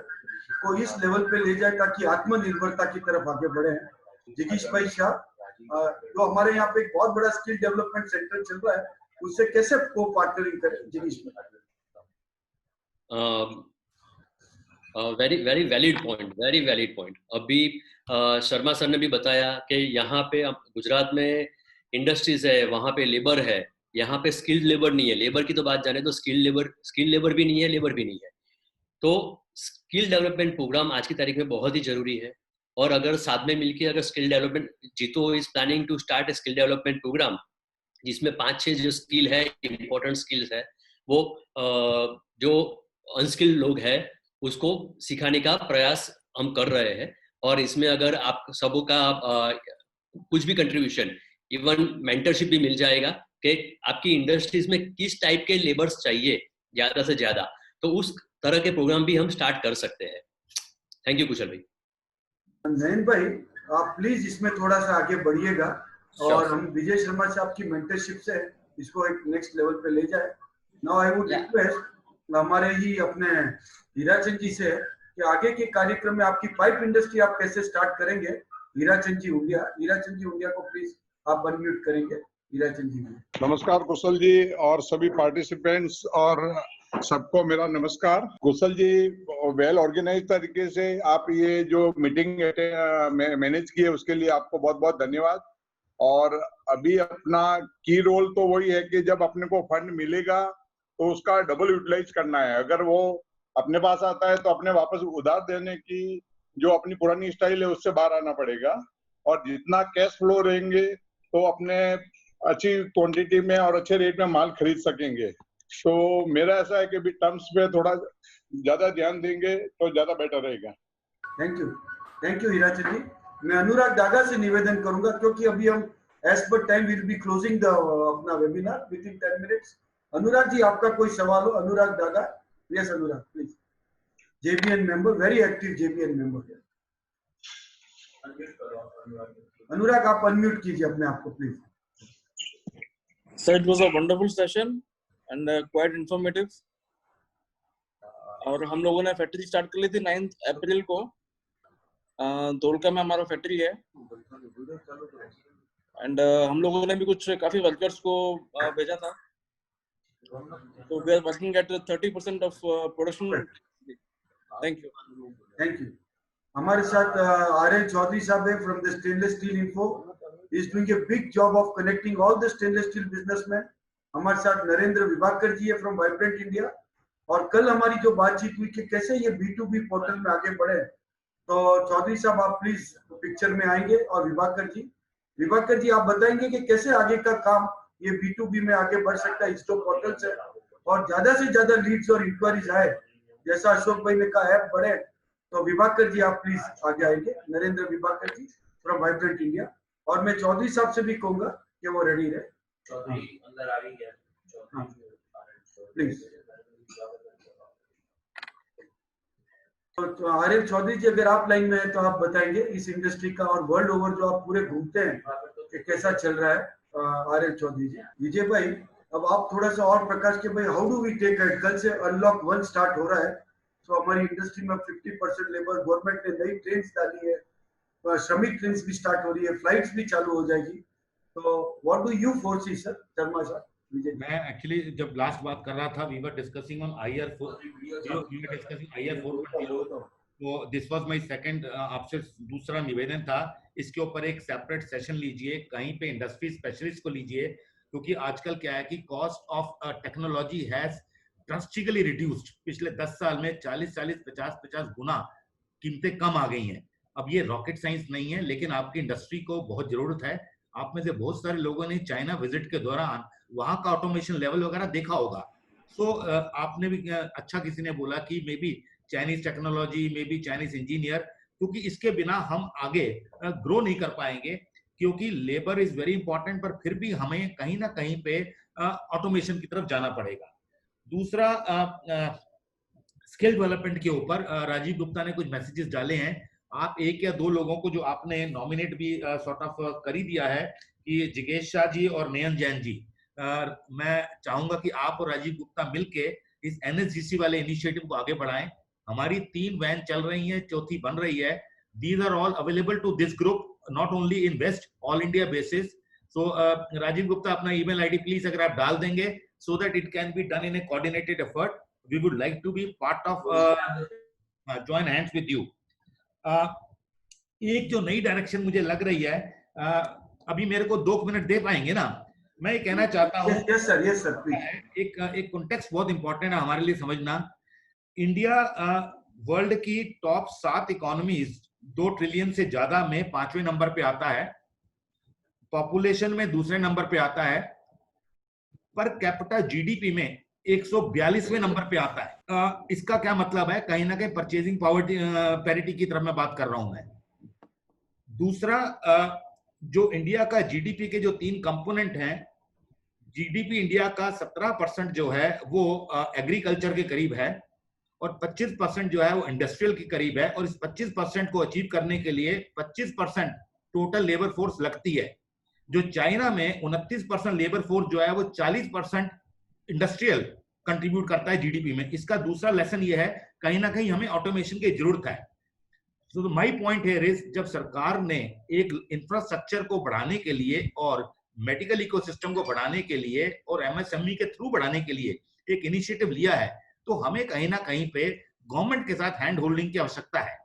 को इस लेवल पे ले जाए ताकि आत्मनिर्भरता की तरफ आगे बढ़े। जिगीश भाई शाह, जो हमारे यहाँ पे एक बहुत बड़ा स्किल डेवलपमेंट सेंटर चल रहा है, उससे कैसे को पार्टनरिंग करें? जिगीश भाई। Very valid point. अभी शर्मा सर ने भी बताया कि यहाँ पे गुजरात में इंडस्ट्रीज है, वहाँ पे लेबर है, यहाँ पे स्किल्ड लेबर नहीं है। लेबर की तो बात जाने तो स्किल्ड लेबर भी नहीं है, लेबर भी नहीं है। तो स्किल डेवलपमेंट प्रोग्राम आज की तारीख में बहुत ही जरूरी है। और अगर साथ में मिलकर अगर skill development, JITO is planning to start a skill development programme जिसमें 5-6 जो स्किल है, इंपॉर्टेंट स्किल्स है, वो जो अनस्किल्ड लोग हैं उसको सिखाने का प्रयास हम कर रहे हैं। और इसमें अगर आप सबों का कुछ भी कंट्रीब्यूशन, इवन मेंटरशिप भी मिल जाएगा कि आपकी इंडस्ट्रीज में किस टाइप के लेबर्स चाहिए ज्यादा से ज्यादा, तो उस तरह के प्रोग्राम भी हम स्टार्ट कर सकते हैं। थैंक यू कुशल भाई। नयन भाई, आप प्लीज इसमें थोड़ा सा आगे बढ़िएगा और हम विजय शर्मा से आपकी मेंटरशिप से इसको एक नेक्स्ट लेवल पे ले जाए। नाउ आई वुड रिक्वेस्ट हमारे ही अपने हीराचंद जी से कि आगे के कार्यक्रम में आपकी पाइप इंडस्ट्री आप कैसे स्टार्ट करेंगे। हीराचंद जी हुंडिया को प्लीज आप अनम्यूट करेंगे। हीराचंद जी। नमस्कार कुशल जी और सभी पार्टिसिपेंट्स और सबको मेरा नमस्कार। कुशल जी, वेल ऑर्गेनाइज तरीके से आप ये जो मीटिंग मैनेज की है उसके लिए आपको बहुत बहुत धन्यवाद। और अभी अपना की रोल तो वही है कि जब अपने को फंड मिलेगा तो उसका डबल यूटिलाइज करना है। अगर वो अपने पास आता है तो अपने वापस उधार देने की जो अपनी पुरानी स्टाइल है उससे बाहर आना पड़ेगा। और जितना कैश फ्लो रहेंगे तो अपने अच्छी क्वांटिटी में और अच्छे रेट में माल खरीद सकेंगे। सो मेरा ऐसा है कि भी टर्म्स पे थोड़ा ज्यादा ध्यान देंगे तो ज्यादा बेटर रहेगा। थैंक यू हीराचंद जी। मैं अनुराग दागा से निवेदन करूंगा, क्योंकि अभी हम as per time will be closing the अपना webinar within 10 minutes. Anurag ji, आपका कोई सवाल हो? Anurag Daga, yes Anurag please, JBN member, very active JBN member. Anurag आप अनम्यूट कीजिए अपने आप को please. Sir, it was a wonderful session and quite informative. और हम लोगों ने फैक्ट्री स्टार्ट कर ली थी 9 अप्रैल को। धोलका में हमारा फैक्ट्री है एंड हम लोगों ने भी कुछ काफी वर्कर्स को भेजा था। So we are working at 30% of production. Thank you. हमारे साथ RL चौधरी साहब है from the stainless steel info, is doing a big job of connecting all the stainless steel businessman. हमारे साथ नरेंद्र विभाकर जी है फ्रॉम वाइब्रेंट इंडिया। और कल हमारी जो बातचीत हुई कि कैसे ये B2B पोर्टल में आगे बढ़े, तो चौधरी साहब आप प्लीज पिक्चर में आएंगे। और विभाकर जी आप बताएंगे कि कैसे आगे का काम ये B2B में आगे बढ़ सकता है इसको पोर्टल से, और ज्यादा से ज्यादा लीड्स और इंक्वायरीज आए, जैसा अशोक भाई ने कहा ऐप बढ़े। तो विभाकर जी आप प्लीज आगे आएंगे, नरेंद्र विभाकर जी फ्रॉम वाइब्रेंट इंडिया। और मैं चौधरी साहब से भी कहूंगा कि वो रेडी रहे। प्लीज तो RL चौधरी जी, अगर आप लाइन में हैं तो आप बताएंगे इस इंडस्ट्री का और वर्ल्ड ओवर जो आप पूरे घूमते हैं कि कैसा चल रहा है। RL चौधरी जी। विजय भाई, अब आप थोड़ा सा और प्रकाश के भाई, how do we take it? कल से अनलॉक 1 स्टार्ट हो रहा है, तो हमारी इंडस्ट्री में 50% लेबर, गवर्नमेंट ने नई ट्रेन डाली है, श्रमिक ट्रेन भी स्टार्ट हो रही है, फ्लाइट्स भी चालू हो जाएगी। तो what do you foresee sir? Sharma sir. मैं एक्चुअली जब लास्ट बात कर रहा था, we were discussing on IR 4.0, तो दिस वाज माय सेकंड आपसे दूसरा निवेदन था। इसके ऊपर एक सेपरेट सेशन लीजिए, कहीं पे इंडस्ट्री स्पेशलिस्ट को लीजिए, क्योंकि आजकल क्या है कि cost of technology has drastically reduced. पिछले 10 साल में 40-50 गुना कीमतें कम आ गई हैं। अब ये रॉकेट साइंस नहीं है, लेकिन आपकी इंडस्ट्री को बहुत जरूरत है। आप में से बहुत सारे लोगों ने चाइना विजिट के दौरान वहां का ऑटोमेशन लेवल वगैरह देखा होगा। सो आपने भी अच्छा किसी ने बोला कि may be Chinese technology, may be Chinese engineer, क्योंकि इसके बिना हम आगे ग्रो नहीं कर पाएंगे, क्योंकि लेबर इज वेरी इंपॉर्टेंट, पर फिर भी हमें कहीं ना कहीं पे ऑटोमेशन की तरफ जाना पड़ेगा। दूसरा स्किल डेवलपमेंट के ऊपर राजीव गुप्ता ने कुछ मैसेजेस डाले हैं। आप 1 या 2 लोगों को जो आपने नॉमिनेट भी सॉर्ट ऑफ कर ही दिया है, कि जिगेश शाह जी और नयन जैन जी, मैं चाहूंगा कि आप और राजीव गुप्ता मिलके इस NSGC वाले इनिशिएटिव को आगे बढ़ाएं। हमारी 3 वैन चल रही हैं, 4थी बन रही है। These are all available to this group, not only in west, all India basis. So Rajeev Gupta अपना ईमेल आईडी प्लीज अगर आप डाल देंगे, so that it can be done in a coordinated effort. We would like to be part of join hands with you. एक जो नई direction मुझे लग रही है, अभी मेरे को 2 मिनट दे पाएंगे ना? मैं ये कहना चाहता हूँ, यस सर एक कॉन्टेक्स्ट बहुत इंपॉर्टेंट है हमारे लिए समझना। इंडिया वर्ल्ड की टॉप 7 इकोनॉमीज 2 ट्रिलियन से ज्यादा में 5वें नंबर पे आता है, पॉपुलेशन में दूसरे नंबर पे आता है, पर कैपिटा GDP में 142वें नंबर पे आता है। इसका क्या मतलब है? कहीं ना कहीं परचेजिंग पावर पैरिटी की तरफ मैं बात कर रहा हूं मैं। दूसरा, जो इंडिया का GDP के जो 3 कंपोनेंट हैं, GDP इंडिया का 17% जो है वो एग्रीकल्चर के करीब है, और 25% जो है वो इंडस्ट्रियल के करीब है। और इस 25% को अचीव करने के लिए 25% टोटल लेबर फोर्स लगती है। जो चाइना में 29% लेबर फोर्स जो है वो 40% इंडस्ट्रियल कंट्रीब्यूट करता है GDP में। इसका दूसरा लेसन ये है, कहीं ना कहीं हमें ऑटोमेशन की जरूरत है। So my point here is, जब सरकार ने एक इंफ्रास्ट्रक्चर को बढ़ाने के लिए और मेडिकल इकोसिस्टम को बढ़ाने के लिए और MSME के थ्रू बढ़ाने के लिए एक इनिशिएटिव लिया है, तो हमें कहीं ना कहीं पे गवर्नमेंट के साथ हैंड होल्डिंग की आवश्यकता है।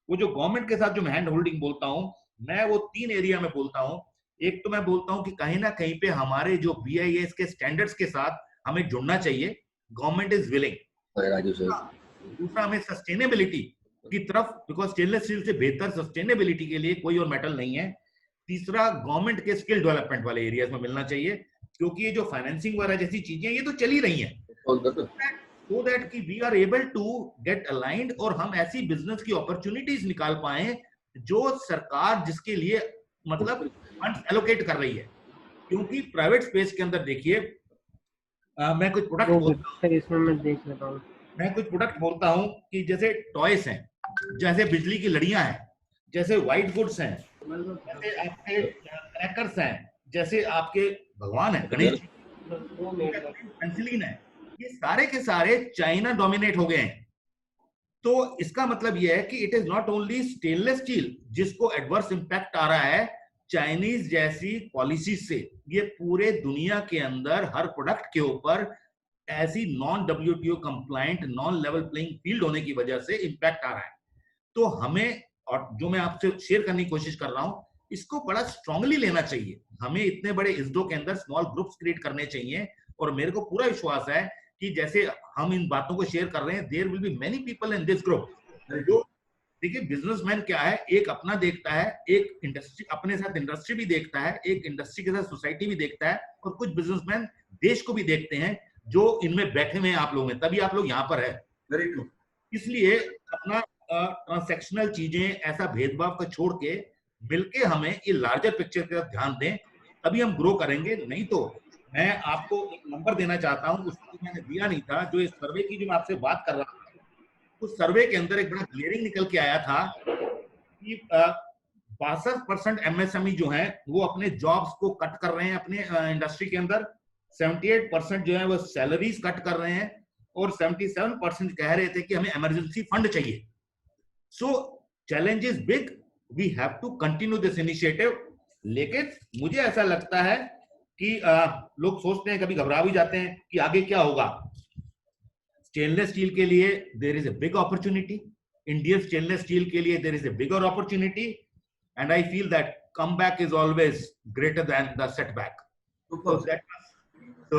वो जो गवर्नमेंट के साथ जो मैं हैंड होल्डिंग बोलता हूँ, मैं वो 3 एरिया में बोलता हूँ। एक तो मैं बोलता हूं कि कहीं ना कहीं पे हमारे जो BIS के स्टैंडर्ड्स के साथ हमें जुड़ना चाहिए, गवर्नमेंट इज विलिंग। दूसरा, हमें सस्टेनेबिलिटी की तरफ, बिकॉज स्टेनलेस स्टील से बेहतर सस्टेनेबिलिटी के लिए कोई और मेटल नहीं है। तीसरा, गवर्नमेंट के स्किल डेवलपमेंट वाले एरियाज में मिलना चाहिए, क्योंकि ये जो फाइनेंसिंग वगैरह जैसी चीजें ये तो चल ही रही हैं, so that कि we are able to get aligned और हम ऐसी बिजनेस की अपॉर्चुनिटीज निकाल पाए जो सरकार जिसके लिए मतलब फंड एलोकेट कर रही है। क्योंकि प्राइवेट स्पेस के अंदर देखिए मैं कुछ प्रोडक्ट बोलता हूँ कि जैसे टॉयस हैं, जैसे बिजली की लड़ियां हैं, जैसे व्हाइट गुड्स हैं, जैसे आपके क्रैकर्स हैं, जैसे आपके भगवान है गणेश, पेंसिलिन है, ये सारे के सारे चाइना डोमिनेट हो गए हैं। तो इसका मतलब यह है कि it is not only stainless steel जिसको एडवर्स इंपैक्ट आ रहा है चाइनीज जैसी पॉलिसी से, ये पूरे दुनिया के अंदर हर प्रोडक्ट के ऊपर ऐसी non WTO compliant non level playing field होने की वजह से इंपैक्ट आ रहा है। तो हमें, और जो मैं आपसे शेयर करने की कोशिश कर रहा हूं, इसको बड़ा स्ट्रांगली लेना चाहिए। हमें इतने बड़े ISDO के अंदर स्मॉल ग्रुप्स क्रिएट करने चाहिए और मेरे को पूरा विश्वास है कि जैसे हम इन बातों को शेयर कर रहे हैं, there will be many people in this group. देखिए बिजनेसमैन क्या है, एक अपना देखता है, एक इंडस्ट्री अपने साथ इंडस्ट्री भी देखता है, एक इंडस्ट्री के साथ सोसाइटी भी देखता है, और कुछ बिजनेसमैन देश को भी देखते हैं जो इनमें बैठे हुए हैं आप लोग में, तभी आप लोग यहाँ पर है। Very good. इसलिए अपना ट्रांसैक्शनल चीजें, ऐसा भेदभाव का छोड़ के मिलके हमें ये लार्जर पिक्चर की तरफ ध्यान दें, तभी हम ग्रो करेंगे। नहीं तो मैं आपको एक नंबर देना चाहता हूँ, उसको मैंने दिया नहीं था, जो इस सर्वे की जो मैं आपसे बात कर रहा था, उस सर्वे के अंदर एक बड़ा क्लियरिंग निकल के आया था कि 62% MSME जो है वो अपने जॉब्स को कट कर रहे हैं अपने इंडस्ट्री के अंदर, 78% जो है वो सैलरीज कट कर रहे हैं, और 77% कह रहे थे कि हमें इमरजेंसी फंड चाहिए। So challenge is big, we have to continue this initiative. लेकिन मुझे ऐसा लगता है कि लोग सोचते हैं, कभी घबरा भी जाते हैं कि आगे क्या होगा। स्टेनलेस स्टील के लिए there is a big opportunity, Indian stainless steel के लिए there is a bigger opportunity, and I feel that comeback is always greater than the setback. So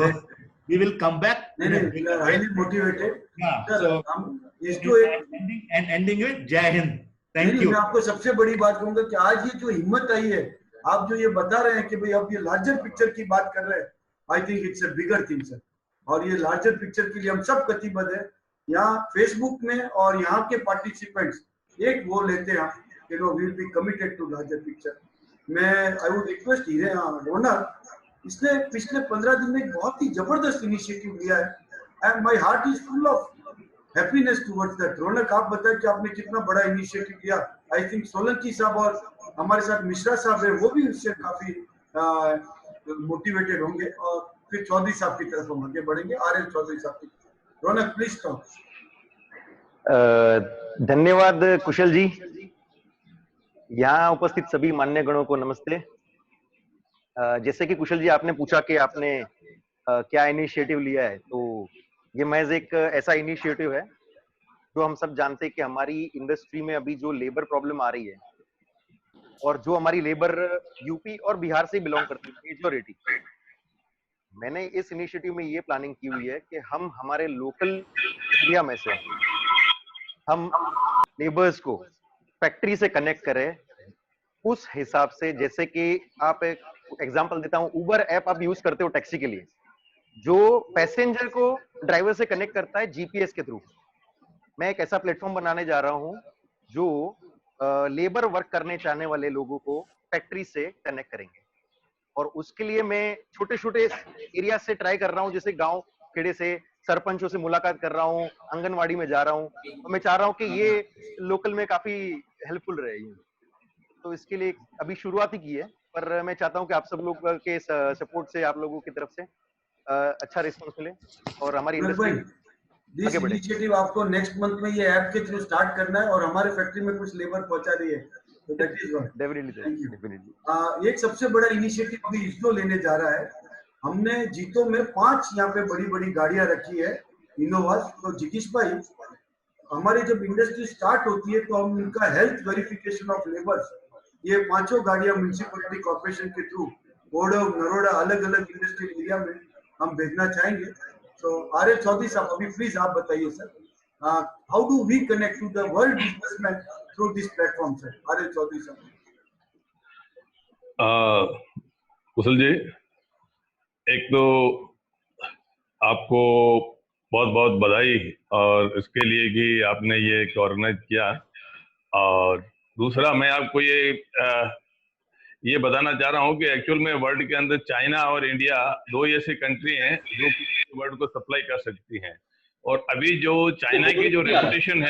we will come back. We are highly motivated. Yeah. So ending with Jai Hind. Thank you. मैं आपको सबसे बड़ी बात कहूंगा कि आज ये जो हिम्मत आई है, आप जो ये बता रहे हैं कि भाई अब ये लार्जर पिक्चर की बात कर रहे हैं, आई think it's a bigger thing sir. और ये लार्जर पिक्चर के लिए हम सब कटिबद्ध है। यहाँ फेसबुक में और यहाँ के पार्टिसिपेंट्स एक वो लेते हैं कि no we will be committed to larger picture. मैं आई वुड रिक्वेस्ट हीरे रौनक, इसने पिछले 15 दिन में एक बहुत ही जबरदस्त इनिशिएटिव लिया है, and my heart is full of happiness towards that. Raunak, आप बताएं कि आपने कितना बड़ा इनिशिएटिव लिया। आई थिंक सोलंकी साहब और हमारे साथ मिश्रा साहब है, वो भी उससे काफी मोटिवेटेड होंगे, और फिर चौधरी साहब की तरफ हम आगे बढ़ेंगे, RL चौधरी साहब की। रौनक प्लीज कम। धन्यवाद कुशल जी। यहाँ उपस्थित सभी मान्यगणों को नमस्ते। जैसे कि कुशल जी आपने पूछा कि आपने क्या इनिशिएटिव लिया है, तो ये महज एक ऐसा इनिशिएटिव है जो हम सब जानते हैं कि हमारी इंडस्ट्री में अभी जो लेबर प्रॉब्लम आ रही है, और जो हमारी लेबर यूपी और बिहार से बिलोंग करती है मेजॉरिटी। मैंने इस इनिशिएटिव में ये प्लानिंग की हुई है कि हम हमारे लोकल एरिया में से हम लेबर्स को फैक्ट्री से कनेक्ट करें उस हिसाब से। जैसे कि आप एक एग्जांपल देता हूं, उबर ऐप आप यूज करते हो टैक्सी के लिए, जो पैसेंजर को ड्राइवर से कनेक्ट करता है GPS के थ्रू। मैं एक ऐसा प्लेटफॉर्म बनाने जा रहा हूं जो लेबर वर्क करने चाहने वाले लोगों को फैक्ट्री से कनेक्ट करेंगे, और उसके लिए मैं छोटे छोटे एरिया से ट्राई कर रहा हूं, जैसे गांव खेड़े से सरपंचों से मुलाकात कर रहा हूं, आंगनवाड़ी में जा रहा हूं। तो मैं चाह रहा हूं कि ये लोकल में काफी हेल्पफुल रहे। तो इसके लिए अभी शुरुआत ही की है, पर मैं चाहता हूं कि आप सब लोग के सपोर्ट से, आप लोगों की तरफ से अच्छा रिस्पॉन्स मिले और हमारी इंडस्ट्री दिस इनिशिएटिव आपको नेक्स्ट मंथ में ये ऐप के थ्रू स्टार्ट करना है, और हमारे फैक्ट्री में कुछ लेबर पहुंचा रही है, तो दैट इज वन डेफिनेटली। एक सबसे बड़ा इनिशिएटिव अभी ISDO लेने जा रहा है। हमने जीतो में 5 यहाँ पे बड़ी बड़ी गाड़ियां रखी है इनोवा। तो जितेश भाई, हमारी जब इंडस्ट्री स्टार्ट होती है तो हम उनका हेल्थ वेरिफिकेशन ऑफ लेबर्स, ये 5 गाड़ियां म्युनिसिपैलिटी कॉर्पोरेशन के थ्रू ओडो नरोडा अलग अलग इंडस्ट्रियल एरिया में हम भेजना चाहेंगे। तो RL चौधरी साहब, अभी प्लीज आप बताइए sir, how do we connect to the world businessman through this platform sir? RL Chaudhary साहब। कुशल जी, एक तो आपको बहुत बहुत बधाई और इसके लिए कि आपने ये ऑर्गेनाइज किया। और दूसरा मैं आपको ये बताना चाह रहा हूँ कि एक्चुअल में वर्ल्ड के अंदर चाइना और इंडिया दो ऐसी कंट्री हैं जो वर्ल्ड को सप्लाई कर सकती हैं। और अभी जो चाइना की जो रेपुटेशन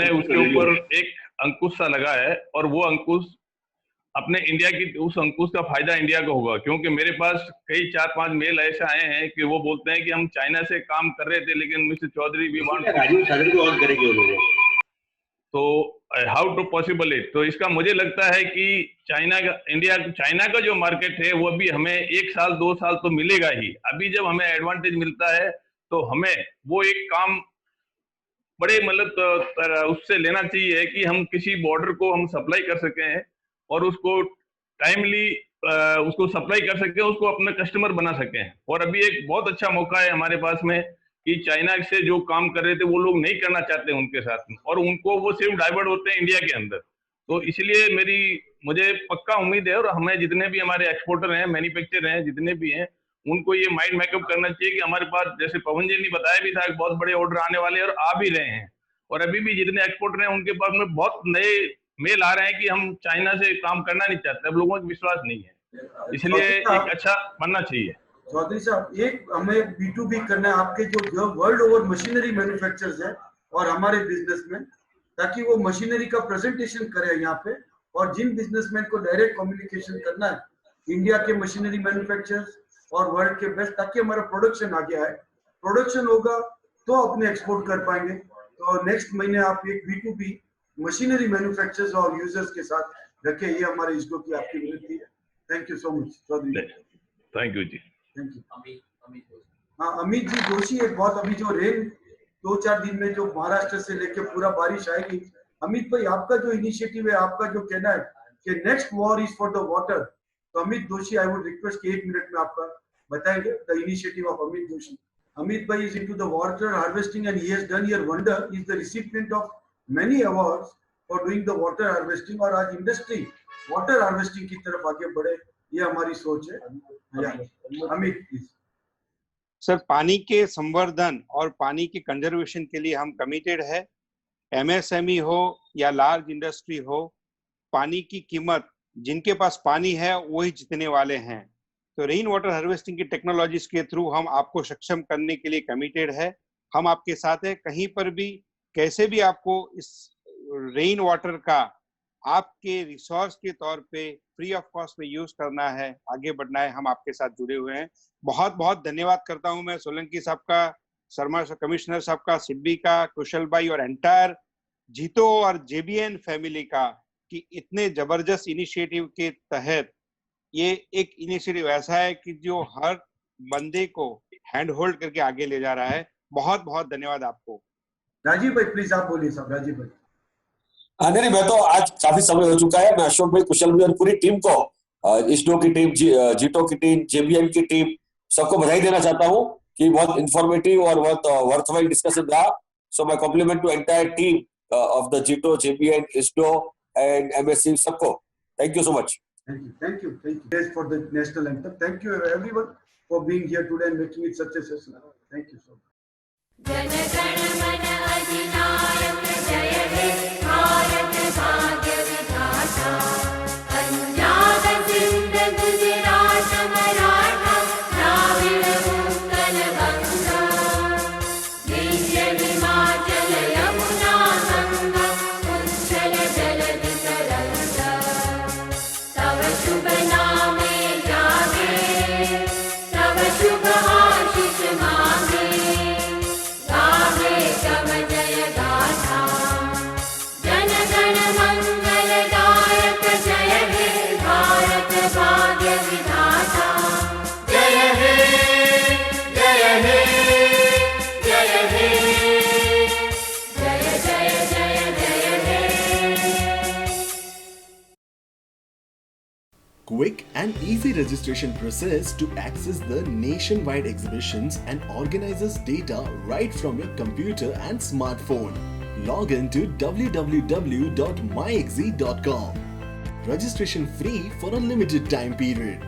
है उसके ऊपर एक अंकुश सा लगा है, और वो अंकुश अपने इंडिया की, उस अंकुश का फायदा इंडिया को होगा। क्योंकि मेरे पास कई 4-5 मेल ऐसे आए हैं कि वो बोलते हैं कि हम चाइना से काम कर रहे थे लेकिन मिस्टर चौधरी वी वांट तो हाउ टू पॉसिबल इट। तो इसका मुझे लगता है कि चाइना का जो मार्केट है वो भी हमें 1 साल 2 साल तो मिलेगा ही। अभी जब हमें एडवांटेज मिलता है तो हमें वो एक काम बड़े मतलब उससे लेना चाहिए कि हम किसी बॉर्डर को हम सप्लाई कर सकें और उसको टाइमली उसको सप्लाई कर सकें, उसको अपना कस्टमर बना सकें। और अभी एक बहुत अच्छा मौका है हमारे पास में कि चाइना से जो काम कर रहे थे वो लोग नहीं करना चाहते उनके साथ में, और उनको वो सिर्फ डाइवर्ट होते हैं इंडिया के अंदर। तो इसलिए मुझे पक्का उम्मीद है, और हमें जितने भी हमारे एक्सपोर्टर हैं, मैन्युफैक्चरर हैं, जितने भी हैं, उनको ये माइंड मेकअप करना चाहिए कि हमारे पास, जैसे पवन जी ने बताया भी था, बहुत बड़े ऑर्डर आने वाले और आ भी रहे हैं। और अभी भी जितने एक्सपोर्टर हैं उनके पास में बहुत नए मेल आ रहे हैं कि हम चाइना से काम करना नहीं चाहते। अब लोगों को विश्वास नहीं है, इसलिए एक अच्छा बनना चाहिए। चौधरी साहब, एक हमें B2B करना है आपके जो वर्ल्ड ओवर मशीनरी मैन्युफैक्चरर्स हैं और हमारे बिजनेसमैन, ताकि वो मशीनरी का प्रेजेंटेशन करे यहाँ पे। और जिन बिजनेसमैन को डायरेक्ट कम्युनिकेशन करना है इंडिया के मशीनरी मैन्युफैक्चरर्स और वर्ल्ड के बेस्ट, ताकि हमारा प्रोडक्शन आगे आए। प्रोडक्शन होगा तो अपने एक्सपोर्ट कर पाएंगे। तो नेक्स्ट महीने आप एक B2B मशीनरी मैन्युफैक्चरर्स और यूजर्स के साथ रखें, ये हमारे इसको की आपकी विनती है। Thank you so much Chaudhary. Thank you जी। Thank you. हाँ, अमित जी जोशी, एक बहुत अभी जो रेन 2-4 दिन में जो महाराष्ट्र से लेके पूरा बारिश आएगी, अमित भाई आपका जो इनिशिएटिव है, आपका जो कहना है कि next war is for the water, तो Amit Joshi I would request कि 1 मिनट में आपका बताएंगे the initiative of Amit Joshi. Amit bhai is into the water harvesting and he has done here wonder. He is the recipient of many awards for doing the water harvesting, और आज industry water harvesting की तरफ आगे बढ़े, ये हमारी सोच है। अमित प्लीज। सर, पानी के संवर्धन और पानी के कंजर्वेशन के लिए हम कमिटेड है। MSME हो या लार्ज इंडस्ट्री हो, पानी की कीमत, जिनके पास पानी है वही जीतने वाले हैं। तो रेन वाटर हार्वेस्टिंग की टेक्नोलॉजीज के थ्रू हम आपको सक्षम करने के लिए कमिटेड है। हम आपके साथ है, कहीं पर भी कैसे भी आपको इस रेन वाटर का आपके रिसोर्स के तौर पे फ्री ऑफ कॉस्ट में यूज करना है, आगे बढ़ना है, हम आपके साथ जुड़े हुए हैं। बहुत बहुत धन्यवाद करता हूं मैं सोलंकी साहब का, शर्मा कमिश्नर साहब का, सिब्बी का, कुशल भाई और एंटायर जीतो और JBN फैमिली का, कि इतने जबरदस्त इनिशिएटिव के तहत ये एक इनिशिएटिव ऐसा है कि जो हर बंदे को हैंड होल्ड करके आगे ले जा रहा है। बहुत बहुत धन्यवाद आपको। राजीव भाई प्लीज आप बोलिए साहब। राजीव भाई। नहीं, मैं तो आज काफी समय हो चुका है। मैं अशोक भाई, कुशल भाई और पूरी टीम को, ISDO की टीम, जीटो की टीम, JBN की टीम, सबको बधाई देना चाहता हूँ कि बहुत इंफॉर्मेटिव और बहुत वर्थवाइल डिस्कशन रहा। So my compliment to entire team of the JITO, JBN, ISDO and MSC, सबको thank you so much. Thank you for the national anthem. Thank you everyone for being here today and making it such a session. Thank you so much. Jana Gana मन अधिनायक जय हे भारत भाग्य विधाता, पंजाब सिंध गुजरात मराठा द्राविड़ उत्कल गंगा, विंध्य हिमाचल यमुना गंगा, उच्छल जलधि तरंगा, तव शुभ नामे जागे, तव शुभ आशीष मांगे, गावे तव जय गाथा, जन गण मंगलदायक जय हे भारत भाग्य विधाता, जय हे जय हे जय हे जय जय जय जय हे। Quick and easy registration process to access the nationwide exhibitions and organizers data right from your computer and smartphone. Log in to www.myexi.com. Registration free for a limited time period.